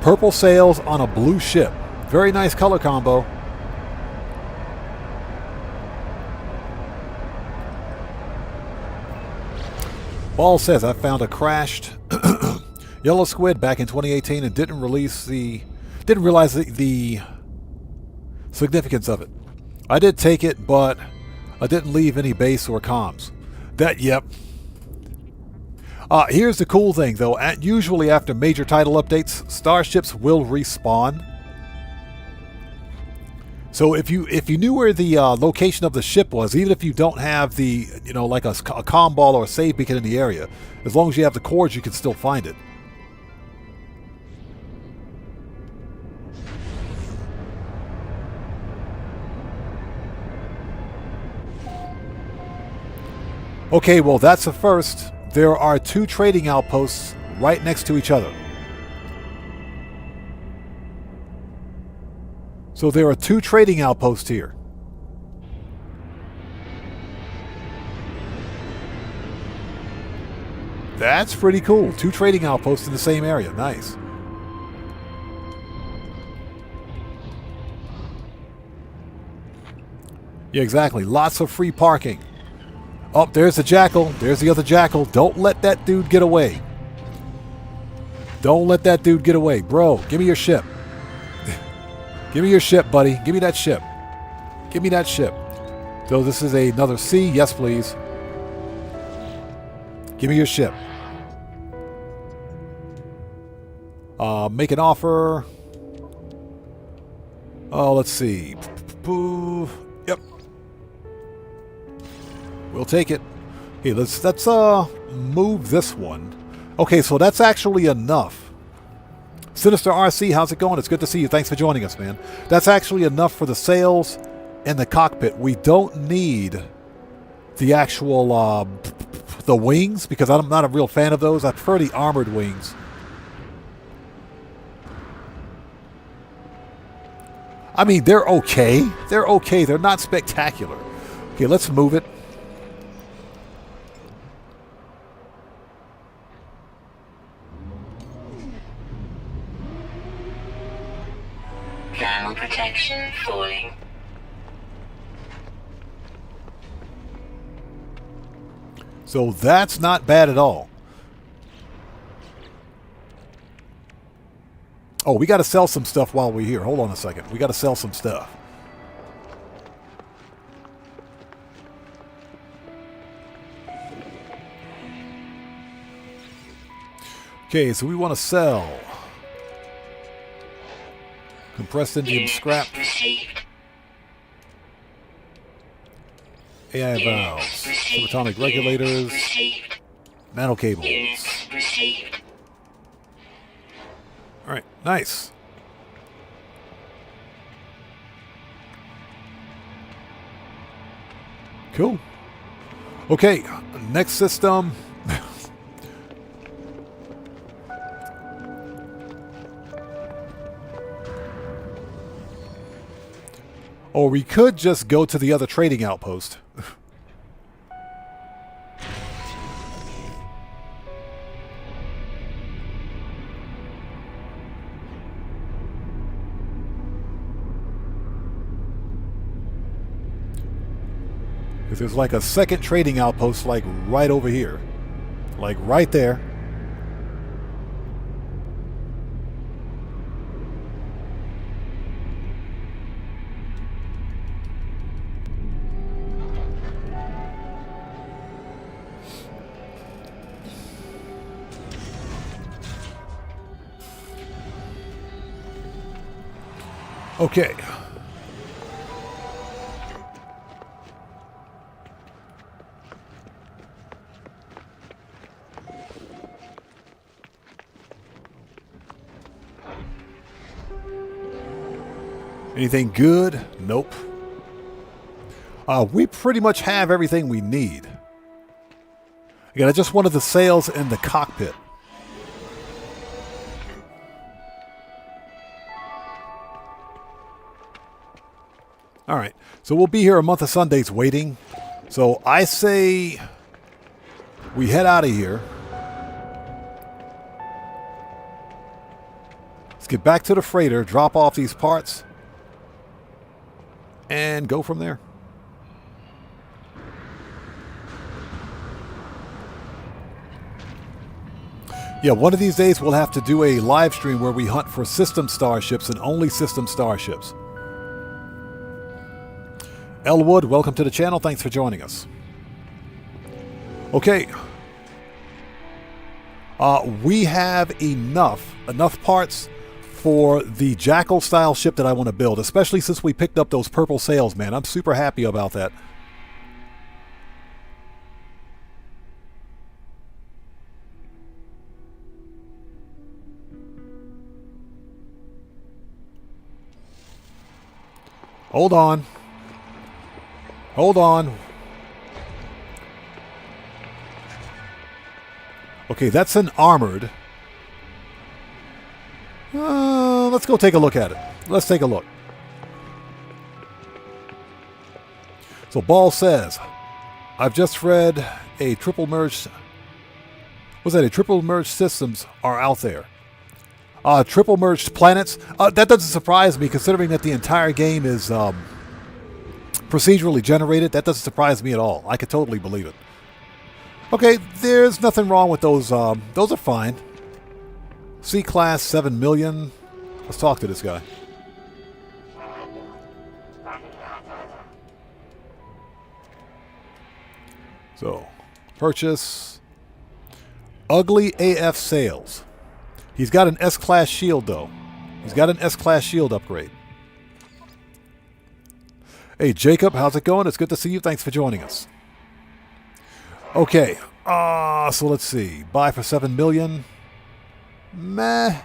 Purple sails on a blue ship. Very nice color combo. Ball says, I found a crashed yellow squid back in 2018 and didn't realize the significance of it. I did take it, but I didn't leave any base or comms. Yep. Here's the cool thing, though. Usually after major title updates, starships will respawn. So if you knew where the location of the ship was, even if you don't have the, like a comm ball or a save beacon in the area, as long as you have the cords, you can still find it. Okay, well, that's a first. There are 2 trading outposts right next to each other. So there are 2 trading outposts here. That's pretty cool. 2 trading outposts in the same area. Nice. Yeah, exactly. Lots of free parking. Oh, there's the jackal. There's the other jackal. Don't let that dude get away. Don't let that dude get away. Bro, give me your ship. Give me your ship, buddy. Give me that ship. Give me that ship. So this is another C. Yes, please. Give me your ship. Make an offer. Oh, let's see. Yep. We'll take it. Hey, let's move this one. Okay, so that's actually enough. Sinister RC, how's it going? It's good to see you. Thanks for joining us, man. That's actually enough for the sails and the cockpit. We don't need the actual the wings, because I'm not a real fan of those. I prefer the armored wings. I mean, they're okay. They're okay. They're not spectacular. Okay, let's move it. Thermal protection falling. So that's not bad at all. Oh, we got to sell some stuff while we're here. Hold on a second. We got to sell some stuff. Okay, so we want to sell compressed indium scrap, Received. AI valves, subatomic regulators, Received. nano cables. Units received. All right, nice. Cool. Okay, next system. Or we could just go to the other trading outpost. Because there's like a second trading outpost like right over here. Like right there. Okay. Anything good? Nope. We pretty much have everything we need. Again, I just wanted the sails in the cockpit. All right, so we'll be here a month of Sundays waiting. So I say we head out of here. Let's get back to the freighter, drop off these parts, and go from there. Yeah, one of these days we'll have to do a live stream where we hunt for system starships and only system starships. Elwood, welcome to the channel. Thanks for joining us. Okay. We have enough parts for the Jackal-style ship that I want to build, especially since we picked up those purple sails, man. I'm super happy about that. Hold on. Hold on. Okay, that's an armored. Let's go take a look at it. Let's take a look. So Ball says, I've just read a triple merged... What's that? A triple merged systems are out there. Triple merged planets. That doesn't surprise me considering that the entire game is... procedurally generated. That doesn't surprise me at all. I could totally believe it. Okay, there's nothing wrong with those. Those are fine. C-Class 7 million. Let's talk to this guy. So, purchase. Ugly AF sails. He's got an S-Class shield, though. He's got an S-Class shield upgrade. Hey, Jacob, how's it going? It's good to see you. Thanks for joining us. Okay. So let's see. Buy for 7 million. Meh.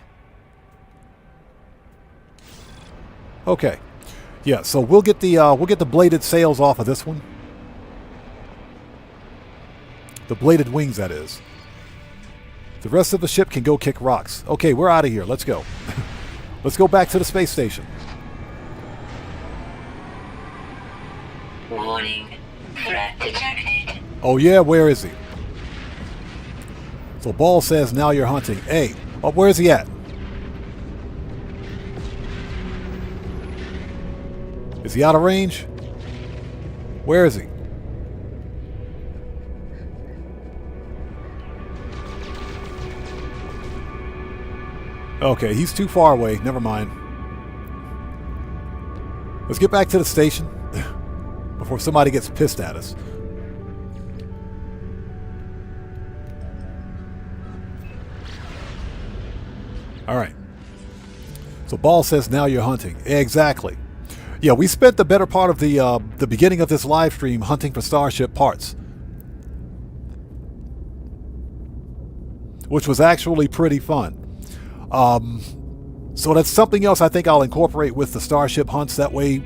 Okay. Yeah, so we'll get the bladed sails off of this one. The bladed wings, that is. The rest of the ship can go kick rocks. Okay, we're out of here. Let's go. Let's go back to the space station. Oh yeah, where is he? So Ball says now you're hunting. Hey, oh, where is he at? Is he out of range? Where is he? Okay, he's too far away. Never mind. Let's get back to the station before somebody gets pissed at us. All right. So Ball says now you're hunting. Exactly. Yeah, we spent the better part of the beginning of this live stream hunting for Starship parts, which was actually pretty fun. So that's something else I think I'll incorporate with the Starship hunts. That way,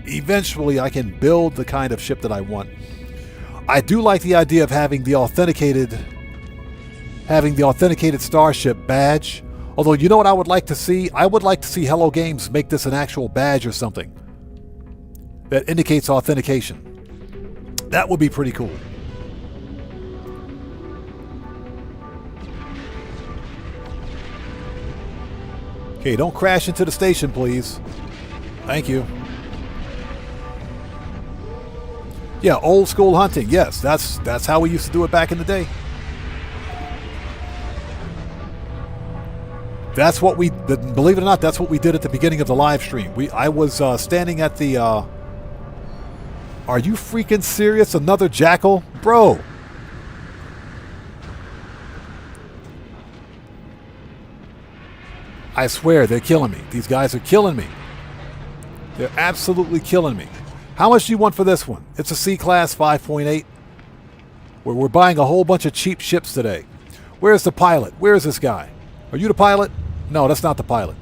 eventually I can build the kind of ship that I want. I do like the idea of having the authenticated Starship badge. Although, you know what I would like to see? I would like to see Hello Games make this an actual badge or something that indicates authentication. That would be pretty cool. Okay, don't crash into the station, please. Thank you. Yeah, old school hunting. Yes, that's how we used to do it back in the day. That's what we, believe it or not, that's what we did at the beginning of the live stream. I was standing at the, are you freaking serious? Another jackal? Bro. I swear, they're killing me. These guys are killing me. They're absolutely killing me. How much do you want for this one? It's a C-Class 5.8. We're buying a whole bunch of cheap ships today. Where's the pilot? Where is this guy? Are you the pilot? No, that's not the pilot.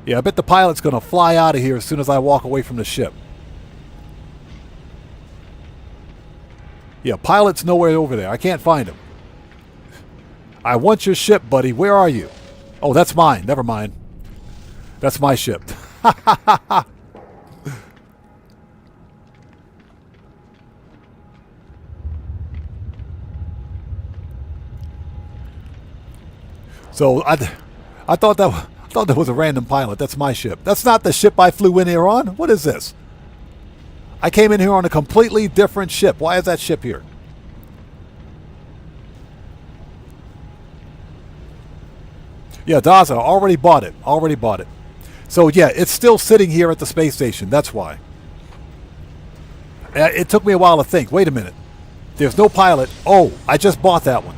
Yeah, I bet the pilot's going to fly out of here as soon as I walk away from the ship. Yeah, pilot's nowhere over there. I can't find him. I want your ship, buddy. Where are you? Oh, that's mine. Never mind. That's my ship. So I thought that was a random pilot. That's my ship. That's not the ship I flew in here on. What is this? I came in here on a completely different ship. Why is that ship here? Yeah, Daza, already bought it. Already bought it. So yeah, it's still sitting here at the space station. That's why. It took me a while to think. Wait a minute. There's no pilot. Oh, I just bought that one.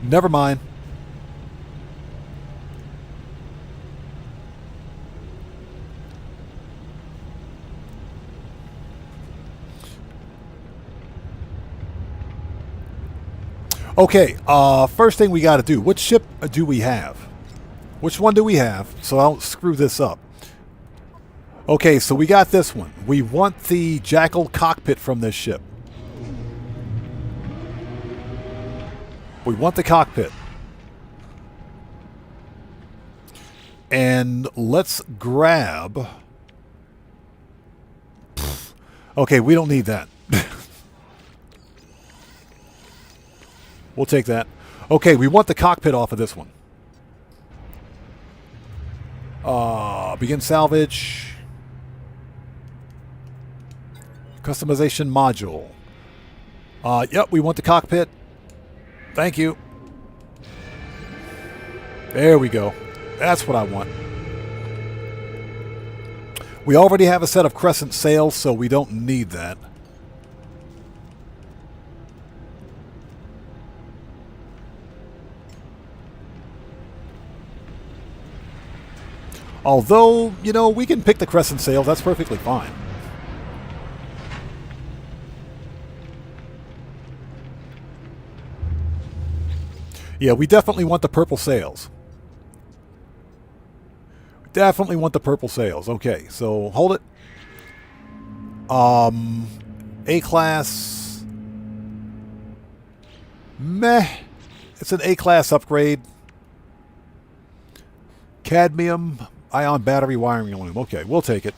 Never mind. Okay, first thing we got to do, which ship do we have? Which one do we have? So I don't screw this up. Okay, so we got this one. We want the Jackal cockpit from this ship. We want the cockpit. And let's grab... Okay, we don't need that. We'll take that. Okay, we want the cockpit off of this one. Begin salvage. Customization module. Yep, we want the cockpit. Thank you. There we go. That's what I want. We already have a set of crescent sails, so we don't need that. Although, you know, we can pick the crescent sails. That's perfectly fine. Yeah, we definitely want the purple sails. Definitely want the purple sails. Okay, so hold it. A-class. Meh. It's an A-class upgrade. Cadmium. ion battery wiring loom. Okay, we'll take it.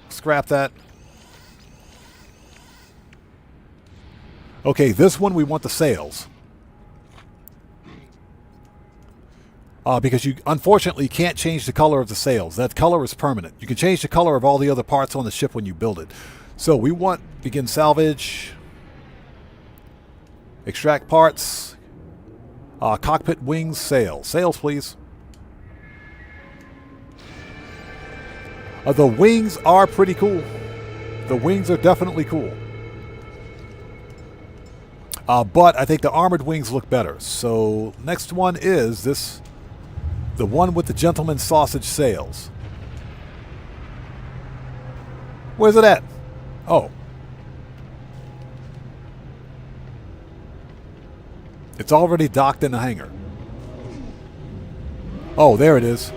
Scrap that. Okay, this one we want the sails. Because you unfortunately can't change the color of the sails. That color is permanent. You can change the color of all the other parts on the ship when you build it. So we want begin salvage, extract parts, cockpit wings, sails. Sails, please. The wings are pretty cool. The wings are definitely cool. But I think the armored wings look better. So next one is this. The one with the gentleman's sausage sails. Where's it at? Oh. It's already docked in the hangar. Oh, there it is.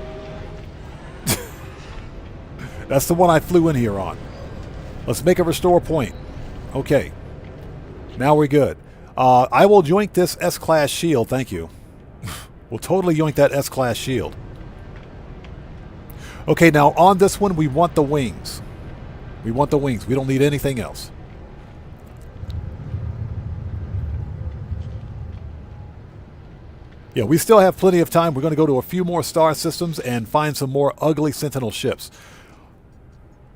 That's the one I flew in here on. Let's make a restore point. Okay. Now we're good. I will yoink this S-Class shield. Thank you. We'll totally yoink that S-Class shield. Okay, now on this one, we want the wings. We want the wings. We don't need anything else. Yeah, we still have plenty of time. We're going to go to a few more star systems and find some more ugly Sentinel ships.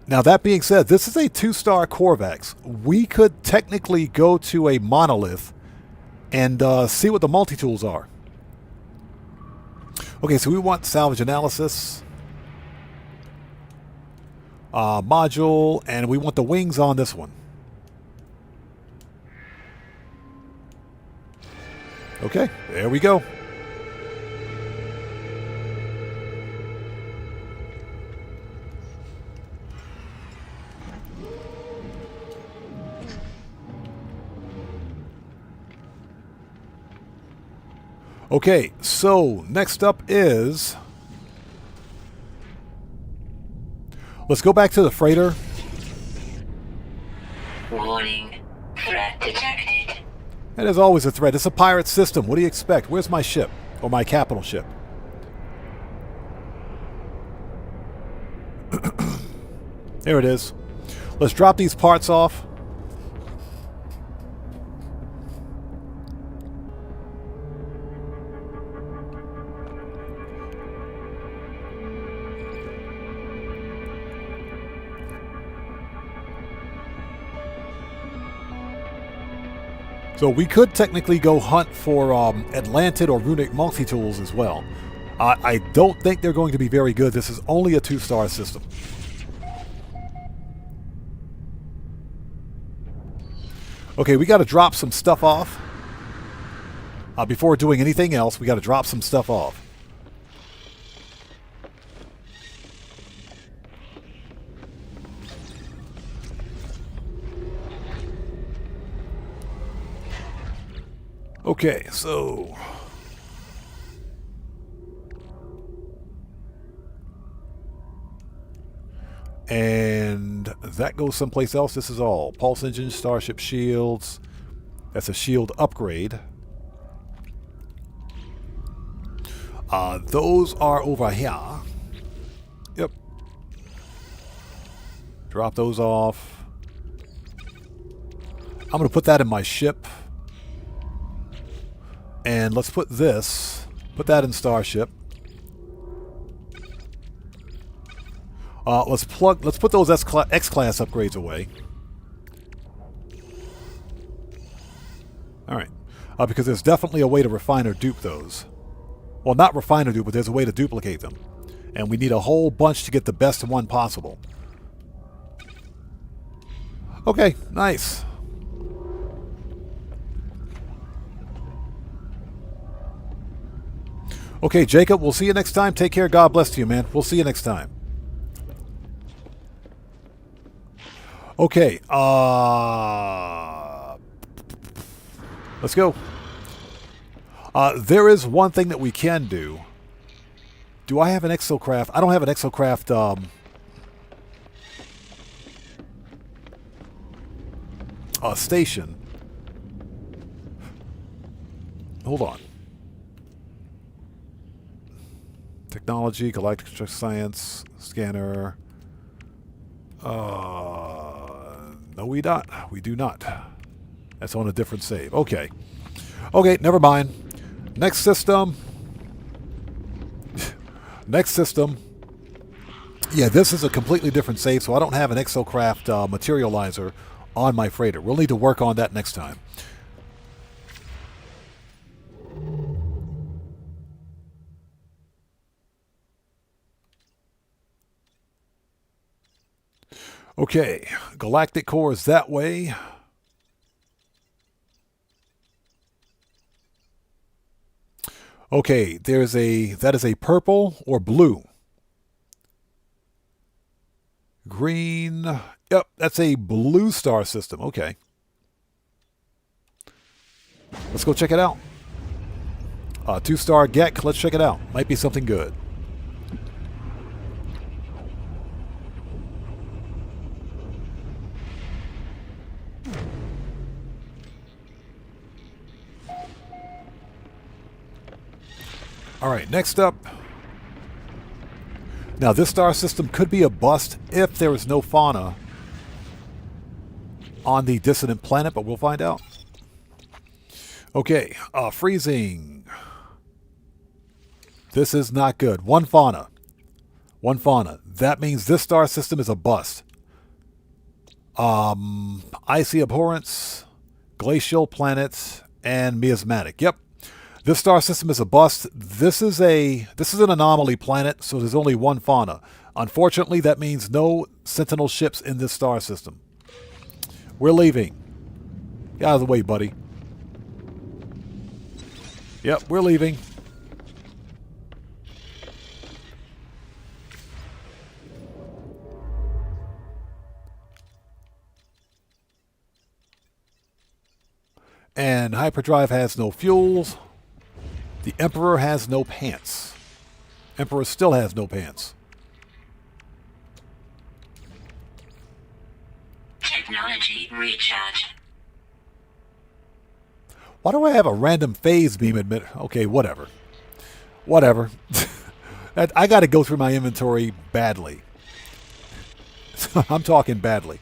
Now, that being said, this is a 2-star Corvax. We could technically go to a monolith and see what the multi-tools are. Okay, so we want salvage analysis, module, and we want the wings on this one. Okay, there we go. Okay, so next up is... Let's go back to the freighter. Warning. Threat detected. And there's always a threat. It's a pirate system. What do you expect? Where's my ship? Or my capital ship? There it is. Let's drop these parts off. So we could technically go hunt for Atlantid or Runic multi-tools as well. I don't think they're going to be very good. This is only a 2-star system. Okay, we got to drop some stuff off. Before doing anything else, we got to drop some stuff off. Okay, so... And that goes someplace else. This is all. Pulse engines, Starship shields. That's a shield upgrade. Those are over here. Yep. Drop those off. I'm going to put that in my ship. And let's put this. Put that in Starship. Let's put those X-Class upgrades away. Alright. Because there's definitely a way to refine or dupe those. Well, not refine or dupe, but there's a way to duplicate them. And we need a whole bunch to get the best one possible. Okay, nice. Okay, Jacob, we'll see you next time. Take care. God bless to you, man. We'll see you next time. Okay, let's go. There is one thing that we can do. Do I have an exocraft? I don't have an exocraft station. Hold on. Technology, galactic science, scanner. No, we not. We do not. That's on a different save. Okay. Okay, never mind. Next system. Next system. Yeah, this is a completely different save, so I don't have an exocraft materializer on my freighter. We'll need to work on that next time. Okay, galactic core is that way. Okay, that is a purple or blue. Green. Yep, that's a blue star system. Okay. Let's go check it out. 2-star Gek. Let's check it out. Might be something good. All right, next up. Now, this star system could be a bust if there is no fauna on the dissonant planet, but we'll find out. Okay, freezing. This is not good. One fauna. One fauna. That means this star system is a bust. Icy abhorrence, glacial planets, and miasmatic. Yep. This star system is a bust. This is an anomaly planet, so there's only one fauna. Unfortunately, that means no Sentinel ships in this star system. We're leaving. Get out of the way, buddy. Yep, we're leaving. And hyperdrive has no fuels. The Emperor has no pants. Emperor still has no pants. Technology recharge. Why do I have a random phase beam admit? Okay, whatever. Whatever. I got to go through my inventory badly. I'm talking badly.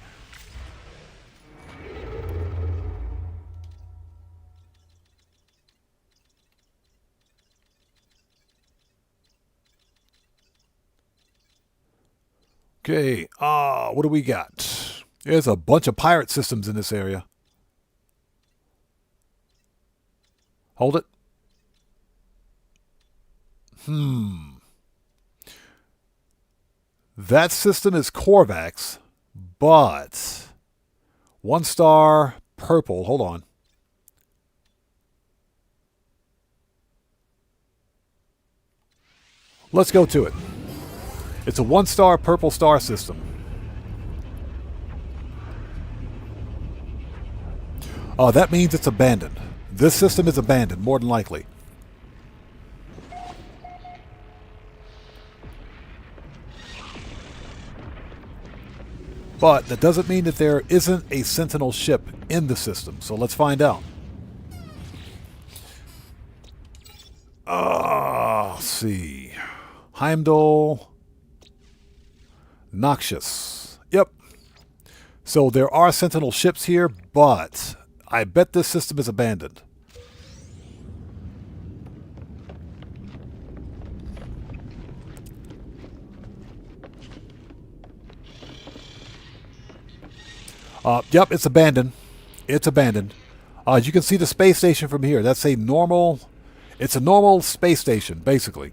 Okay, what do we got? There's a bunch of pirate systems in this area. Hold it. That system is Korvax, but 1-star purple. Hold on. Let's go to it. It's a 1-star purple star system. That means it's abandoned. This system is abandoned, more than likely. But that doesn't mean that there isn't a Sentinel ship in the system. So let's find out. Let's see. Heimdall. Noxious. Yep. So there are Sentinel ships here, but I bet this system is abandoned. Yep, it's abandoned. It's abandoned. You can see the space station from here. That's a normal... It's a normal space station, basically.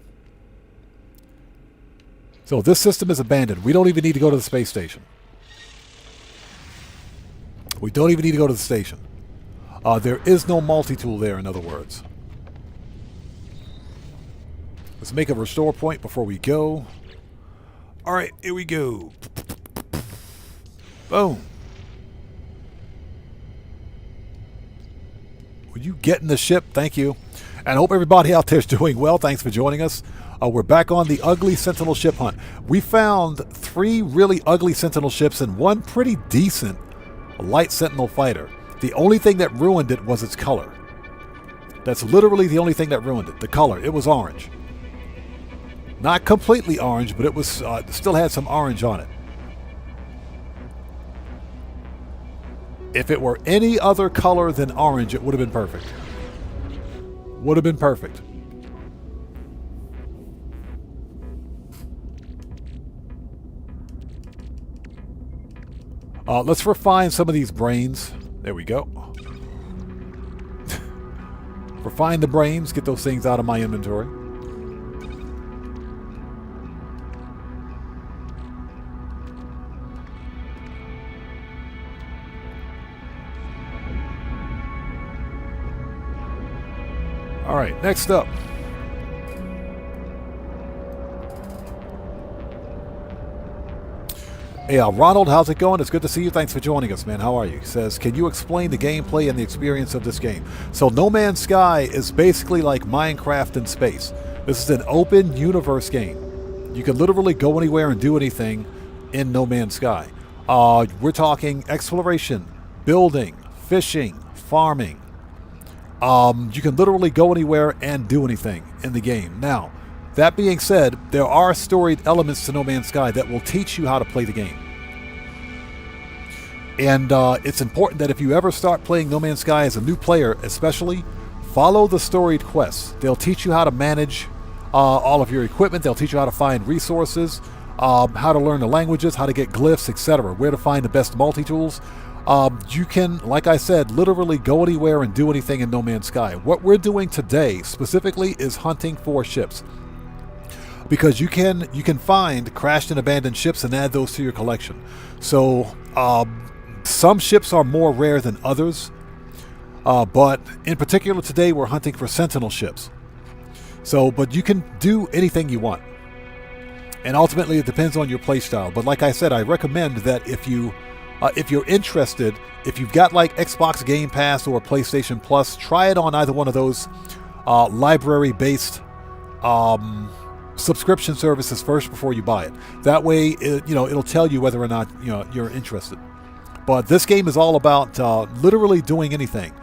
So this system is abandoned. We don't even need to go to the space station. We don't even need to go to the station. There is no multi-tool there, in other words. Let's make a restore point before we go. Alright, here we go. Boom. Will you get in the ship? Thank you. And I hope everybody out there is doing well. Thanks for joining us. We're back on the ugly Sentinel ship hunt. We found 3 really ugly Sentinel ships and 1 pretty decent light Sentinel fighter. The only thing that ruined it was its color. That's literally the only thing that ruined it. The color. It was orange. Not completely orange, but it was still had some orange on it. If it were any other color than orange, it would have been perfect. Would have been perfect. Let's refine some of these brains. There we go. Refine the brains, get those things out of my inventory. All right, next up. Hey, Ronald, how's it going? It's good to see you. Thanks for joining us, man. How are you? He says, can you explain the gameplay and the experience of this game? So No Man's Sky is basically like Minecraft in space. This is an open universe game. You can literally go anywhere and do anything in No Man's Sky. We're talking exploration, building, fishing, farming. You can literally go anywhere and do anything in the game. Now, that being said, there are storied elements to No Man's Sky that will teach you how to play the game. And it's important that if you ever start playing No Man's Sky as a new player, especially, follow the storied quests. They'll teach you how to manage all of your equipment. They'll teach you how to find resources, how to learn the languages, how to get glyphs, etc., where to find the best multi-tools. You can, like I said, literally go anywhere and do anything in No Man's Sky. What we're doing today specifically is hunting for ships. Because you can find crashed and abandoned ships and add those to your collection. So some ships are more rare than others, but in particular today we're hunting for Sentinel ships. So, but you can do anything you want, and ultimately it depends on your playstyle. But like I said, I recommend that if you're interested, if you've got like Xbox Game Pass or PlayStation Plus, try it on either one of those library-based subscription services first before you buy it. That way, it'll tell you whether or not you're interested. But this game is all about literally doing anything.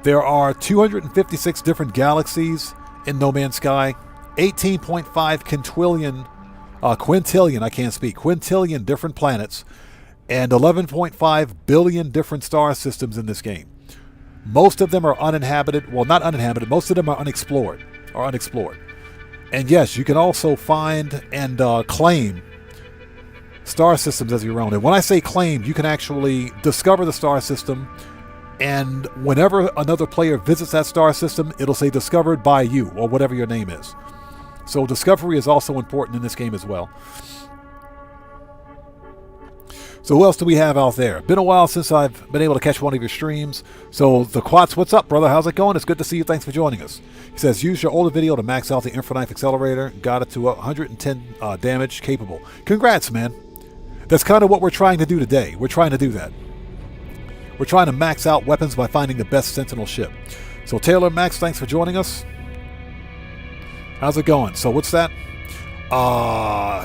There are 256 different galaxies in No Man's Sky, 18.5 quintillion different planets, and 11.5 billion different star systems in this game. Most of them are uninhabited. Well, not uninhabited. Most of them are unexplored. And yes, you can also find and claim star systems as your own. And when I say claim, you can actually discover the star system, and whenever another player visits that star system, it'll say discovered by you, or whatever your name is. So discovery is also important in this game as well. So who else do we have out there? Been a while since I've been able to catch one of your streams. So the Quats, what's up, brother? How's it going? It's good to see you. Thanks for joining us. He says, use your older video to max out the Infinite Accelerator. Got it to 110 damage capable. Congrats, man. That's kind of what we're trying to do today. We're trying to do that. We're trying to max out weapons by finding the best Sentinel ship. So Taylor Max, thanks for joining us. How's it going? So what's that?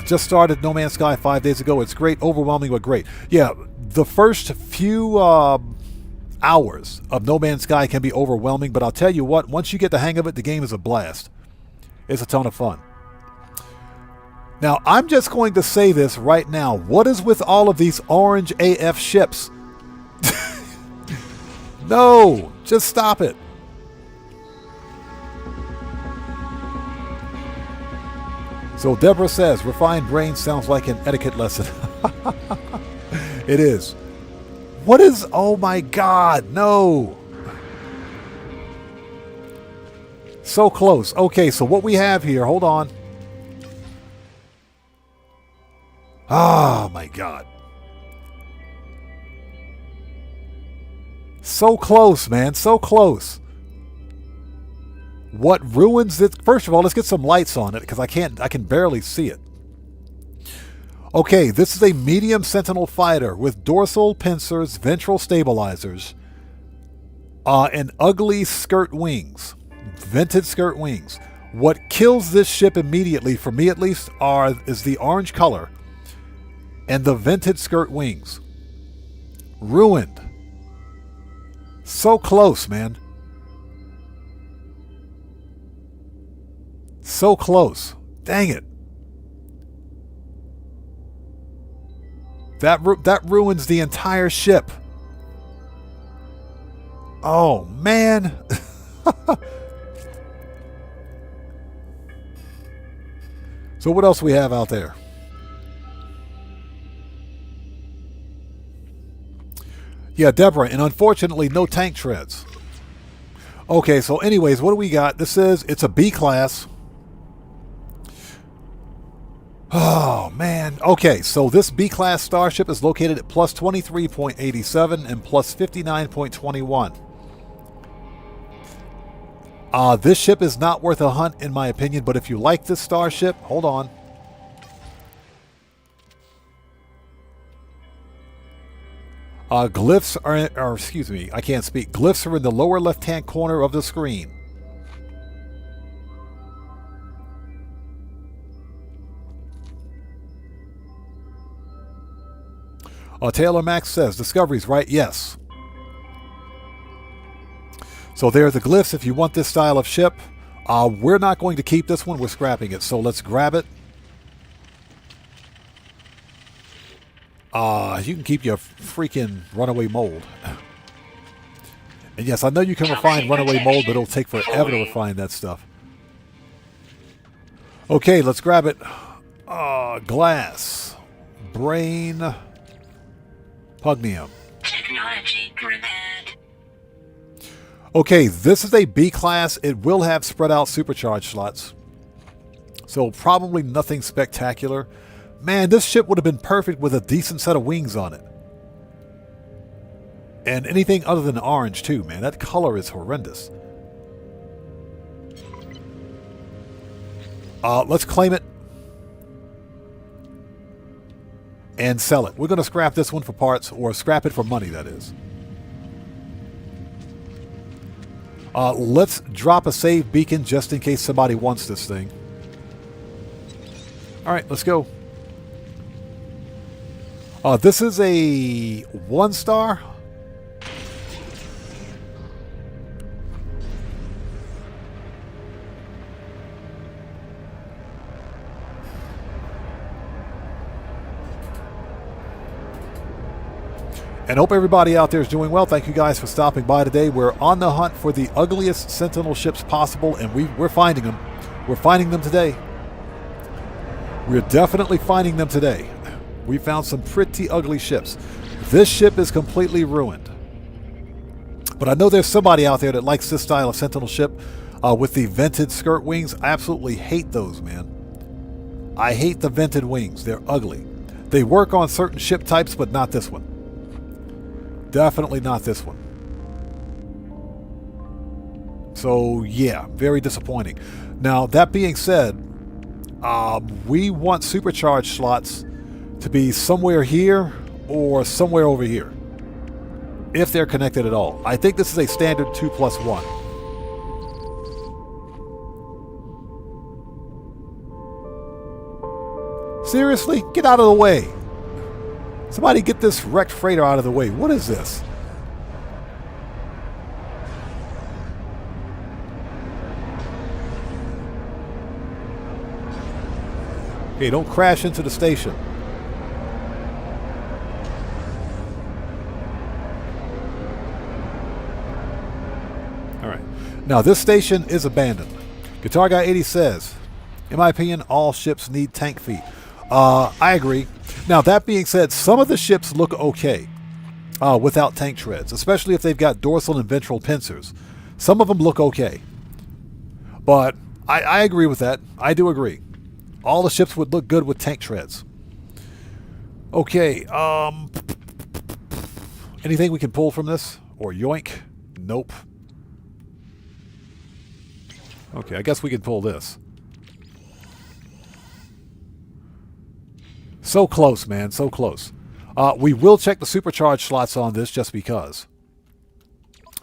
Just started No Man's Sky 5 days ago. It's great, overwhelming, but great. Yeah, the first few hours of No Man's Sky can be overwhelming, but I'll tell you what, once you get the hang of it, the game is a blast. It's a ton of fun. Now, I'm just going to say this right now. What is with all of these orange AF ships? No, just stop it. So Deborah says, refined brain sounds like an etiquette lesson. It is. What is, oh my God, no. So close. Okay, so what we have here, hold on. Oh my God. So close, man, so close. What ruins it? First of all, let's get some lights on it because I can barely see it. Okay, this is a medium Sentinel fighter with dorsal pincers, ventral stabilizers, and ugly skirt wings, vented skirt wings. What kills this ship immediately, for me at least, is the orange color and the vented skirt wings. Ruined. So close, man. So close. Dang it. That ruins the entire ship. Oh, man. So what else we have out there? Yeah, Deborah, and unfortunately, no tank treads. Okay, so anyways, what do we got? This says it's a B class. Oh, man. Okay, so this B-class starship is located at plus 23.87 and plus 59.21. This ship is not worth a hunt, in my opinion, but if you like this starship, hold on. Glyphs are, or excuse me, I can't speak. Glyphs are in the lower left-hand corner of the screen. Taylor Max says, Discovery's right, yes. So there are the glyphs if you want this style of ship. We're not going to keep this one, we're scrapping it. So let's grab it. You can keep your freaking runaway mold. And yes, I know you can refine runaway mold, but it'll take forever to refine that stuff. Okay, let's grab it. Glass. Brain. Pugnium. Technology repaired. Okay, this is a B class. It will have spread out supercharged slots. So probably nothing spectacular. Man, this ship would have been perfect with a decent set of wings on it. And anything other than orange too, man. That color is horrendous. Let's claim it. And sell it. We're going to scrap this one for parts, or scrap it for money, that is. Let's drop a save beacon just in case somebody wants this thing. Alright, let's go. This is a 1-star. And hope everybody out there is doing well. Thank you guys for stopping by today. We're on the hunt for the ugliest Sentinel ships possible, and we're finding them. We're finding them today. We're definitely finding them today. We found some pretty ugly ships. This ship is completely ruined. But I know there's somebody out there that likes this style of Sentinel ship with the vented skirt wings. I absolutely hate those, man. I hate the vented wings. They're ugly. They work on certain ship types, but not this one. Definitely not this one. So, yeah, very disappointing. Now, that being said, we want supercharged slots to be somewhere here or somewhere over here, if they're connected at all. I think this is a standard 2+1. Seriously? Get out of the way. Somebody get this wrecked freighter out of the way. What is this? Okay, don't crash into the station. Alright. Now, this station is abandoned. Guitar Guy 80 says, in my opinion, all ships need tank feet. I agree. Now, that being said, some of the ships look okay without tank treads, especially if they've got dorsal and ventral pincers. Some of them look okay. But I agree with that. I do agree. All the ships would look good with tank treads. Okay. Anything we can pull from this? Or yoink? Nope. Okay, I guess we can pull this. So close, man. So close. We will check the supercharged slots on this just because.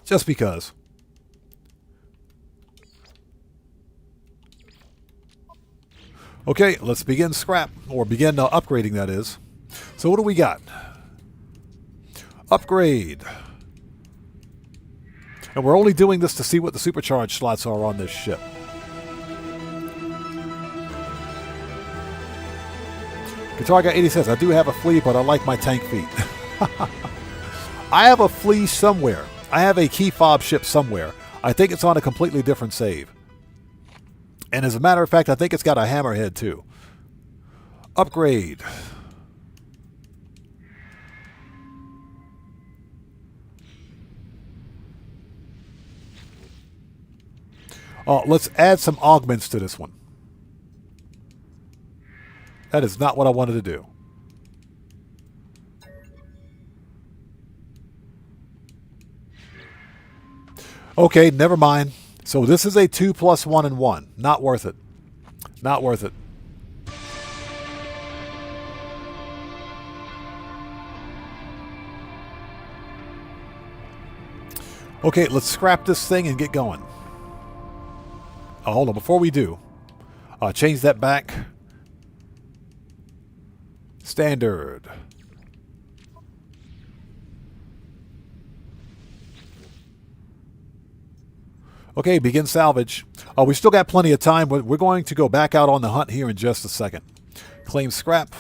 Just because. Okay, let's begin scrap. Or begin upgrading, that is. So what do we got? Upgrade. And we're only doing this to see what the supercharged slots are on this ship. Guitar Guy 80 says, I do have a flea, but I like my tank feet. I have a flea somewhere. I have a key fob ship somewhere. I think it's on a completely different save. And as a matter of fact, I think it's got a hammerhead too. Upgrade. Let's add some augments to this one. That is not what I wanted to do. Okay, never mind. So this is a 2 + 1 and 1. Not worth it. Not worth it. Okay, let's scrap this thing and get going. Hold on, before we do, change that back. Standard. Okay, begin salvage. We still got plenty of time. We're going to go back out on the hunt here in just a second. Claim scrap.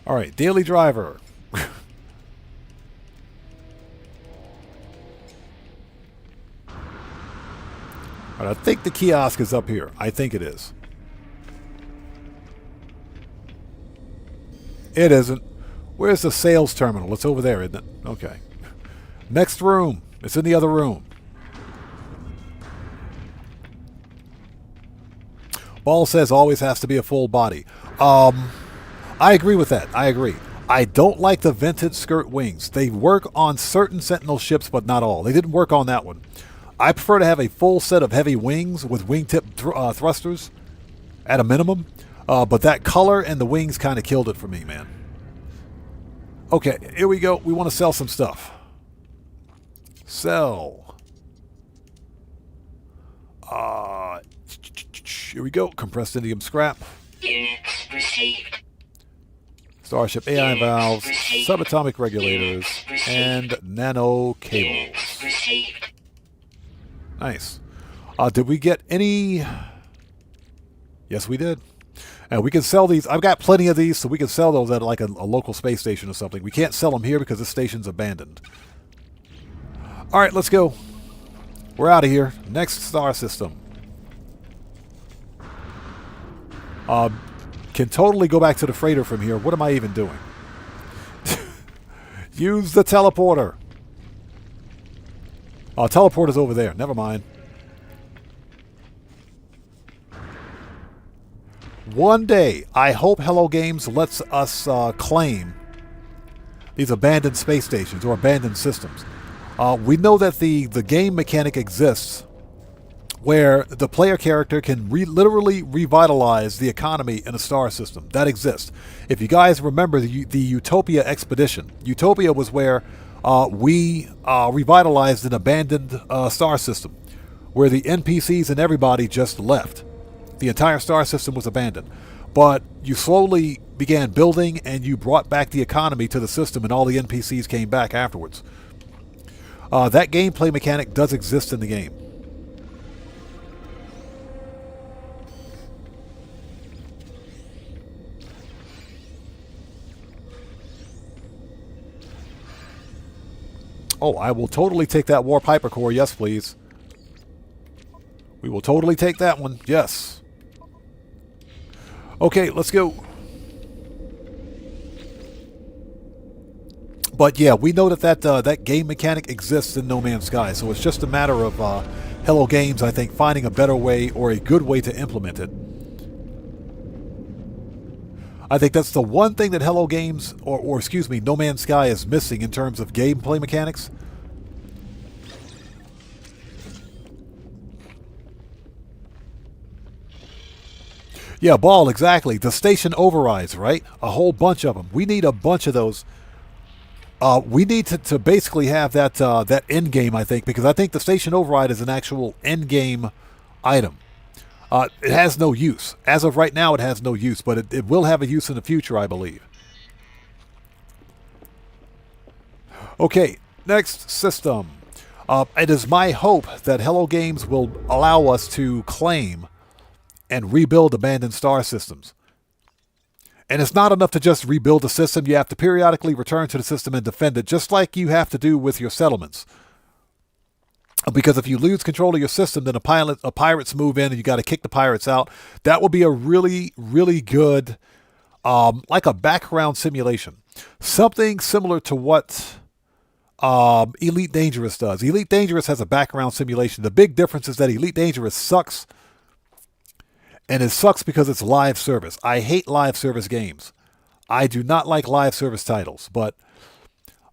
All right, daily driver. All right, I think the kiosk is up here. I think it is. It isn't. Where's the sales terminal? It's over there, isn't it? Okay. Next room. It's in the other room. Ball says always has to be a full body. I agree with that. I agree. I don't like the vented skirt wings. They work on certain Sentinel ships, but not all. They didn't work on that one. I prefer to have a full set of heavy wings with wingtip thrusters at a minimum. But that color and the wings kind of killed it for me, man. Okay, here we go. We want to sell some stuff. Sell. Here we go. Compressed indium scrap. Units received. Starship AI valves, subatomic regulators, and nano cables. Received. Nice. Did we get any... Yes, we did. And we can sell these. I've got plenty of these, so we can sell those at like a local space station or something. We can't sell them here because this station's abandoned. All right, let's go. We're out of here. Next star system. Can totally go back to the freighter from here. What am I even doing? Use the teleporter. Teleporter's over there. Never mind. One day, I hope Hello Games lets us claim these abandoned space stations or abandoned systems. We know that the game mechanic exists where the player character can literally revitalize the economy in a star system. That exists. If you guys remember the Utopia expedition, Utopia was where we revitalized an abandoned star system where the NPCs and everybody just left. The entire star system was abandoned. But you slowly began building and you brought back the economy to the system and all the NPCs came back afterwards. That gameplay mechanic does exist in the game. Oh, I will totally take that Warp Hypercore. Yes, please. We will totally take that one. Yes. Okay, let's go. But yeah, we know that game mechanic exists in No Man's Sky, so it's just a matter of Hello Games, I think, finding a better way or a good way to implement it. I think that's the one thing that Hello Games, or excuse me, No Man's Sky is missing in terms of gameplay mechanics. Yeah, Ball, exactly. The station overrides, right? A whole bunch of them. We need a bunch of those. We need to basically have that end game, I think, because I think the station override is an actual end game item. It has no use. As of right now, it has no use, but it will have a use in the future, I believe. Okay, next system. It is my hope that Hello Games will allow us to claim and rebuild abandoned star systems. And it's not enough to just rebuild the system. You have to periodically return to the system and defend it, just like you have to do with your settlements. Because if you lose control of your system, then pirates move in and you got to kick the pirates out. That will be a really, really good, like a background simulation. Something similar to what Elite Dangerous does. Elite Dangerous has a background simulation. The big difference is that Elite Dangerous sucks. And it sucks because it's live service. I hate live service games. I do not like live service titles. But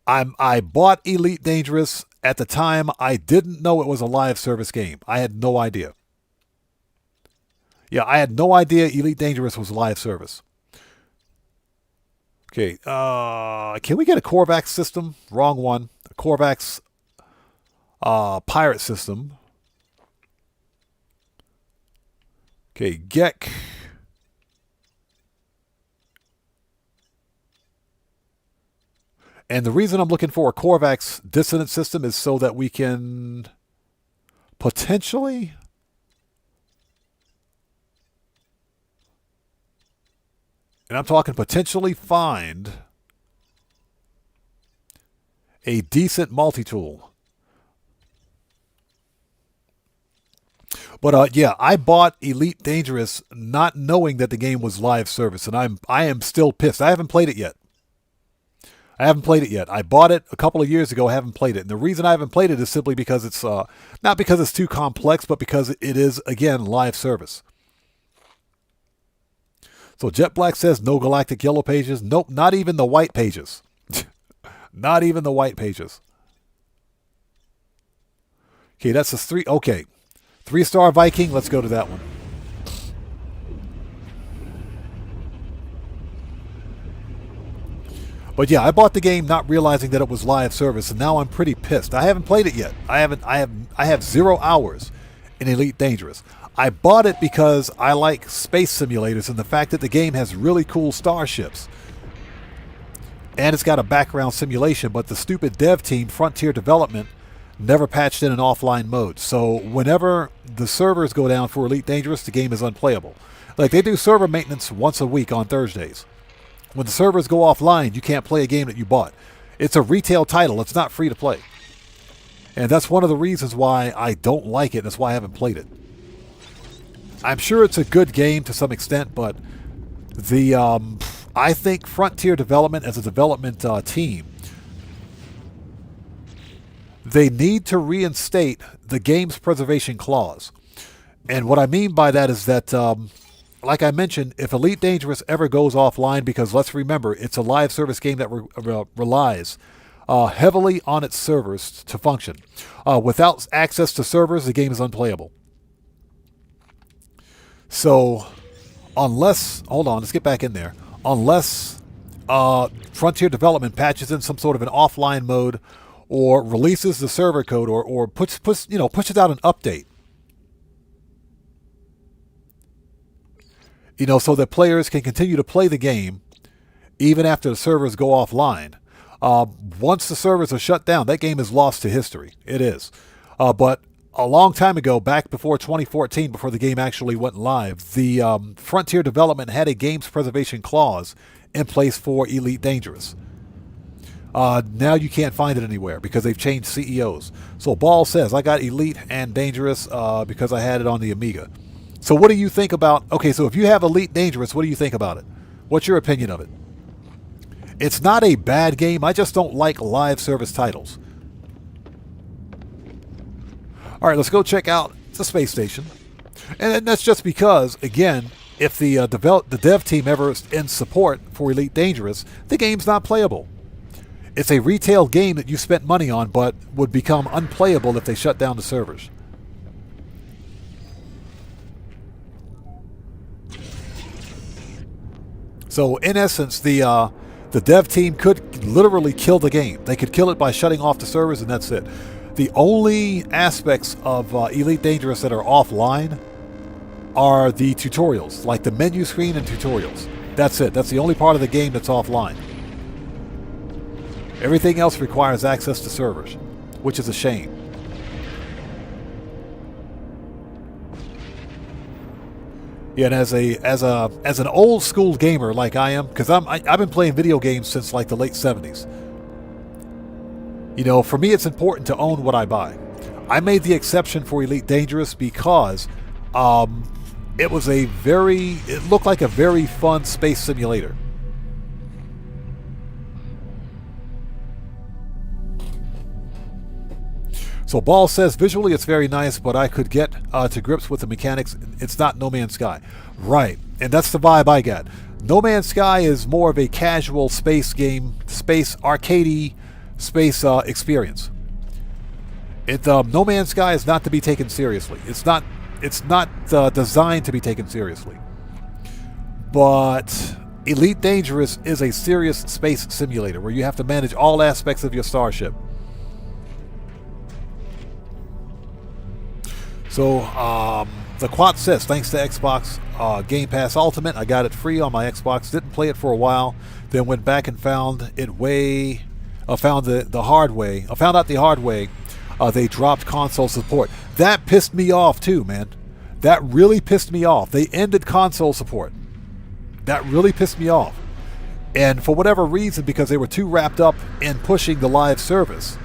I bought Elite Dangerous. At the time, I didn't know it was a live service game. I had no idea. Yeah, I had no idea Elite Dangerous was live service. Okay, can we get a Korvax system? Wrong one. A Korvax pirate system. Okay, Gek. And the reason I'm looking for a Korvax dissonant system is so that we can potentially... And I'm talking potentially find a decent multi-tool. But yeah, I bought Elite Dangerous not knowing that the game was live service, and I am still pissed. I haven't played it yet. I bought it a couple of years ago. I haven't played it. And the reason I haven't played it is simply because it's not because it's too complex, but because it is, again, live service. So Jet Black says no galactic yellow pages. Nope, not even the white pages. Not even the white pages. Okay, that's a 3. Okay. 3-star Viking. Let's go to that one. But yeah, I bought the game not realizing that it was live service, and now I'm pretty pissed. I haven't played it yet. I have 0 hours in Elite Dangerous. I bought it because I like space simulators and the fact that the game has really cool starships. And it's got a background simulation, but the stupid dev team, Frontier Development, never patched in an offline mode. So whenever the servers go down for Elite Dangerous, the game is unplayable. Like, they do server maintenance once a week on Thursdays. When the servers go offline, you can't play a game that you bought. It's a retail title. It's not free to play. And that's one of the reasons why I don't like it. That's why I haven't played it. I'm sure it's a good game to some extent, but I think Frontier Development as a development team, they need to reinstate the game's preservation clause. And what I mean by that is that... like I mentioned, if Elite Dangerous ever goes offline, because let's remember, it's a live service game that relies heavily on its servers to function. Without access to servers, the game is unplayable. So, unless... Hold on, let's get back in there. Unless Frontier Development patches in some sort of an offline mode or releases the server code or pushes out an update. So that players can continue to play the game even after the servers go offline. Once the servers are shut down, that game is lost to history. It is. But a long time ago, back before 2014, before the game actually went live, the Frontier Development had a games preservation clause in place for Elite Dangerous. Now you can't find it anywhere because they've changed CEOs. So Ball says, I got Elite and Dangerous because I had it on the Amiga. So what do you think about... Okay, so if you have Elite Dangerous, what do you think about it? What's your opinion of it? It's not a bad game. I just don't like live service titles. All right, let's go check out the space station. And that's just because, again, if the dev team ever ends support for Elite Dangerous, the game's not playable. It's a retail game that you spent money on, but would become unplayable if they shut down the servers. So, in essence, the dev team could literally kill the game. They could kill it by shutting off the servers, and that's it. The only aspects of Elite Dangerous that are offline are the tutorials, like the menu screen and tutorials. That's it. That's the only part of the game that's offline. Everything else requires access to servers, which is a shame. Yeah, and as an old school gamer like I am, because I've been playing video games since like the late 70s. You know, for me, it's important to own what I buy. I made the exception for Elite Dangerous because it looked like a very fun space simulator. So Ball says, visually it's very nice, but I could get to grips with the mechanics. It's not No Man's Sky. Right, and that's the vibe I get. No Man's Sky is more of a casual space game, space arcadey, space experience. No Man's Sky is not to be taken seriously. It's not designed to be taken seriously. But Elite Dangerous is a serious space simulator where you have to manage all aspects of your starship. So, the Quat says, thanks to Xbox Game Pass Ultimate, I got it free on my Xbox. Didn't play it for a while, then went back and found out the hard way. They dropped console support. That pissed me off too, man. That really pissed me off. They ended console support. That really pissed me off. And for whatever reason, because they were too wrapped up in pushing the live service,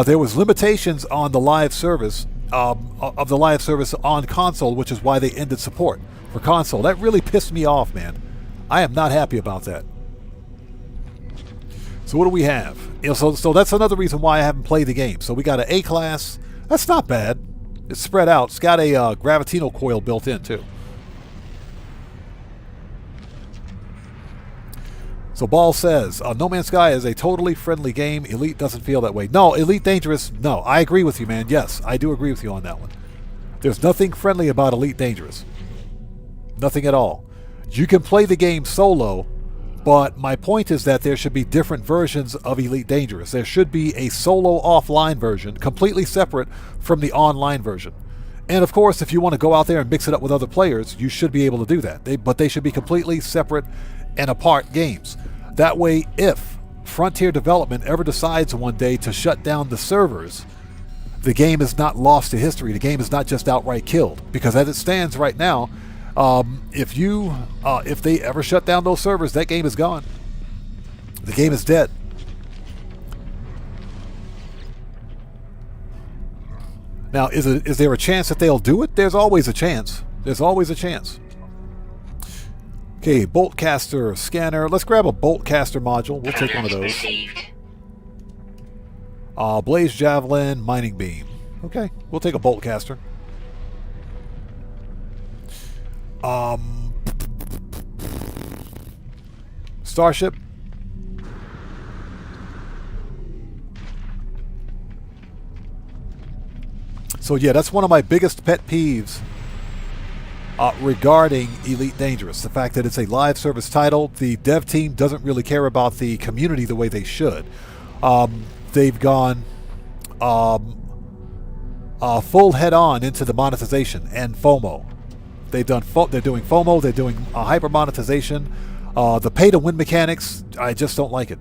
there was limitations on the live service of the live service on console, which is why they ended support for console. That really pissed me off, man. I am not happy about that. So what do we have? You know, so that's another reason why I haven't played the game. So we got an A class. That's not bad. It's spread out. It's got a gravitational coil built in too. So Ball says, No Man's Sky is a totally friendly game. Elite doesn't feel that way. No, Elite Dangerous, no. I agree with you, man. Yes, I do agree with you on that one. There's nothing friendly about Elite Dangerous. Nothing at all. You can play the game solo, but my point is that there should be different versions of Elite Dangerous. There should be a solo offline version, completely separate from the online version. And of course, if you want to go out there and mix it up with other players, you should be able to do that. But they should be completely separate and apart games. That way, if Frontier Development ever decides one day to shut down the servers, the game is not lost to history. The game is not just outright killed. Because as it stands right now, if they ever shut down those servers, that game is gone. The game is dead. Now, is there a chance that they'll do it? There's always a chance. There's always a chance. Okay, Boltcaster scanner. Let's grab a Boltcaster module. We'll take one of those. Blaze Javelin, Mining Beam. Okay, we'll take a Boltcaster. Starship. So yeah, that's one of my biggest pet peeves regarding Elite Dangerous. The fact that it's a live service title. The dev team doesn't really care about the community the way they should. They've gone full head on into the monetization and FOMO. They're doing FOMO. They're doing hyper monetization. The pay to win mechanics, I just don't like it.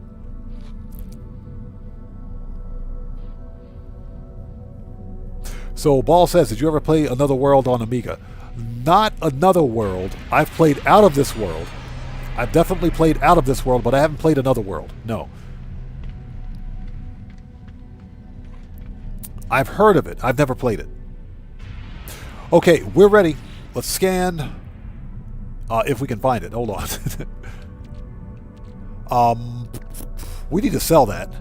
So Ball says, did you ever play Another World on Amiga? Not Another World. I've played Out of This World. I've definitely played Out of This World, but I haven't played Another World. No. I've heard of it. I've never played it. Okay, we're ready. Let's scan. If we can find it. Hold on. We need to sell that.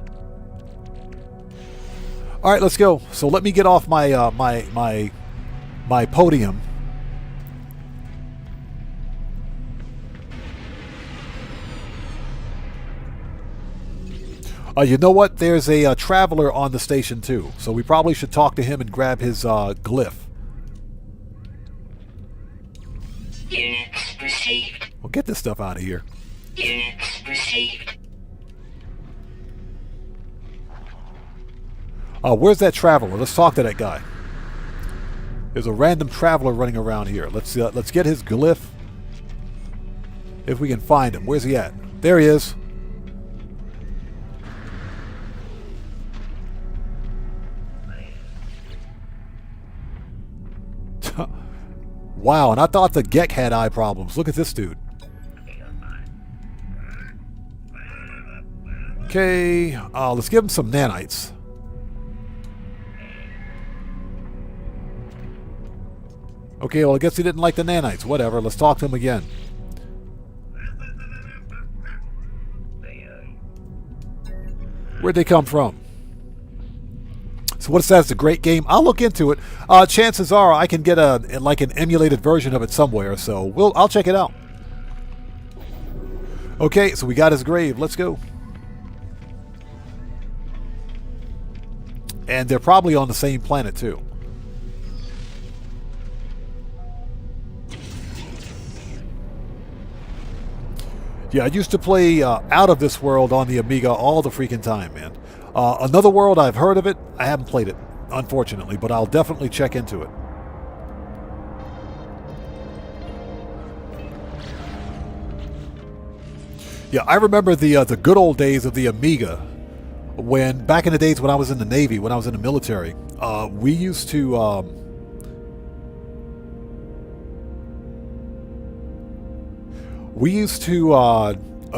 All right, let's go. So let me get off my my podium. You know what? There's a traveler on the station too, so we probably should talk to him and grab his glyph. Units received. We'll get this stuff out of here. Units received. Where's that traveler? Let's talk to that guy. There's a random traveler running around here. Let's get his glyph. If we can find him. Where's he at? There he is. Wow, and I thought the Gek had eye problems. Look at this dude. Okay, let's give him some nanites. Okay, well, I guess he didn't like the nanites. Whatever, let's talk to him again. Where'd they come from? So what it says, it's a great game. I'll look into it. Chances are I can get like an emulated version of it somewhere, so I'll check it out. Okay, so we got his grave. Let's go. And they're probably on the same planet too. Yeah, I used to play Out of This World on the Amiga all the freaking time, man. Another World, I've heard of it. I haven't played it, unfortunately, but I'll definitely check into it. Yeah, I remember the good old days of the Amiga. When back in the days when I was in the Navy, when I was in the military, we used to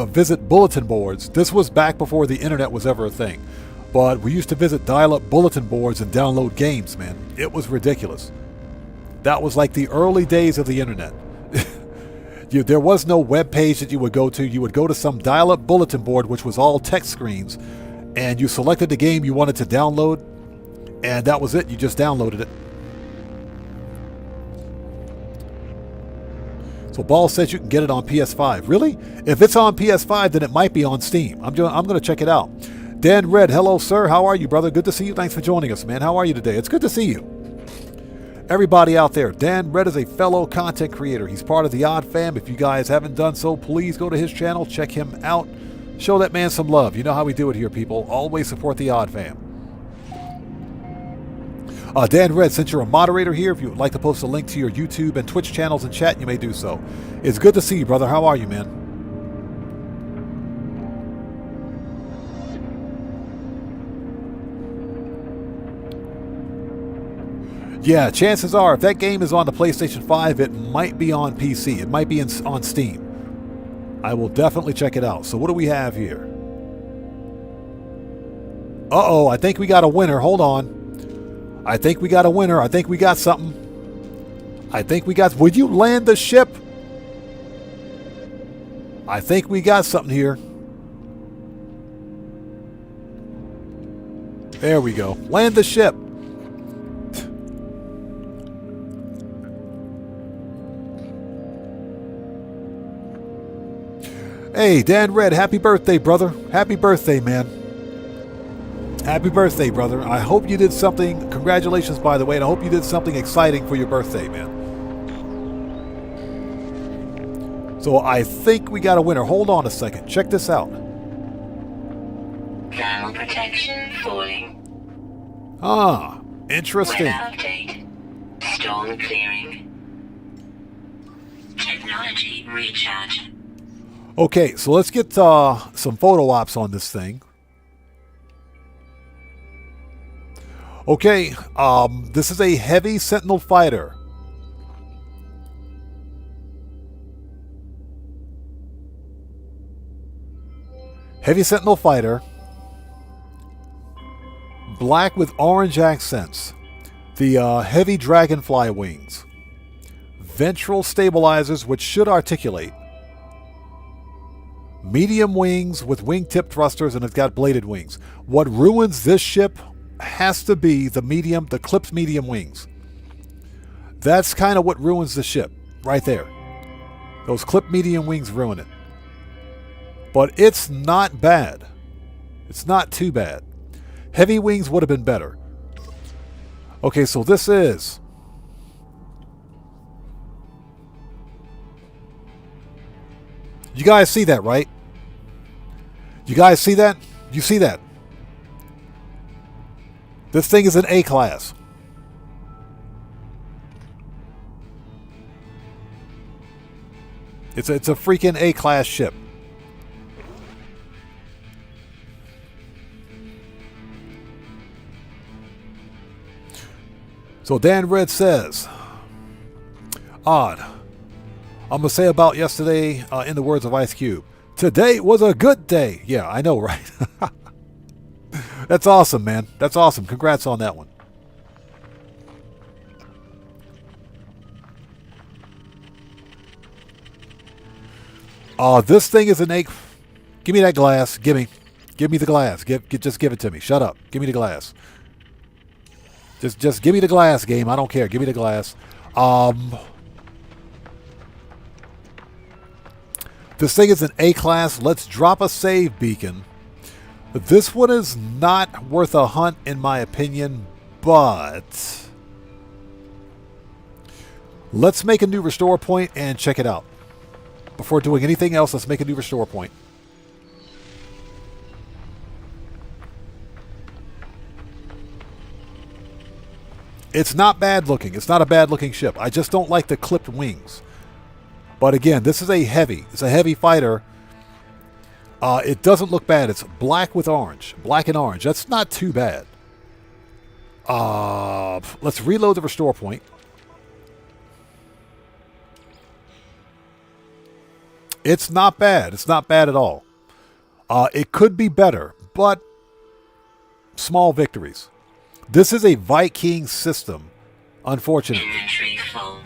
visit bulletin boards. This was back before the internet was ever a thing. But we used to visit dial-up bulletin boards and download games, man. It was ridiculous. That was like the early days of the internet. There was no web page that you would go to. You would go to some dial-up bulletin board, which was all text screens, and you selected the game you wanted to download, and that was it. You just downloaded it. So Ball says you can get it on PS5. Really? If it's on PS5, then it might be on Steam. I'm going to check it out. Dan Red, hello, sir. How are you, brother? Good to see you. Thanks for joining us, man. How are you today? It's good to see you. Everybody out there, Dan Red is a fellow content creator. He's part of the Odd Fam. If you guys haven't done so, please go to his channel. Check him out. Show that man some love. You know how we do it here, people. Always support the Odd Fam. Dan Red, since you're a moderator here, if you would like to post a link to your YouTube and Twitch channels in chat, you may do so. It's good to see you, brother. How are you, man? Yeah, chances are, if that game is on the PlayStation 5, it might be on PC. It might be on Steam. I will definitely check it out. So what do we have here? Uh-oh, I think we got a winner. Hold on. I think we got a winner. I think we got something. I think we got... Would you land the ship? I think we got something here. There we go. Land the ship. Hey, Dan Red, happy birthday, brother. Happy birthday, man. Happy birthday, brother. I hope you did something. Congratulations, by the way, and I hope you did something exciting for your birthday, man. So I think we got a winner. Hold on a second. Check this out. Thermal protection falling. Ah, interesting. Weather update. Storm clearing. Technology recharge. Okay, so let's get some photo ops on this thing. Okay, this is a heavy Sentinel fighter. Heavy Sentinel fighter. Black with orange accents. The heavy dragonfly wings. Ventral stabilizers which should articulate. Medium wings with wingtip thrusters, and it's got bladed wings. What ruins this ship has to be the clipped medium wings. That's kind of what ruins the ship, right there. Those clipped medium wings ruin it. But it's not bad. It's not too bad. Heavy wings would have been better. Okay, so this is... You guys see that, right? You guys see that? You see that? This thing is an A-class. It's a freaking A-class ship. So Dan Red says, Odd. I'm going to say about yesterday, in the words of Ice Cube, today was a good day. Yeah, I know, right? That's awesome, man. That's awesome. Congrats on that one. This thing is an egg. Give me that glass. Give me the glass. Just give it to me. Shut up. Give me the glass. Just give me the glass, game. I don't care. Give me the glass. This thing is an A-class. Let's drop a save beacon. This one is not worth a hunt, in my opinion, but let's make a new restore point and check it out. Before doing anything else, let's make a new restore point. It's not bad looking. It's not a bad looking ship. I just don't like the clipped wings. But again, this is a heavy. It's a heavy fighter. It doesn't look bad. It's black with orange. Black and orange. That's not too bad. Let's reload the restore point. It's not bad. It's not bad at all. It could be better, but small victories. This is a Viking system, unfortunately. Inventory full.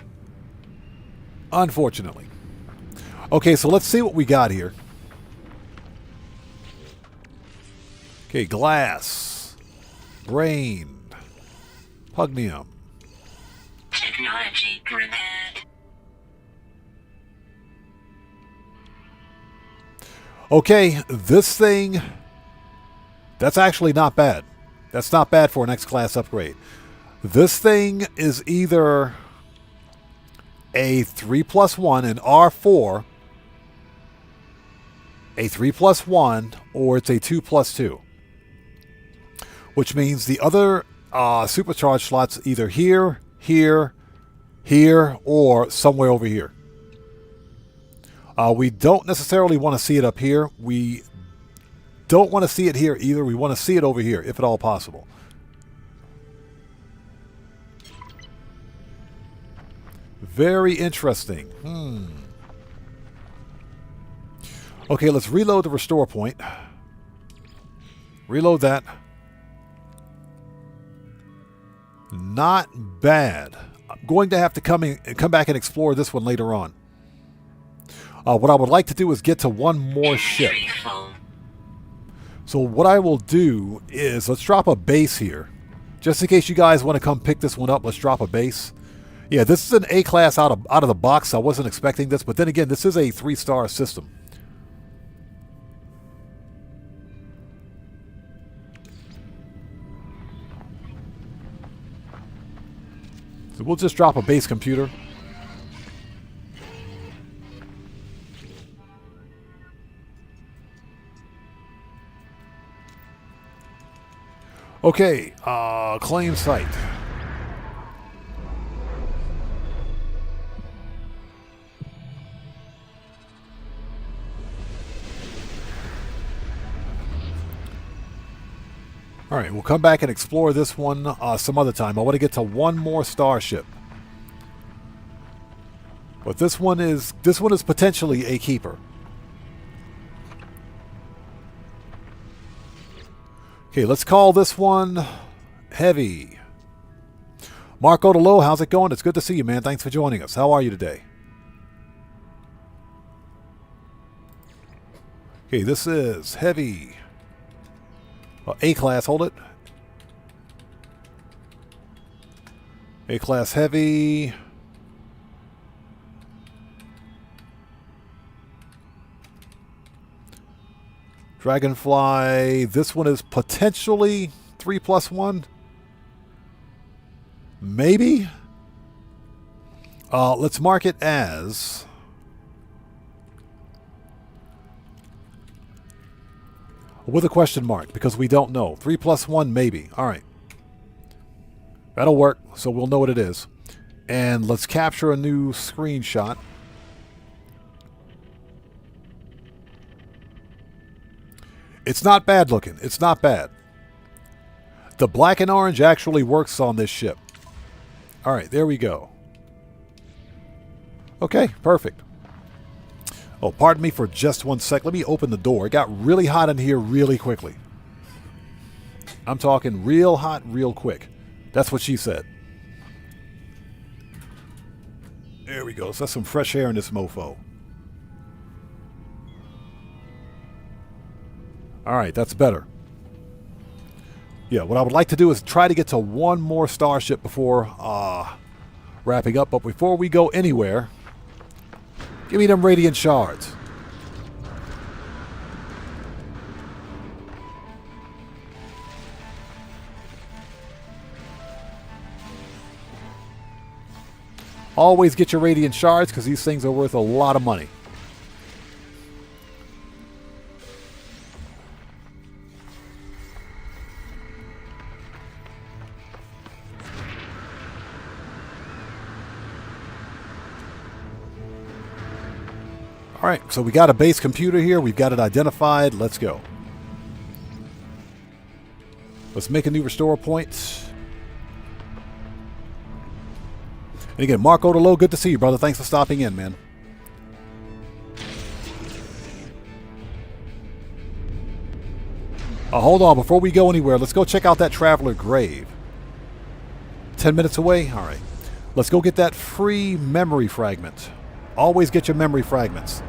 Unfortunately. Okay, so let's see what we got here. Okay, glass, brain, pugnium. Technology repaired. Okay, this thing, that's actually not bad. That's not bad for an X-class upgrade. This thing is either a 3+1, an R4, a 3+1, or it's a 2+2. Which means the other supercharged slots either here, here, here, or somewhere over here. We don't necessarily want to see it up here. We don't want to see it here either. We want to see it over here, if at all possible. Very interesting. Okay, let's reload the restore point. Reload that. Not bad. I'm going to have to come back and explore this one later on. What I would like to do is get to one more ship. So what I will do is, let's drop a base here. Just in case you guys want to come pick this one up, let's drop a base. Yeah, this is an A-class out of the box. I wasn't expecting this, but then again, this is a 3-star system. So we'll just drop a base computer. Okay, claim site. All right, we'll come back and explore this one some other time. I want to get to one more starship. But this one is potentially a keeper. Okay, let's call this one Heavy. Marco DeLo, how's it going? It's good to see you, man. Thanks for joining us. How are you today? Okay, this is Heavy. A-class, hold it. A-class Heavy. Dragonfly. This one is potentially 3+1. Maybe. Let's mark it as with a question mark because we don't know. 3+1, maybe. All right. That'll work, so we'll know what it is. And let's capture a new screenshot. It's not bad looking. It's not bad. The black and orange actually works on this ship. All right, there we go. Okay, perfect. Oh, pardon me for just 1 sec. Let me open the door. It got really hot in here really quickly. I'm talking real hot, real quick. That's what she said. There we go. So that's some fresh air in this mofo. All right, that's better. Yeah, what I would like to do is try to get to one more starship before wrapping up. But before we go anywhere, give me them radiant shards. Always get your radiant shards because these things are worth a lot of money. All right, so we got a base computer here. We've got it identified. Let's go. Let's make a new restore point. And again, Marco DeLo, good to see you, brother. Thanks for stopping in, man. Hold on, before we go anywhere, let's go check out that Traveler grave. 10 minutes away? All right. Let's go get that free memory fragment. Always get your memory fragments.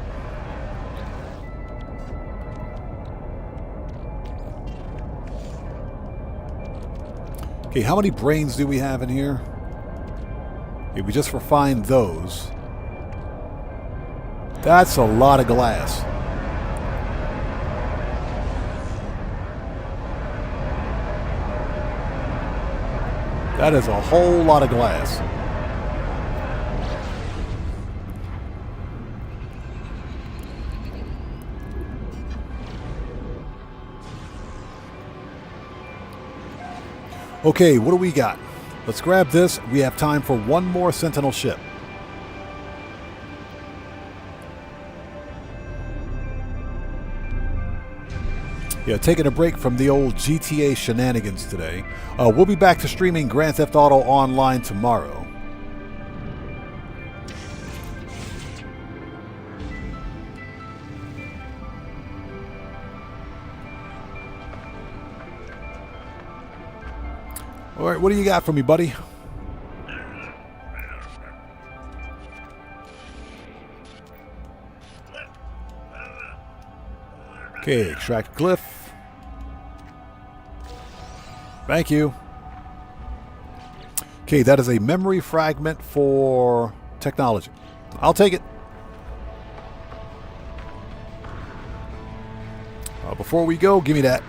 Okay, how many brains do we have in here? Okay, we just refined those. That's a lot of glass. That is a whole lot of glass. Okay, what do we got? Let's grab this. We have time for one more Sentinel ship. Yeah, taking a break from the old GTA shenanigans today. We'll be back to streaming Grand Theft Auto Online tomorrow. All right, what do you got for me, buddy? Okay, extract glyph. Thank you. Okay, that is a memory fragment for technology. I'll take it. Before we go, give me that.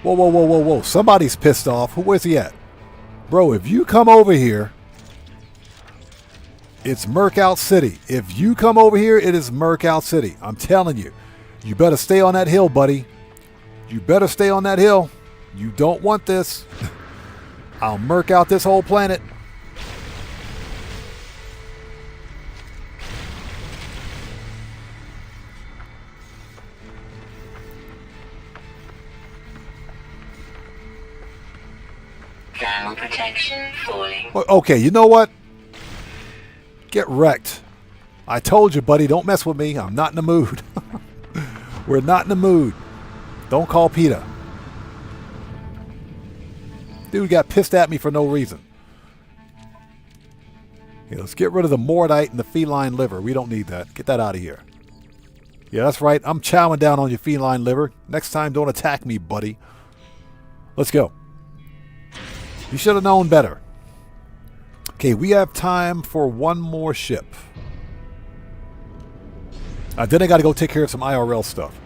Whoa, whoa, whoa, whoa, whoa. Somebody's pissed off. Where's he at? Bro, if you come over here, it's Murkout City. If you come over here, it is Murkout City. I'm telling you. You better stay on that hill, buddy. You better stay on that hill. You don't want this. I'll murk out this whole planet. Thermal protection falling. Okay, you know what? Get wrecked. I told you, buddy, don't mess with me. I'm not in the mood. We're not in the mood. Don't call PETA. Dude got pissed at me for no reason. Okay, let's get rid of the mordite and the feline liver. We don't need that. Get that out of here. Yeah, that's right. I'm chowing down on your feline liver. Next time, don't attack me, buddy. Let's go. You should have known better. Okay, we have time for one more ship. Then I got to go take care of some IRL stuff.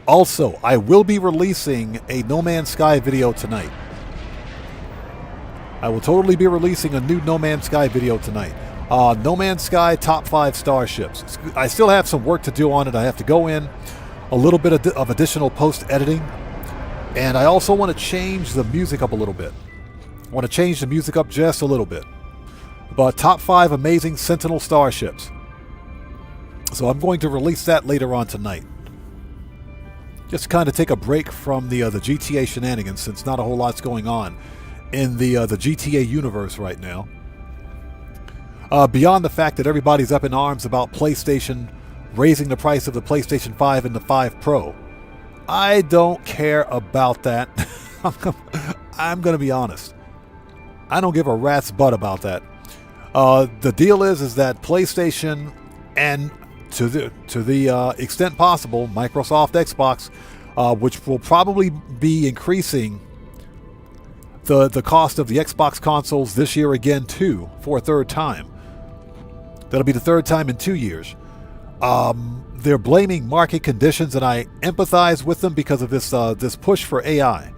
Also, I will be releasing a No Man's Sky video tonight. I will totally be releasing a new No Man's Sky video tonight. No Man's Sky top 5 starships. I still have some work to do on it. I have to go in, a little bit of additional post-editing. And I also want to change the music up a little bit. I want to change the music up just a little bit. But top 5 amazing Sentinel starships. So I'm going to release that later on tonight. Just kind of take a break from the GTA shenanigans, since not a whole lot's going on in the GTA universe right now. Beyond the fact that everybody's up in arms about PlayStation raising the price of the PlayStation 5 and the 5 Pro, I don't care about that. I'm going to be honest. I don't give a rat's butt about that. The deal is that PlayStation and to the extent possible, Microsoft Xbox, which will probably be increasing the cost of the Xbox consoles this year again too, for a third time. That'll be the third time in 2 years. They're blaming market conditions, and I empathize with them because of this push for AI.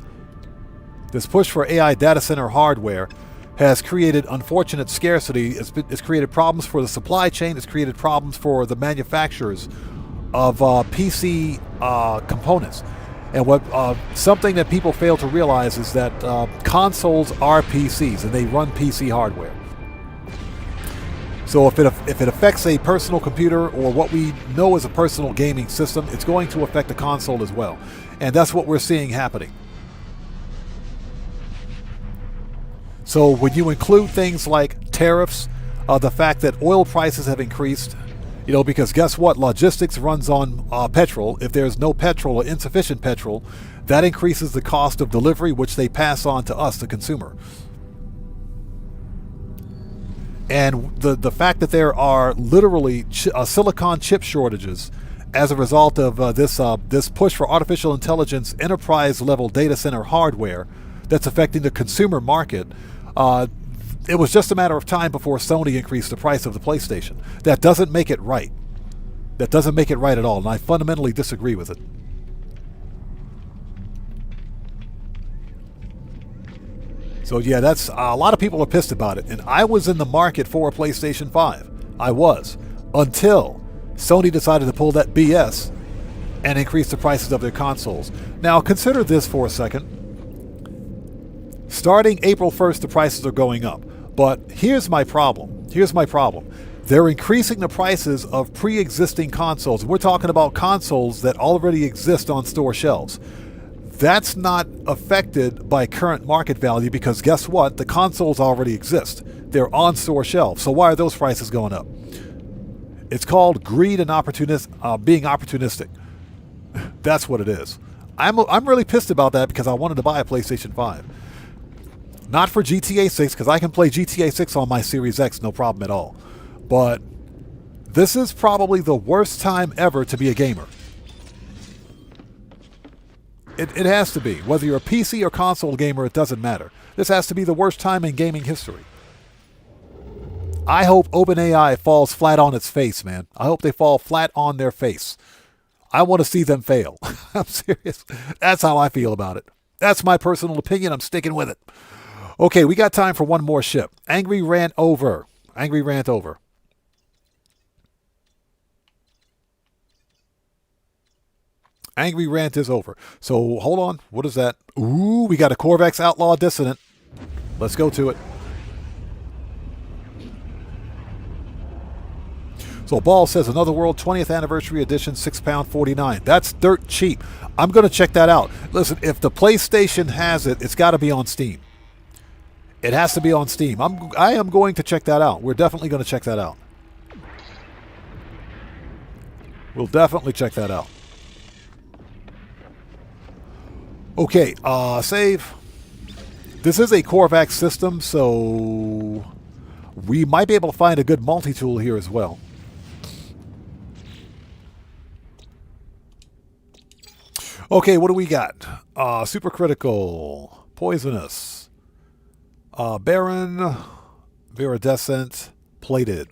This push for AI data center hardware has created unfortunate scarcity. It's created problems for the supply chain. It's created problems for the manufacturers of PC components. And what something that people fail to realize is that consoles are PCs, and they run PC hardware. So if it affects a personal computer or what we know as a personal gaming system, it's going to affect the console as well. And that's what we're seeing happening. So when you include things like tariffs, the fact that oil prices have increased, because guess what? Logistics runs on petrol. If there's no petrol or insufficient petrol, that increases the cost of delivery, which they pass on to us, the consumer. And the fact that there are literally silicon chip shortages as a result of this push for artificial intelligence enterprise-level data center hardware that's affecting the consumer market, it was just a matter of time before Sony increased the price of the PlayStation. That doesn't make it right. That doesn't make it right at all, and I fundamentally disagree with it. So yeah, that's a lot of people are pissed about it, and I was in the market for a PlayStation 5. I was, until Sony decided to pull that BS and increase the prices of their consoles. Now consider this for a second. Starting April 1st, the prices are going up. But here's my problem. They're increasing the prices of pre-existing consoles. We're talking about consoles that already exist on store shelves. That's not affected by current market value because guess what? The consoles already exist. They're on store shelves. So why are those prices going up? It's called greed and being opportunistic. That's what it is. I'm really pissed about that because I wanted to buy a PlayStation 5. Not for GTA 6, because I can play GTA 6 on my Series X, no problem at all. But this is probably the worst time ever to be a gamer. It has to be. Whether you're a PC or console gamer, it doesn't matter. This has to be the worst time in gaming history. I hope OpenAI falls flat on its face, man. I hope they fall flat on their face. I want to see them fail. I'm serious. That's how I feel about it. That's my personal opinion. I'm sticking with it. Okay, we got time for one more ship. Angry rant over. Angry rant over. Angry rant is over. So hold on. What is that? Ooh, we got a Corvex Outlaw Dissonant. Let's go to it. So Ball says Another World 20th Anniversary Edition, £6.49. That's dirt cheap. I'm going to check that out. Listen, if the PlayStation has it, it's got to be on Steam. It has to be on Steam. I am going to check that out. We're definitely going to check that out. We'll definitely check that out. Okay, save. This is a Corvax system, so we might be able to find a good multi-tool here as well. Okay, what do we got? Supercritical, Poisonous, Baron, Viridescent, Plated.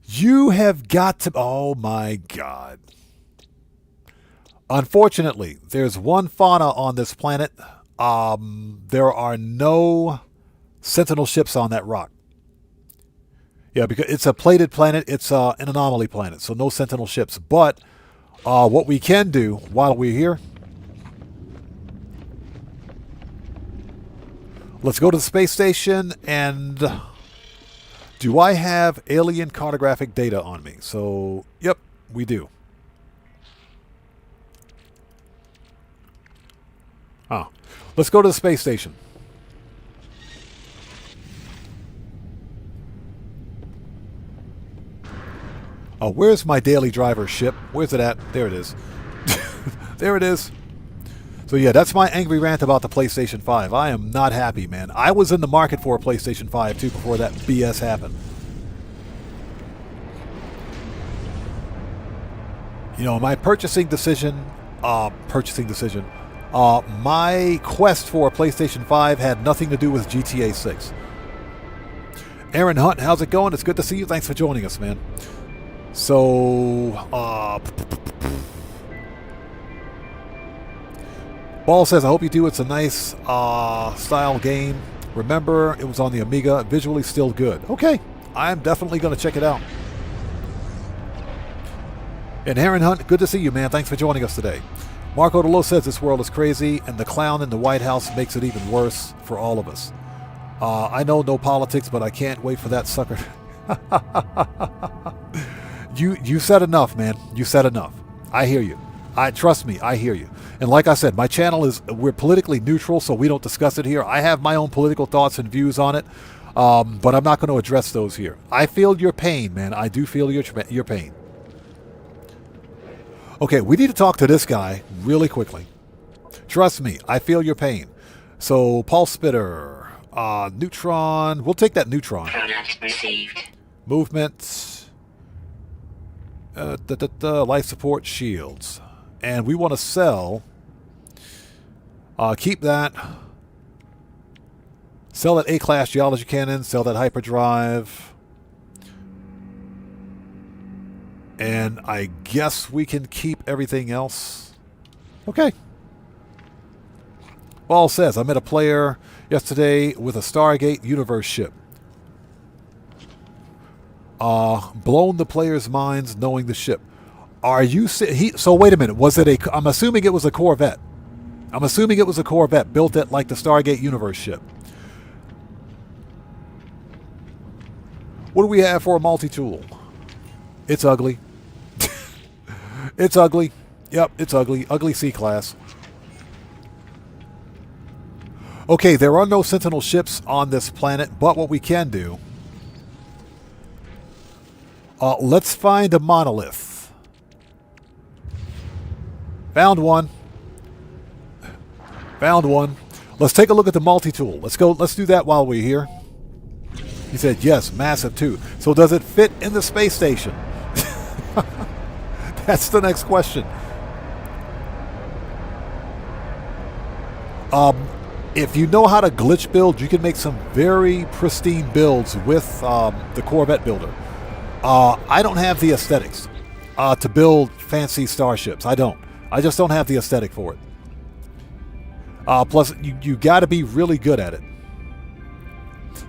You have got to... Oh my god. Unfortunately, there's one fauna on this planet. There are no Sentinel ships on that rock. Yeah, because it's a plated planet. It's an anomaly planet, so no Sentinel ships. But what we can do while we're here, let's go to the space station and... Do I have alien cartographic data on me? So, yep, we do. Let's go to the space station. Where's my daily driver ship? Where's it at? There it is. There it is. So yeah, that's my angry rant about the PlayStation 5. I am not happy, man. I was in the market for a PlayStation 5 too before that BS happened. You know, my purchasing decision, my quest for a PlayStation 5 had nothing to do with GTA 6. Aaron Hunt, how's it going? It's good to see you. Thanks for joining us, man. So, Ball says, I hope you do. It's a nice style game. Remember, it was on the Amiga. Visually still good. Okay, I'm definitely going to check it out. And Aaron Hunt, good to see you, man. Thanks for joining us today. Marco DeLo says this world is crazy, and the clown in the White House makes it even worse for all of us. I know no politics, but I can't wait for that sucker. You said enough, man. You said enough. I hear you. Trust me, I hear you. And like I said, my channel we're politically neutral, so we don't discuss it here. I have my own political thoughts and views on it, but I'm not going to address those here. I feel your pain, man. I do feel your pain. Okay, we need to talk to this guy really quickly. Trust me, I feel your pain. So, Pulse Spitter, Neutron. We'll take that Neutron. Product received. Movement. Life support shields. And we want to sell. Keep that. Sell that A-class geology cannon. Sell that hyperdrive. And I guess we can keep everything else. Okay. Ball says, I met a player yesterday with a Stargate Universe ship. Blown the player's minds knowing the ship. Are you... So wait a minute. Was it a... I'm assuming it was a Corvette. I'm assuming it was a Corvette built at like the Stargate Universe ship. What do we have for a multi-tool? It's ugly. It's ugly. Yep, it's ugly. Ugly C-class. Okay, there are no Sentinel ships on this planet, but what we can do... let's find a monolith. Found one. Found one. Let's take a look at the multi-tool. Let's go. Let's do that while we're here. He said, yes, massive too. So does it fit in the space station? That's the next question. If you know how to glitch build, you can make some very pristine builds with the Corvette builder. I don't have the aesthetics to build fancy starships. I don't. I just don't have the aesthetic for it. Plus, you got to be really good at it.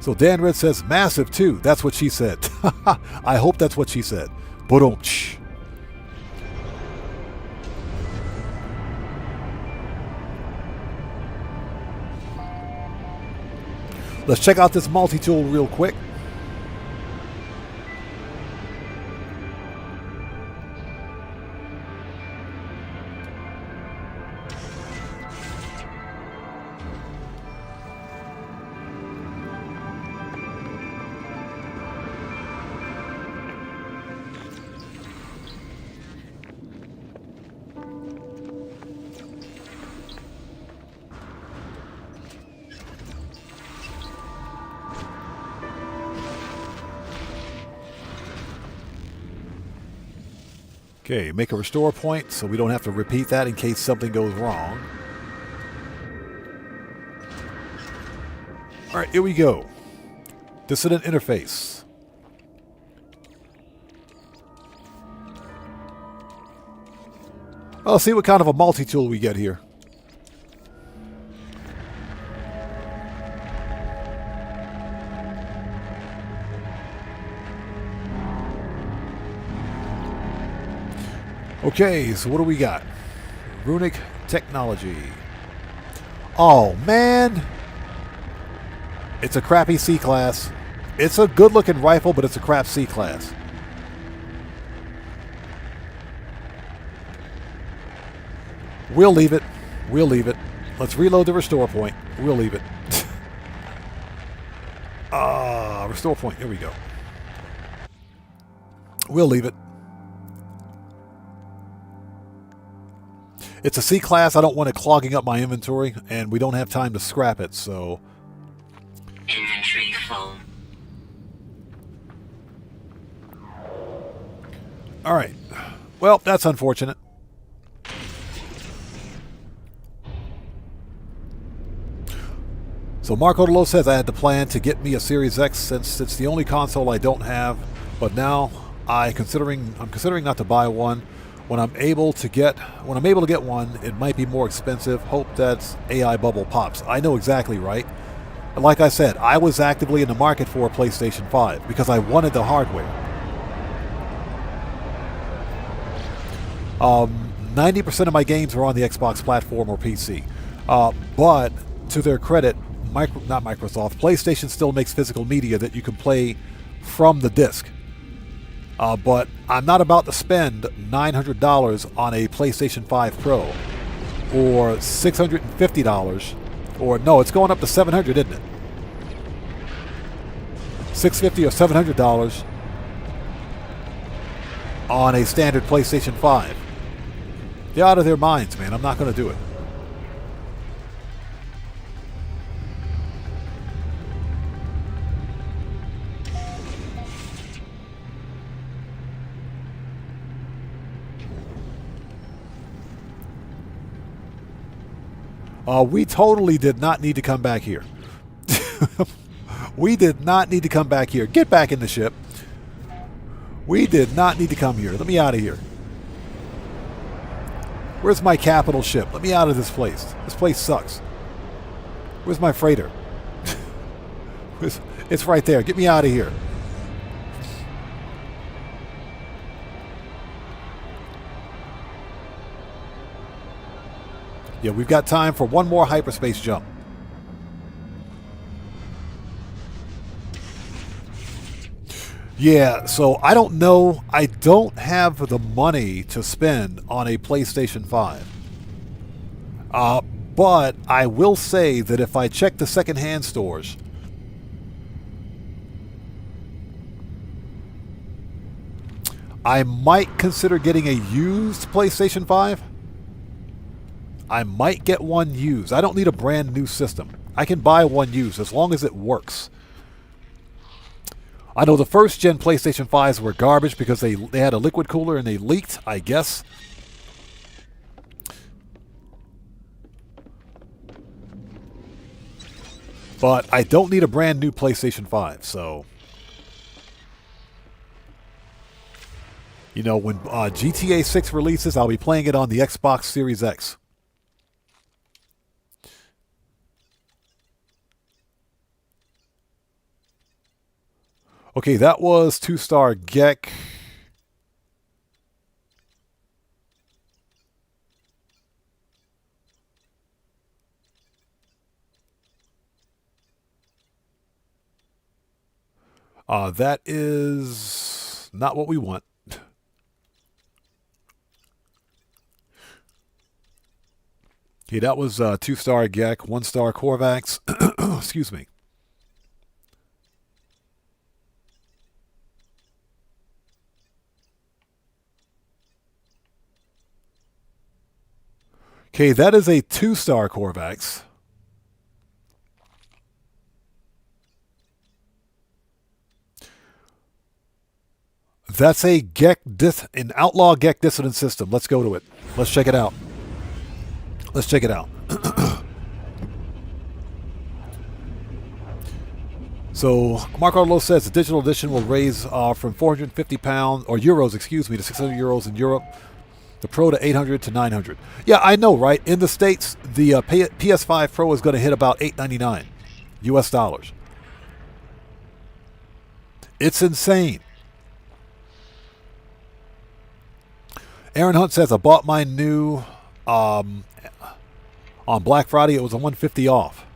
So Dan Red says, massive too. That's what she said. I hope that's what she said. Ba-dum-tsh. Let's check out this multi-tool real quick. Okay, make a restore point so we don't have to repeat that in case something goes wrong. Alright, here we go. Dissident interface. Let's see what kind of a multi-tool we get here. Okay, so what do we got? Runic technology. Oh, man. It's a crappy C-class. It's a good-looking rifle, but it's a crap C-class. We'll leave it. We'll leave it. Let's reload the restore point. We'll leave it. Restore point. Here we go. We'll leave it. It's a C-class. I don't want it clogging up my inventory, and we don't have time to scrap it, so... Inventory full. Alright. Well, that's unfortunate. So Marco Delo says I had the plan to get me a Series X since it's the only console I don't have, but now I'm considering not to buy one. When I'm able to get one, it might be more expensive. Hope that AI bubble pops. I know exactly right. And like I said, I was actively in the market for a PlayStation 5 because I wanted the hardware. 90% of my games are on the Xbox platform or PC. But to their credit, PlayStation still makes physical media that you can play from the disc. But I'm not about to spend $900 on a PlayStation 5 Pro or $650, or no, it's going up to $700, isn't it? $650 or $700 on a standard PlayStation 5. They're out of their minds, man. I'm not going to do it. We totally did not need to come back here. We did not need to come back here. Get back in the ship. We did not need to come here. Let me out of here. Where's my capital ship? Let me out of this place. This place sucks. Where's my freighter? It's right there. Get me out of here. Yeah, we've got time for one more hyperspace jump. Yeah, so I don't know. I don't have the money to spend on a PlayStation 5. But I will say that if I check the secondhand stores, I might consider getting a used PlayStation 5. I might get one used. I don't need a brand new system. I can buy one used as long as it works. I know the first gen PlayStation 5s were garbage because they had a liquid cooler and they leaked, I guess. But I don't need a brand new PlayStation 5, so... You know, when GTA 6 releases, I'll be playing it on the Xbox Series X. Okay, that was 2-star Gek. That is not what we want. Okay, that was 2-star Gek, 1-star Korvax. Excuse me. Okay, that is a 2-star Korvax. That's a an outlaw Gek dissonance system. Let's go to it. Let's check it out. Let's check it out. So Mark Arlo says the digital edition will raise from 450 pounds or euros, excuse me, to 600 euros in Europe. The Pro to 800 to 900. Yeah, I know, right? In the States, the PS5 Pro is going to hit about $899 US dollars. It's insane. Aaron Hunt says I bought mine new on Black Friday. It was a $150 off.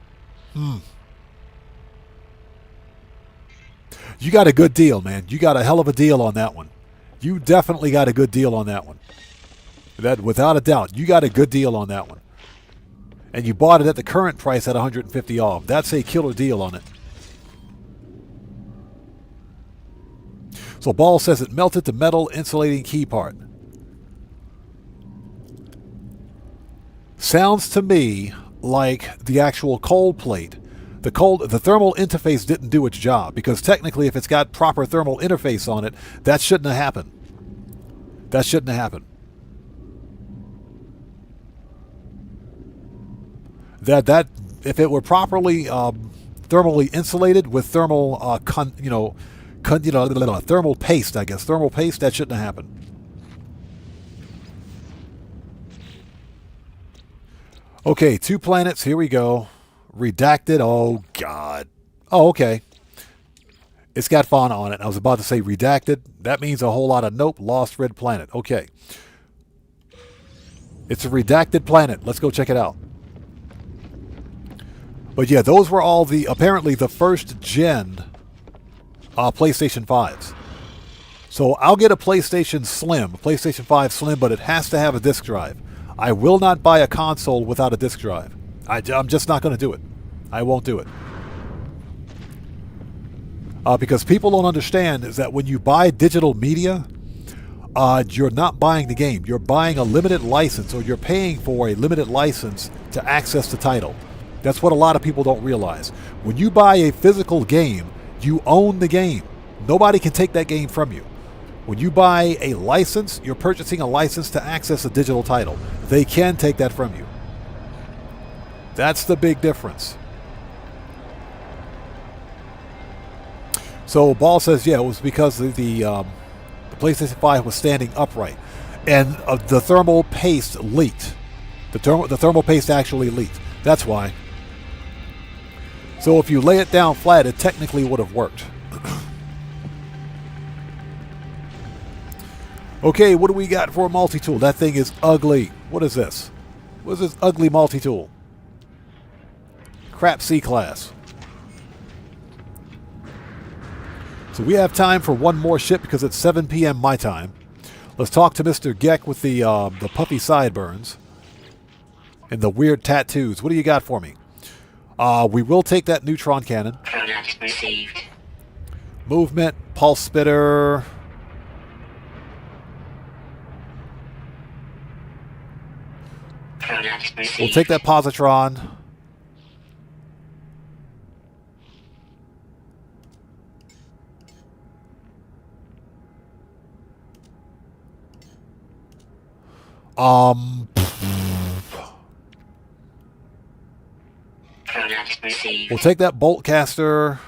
You got a good deal, man. You got a hell of a deal on that one. You definitely got a good deal on that one. That, without a doubt, you got a good deal on that one. And you bought it at the current price at $150 off. That's a killer deal on it. So Ball says it melted the metal insulating key part. sounds to me like the actual cold plate. The thermal interface didn't do its job, because technically if it's got proper thermal interface on it, that shouldn't have happened. That shouldn't have happened. That if it were properly thermally insulated with thermal thermal paste, I guess thermal paste, that shouldn't have happened. Okay, 2 planets. Here we go. Redacted. Oh God. Oh, okay. It's got fauna on it. I was about to say redacted. That means a whole lot of nope. Lost red planet. Okay. It's a redacted planet. Let's go check it out. But yeah, those were all apparently the first gen PlayStation 5s. So I'll get a PlayStation Slim, a PlayStation 5 Slim, but it has to have a disc drive. I will not buy a console without a disc drive. I'm just not going to do it. I won't do it. Because people don't understand is that when you buy digital media, you're not buying the game. You're buying a limited license, or you're paying for a limited license to access the title. That's what a lot of people don't realize. When you buy a physical game, you own the game. Nobody can take that game from you. When you buy a license, you're purchasing a license to access a digital title. They can take that from you. That's the big difference. So Ball says, yeah, it was because the PlayStation 5 was standing upright, and the thermal paste leaked. The thermal paste actually leaked. That's why. So if you lay it down flat, it technically would have worked. Okay, what do we got for a multi-tool? That thing is ugly. What is this? What is this ugly multi-tool? Crap C-class. So we have time for one more ship because it's 7 p.m. my time. Let's talk to Mr. Geck with the puffy sideburns and the weird tattoos. What do you got for me? We will take that neutron cannon. Product received. Movement, pulse spitter. Product received. We'll take that positron. Product received. We'll take that bolt caster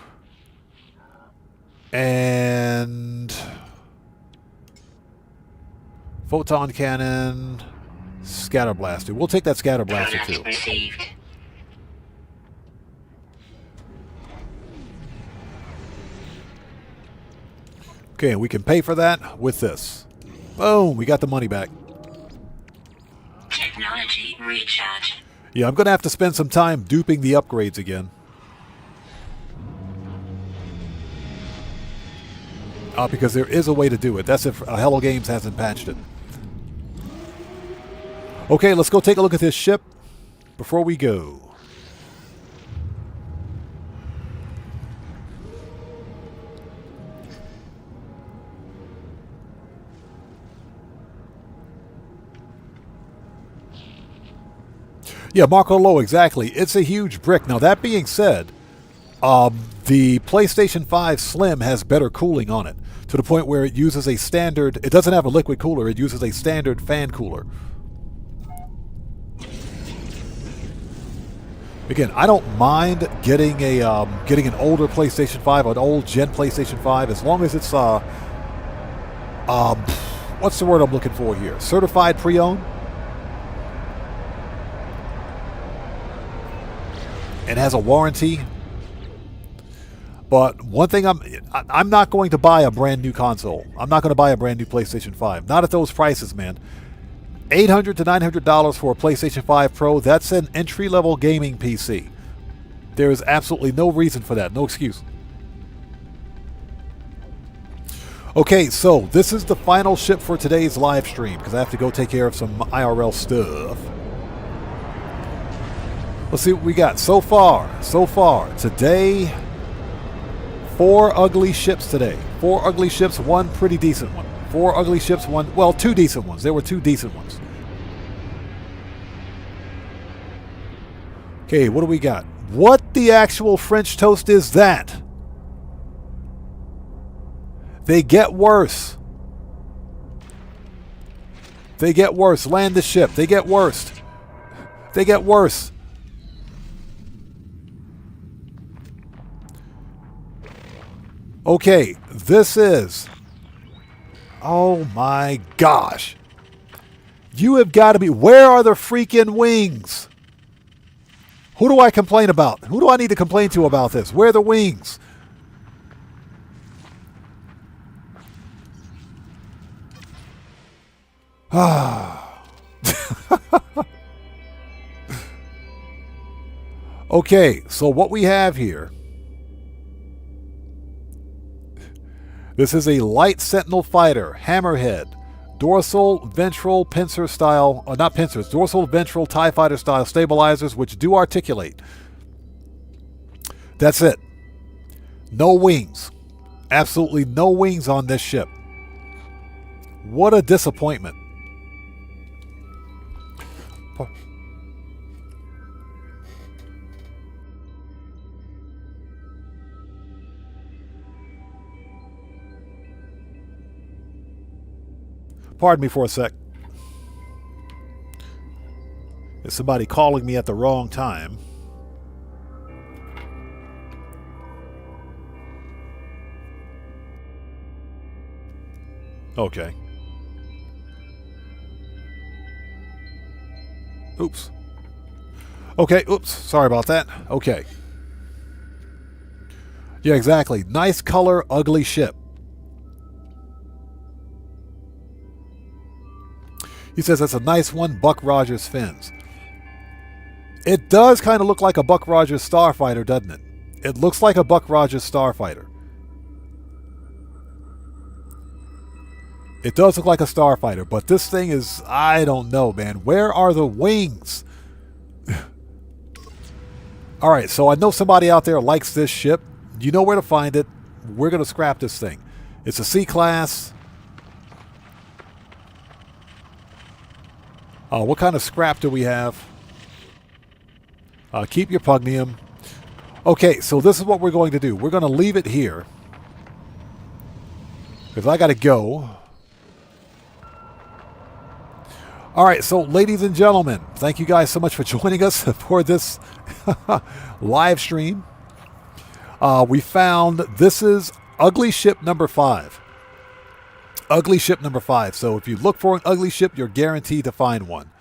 and photon cannon, scatter blaster. We'll take that scatter blaster too. Product received. Okay, we can pay for that with this. Boom, we got the money back. Technology recharge. Yeah, I'm going to have to spend some time duping the upgrades again. Because there is a way to do it. That's if Hello Games hasn't patched it. Okay, let's go take a look at this ship before we go. Yeah, Marco Low, exactly. It's a huge brick. Now, that being said, the PlayStation 5 Slim has better cooling on it, to the point where it uses a standard... It doesn't have a liquid cooler. It uses a standard fan cooler. Again, I don't mind getting an older PlayStation 5, an old gen PlayStation 5, as long as it's... what's the word I'm looking for here? Certified pre-owned? It has a warranty. But one thing, I'm not going to buy a brand new console. I'm not going to buy a brand new PlayStation 5. Not at those prices, man. $800 to $900 for a PlayStation 5 Pro, that's an entry-level gaming PC. There is absolutely no reason for that. No excuse. Okay, so this is the final ship for today's live stream, because I have to go take care of some IRL stuff. Let's see what we got so far. Today, 4 ugly ships today. 4 ugly ships, 1 pretty decent one. 4 ugly ships, 1... Well, 2 decent ones. There were 2 decent ones. Okay, what do we got? What the actual French toast is that? They get worse. They get worse. Land the ship. They get worse. They get worse. Okay, this is... Oh my gosh. You have got to be... Where are the freaking wings? Who do I complain about? Who do I need to complain to about this? Where are the wings? Okay, so what we have here... This is a light Sentinel fighter, Hammerhead, dorsal, ventral, pincer style, not pincers, dorsal, ventral, TIE fighter style stabilizers, which do articulate. That's it. No wings. Absolutely no wings on this ship. What a disappointment. Pardon me for a sec. There's somebody calling me at the wrong time. Okay. Oops. Okay, oops. Sorry about that. Okay. Yeah, exactly. Nice color, ugly ship. He says that's a nice one, Buck Rogers fins. It does kind of look like a Buck Rogers starfighter, doesn't it? It looks like a Buck Rogers starfighter. It does look like a starfighter, but this thing is, I don't know, man. Where are the wings? All right, so I know somebody out there likes this ship. You know where to find it. We're going to scrap this thing. It's a C-class. What kind of scrap do we have? Keep your pugnium. Okay, so this is what we're going to do. We're going to leave it here. Because I got to go. All right, so ladies and gentlemen, thank you guys so much for joining us for this live stream. We found, this is ugly ship number 5. Ugly ship number 5. So if you look for an ugly ship, you're guaranteed to find one.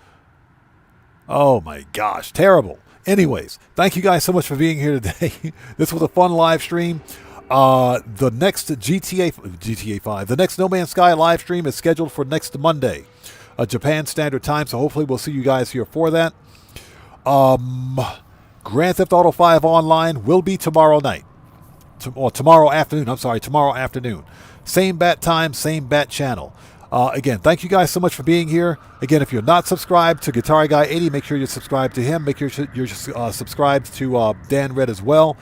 Oh my gosh, terrible. Anyways, thank you guys so much for being here today. This was a fun live stream. The next GTA 5, the next No Man's Sky live stream is scheduled for next Monday, Japan Standard Time. So hopefully we'll see you guys here for that. Grand Theft Auto 5 Online will be tomorrow night. Tomorrow afternoon. I'm sorry, tomorrow afternoon. Same bat time, same bat channel. Again, thank you guys so much for being here. Again, if you're not subscribed to Guitar Guy 80, make sure you're subscribed to him. Make sure you're subscribed to Dan Red as well.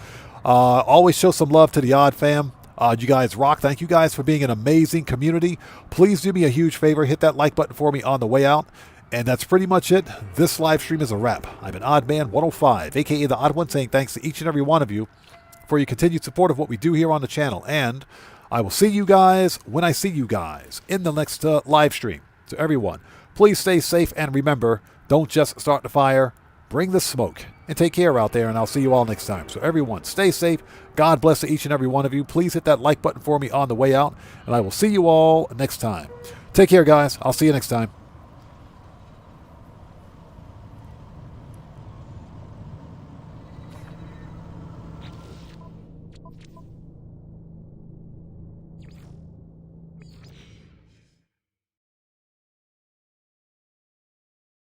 Always show some love to the Odd Fam. You guys rock. Thank you guys for being an amazing community. Please do me a huge favor. Hit that like button for me on the way out. And that's pretty much it. This live stream is a wrap. I'm an Odd Man 105, a.k.a. The Odd One, saying thanks to each and every one of you for your continued support of what we do here on the channel. And I will see you guys when I see you guys in the next live stream. So everyone, please stay safe and remember, don't just start the fire, bring the smoke. And take care out there, and I'll see you all next time. So everyone, stay safe. God bless to each and every one of you. Please hit that like button for me on the way out, and I will see you all next time. Take care, guys. I'll see you next time.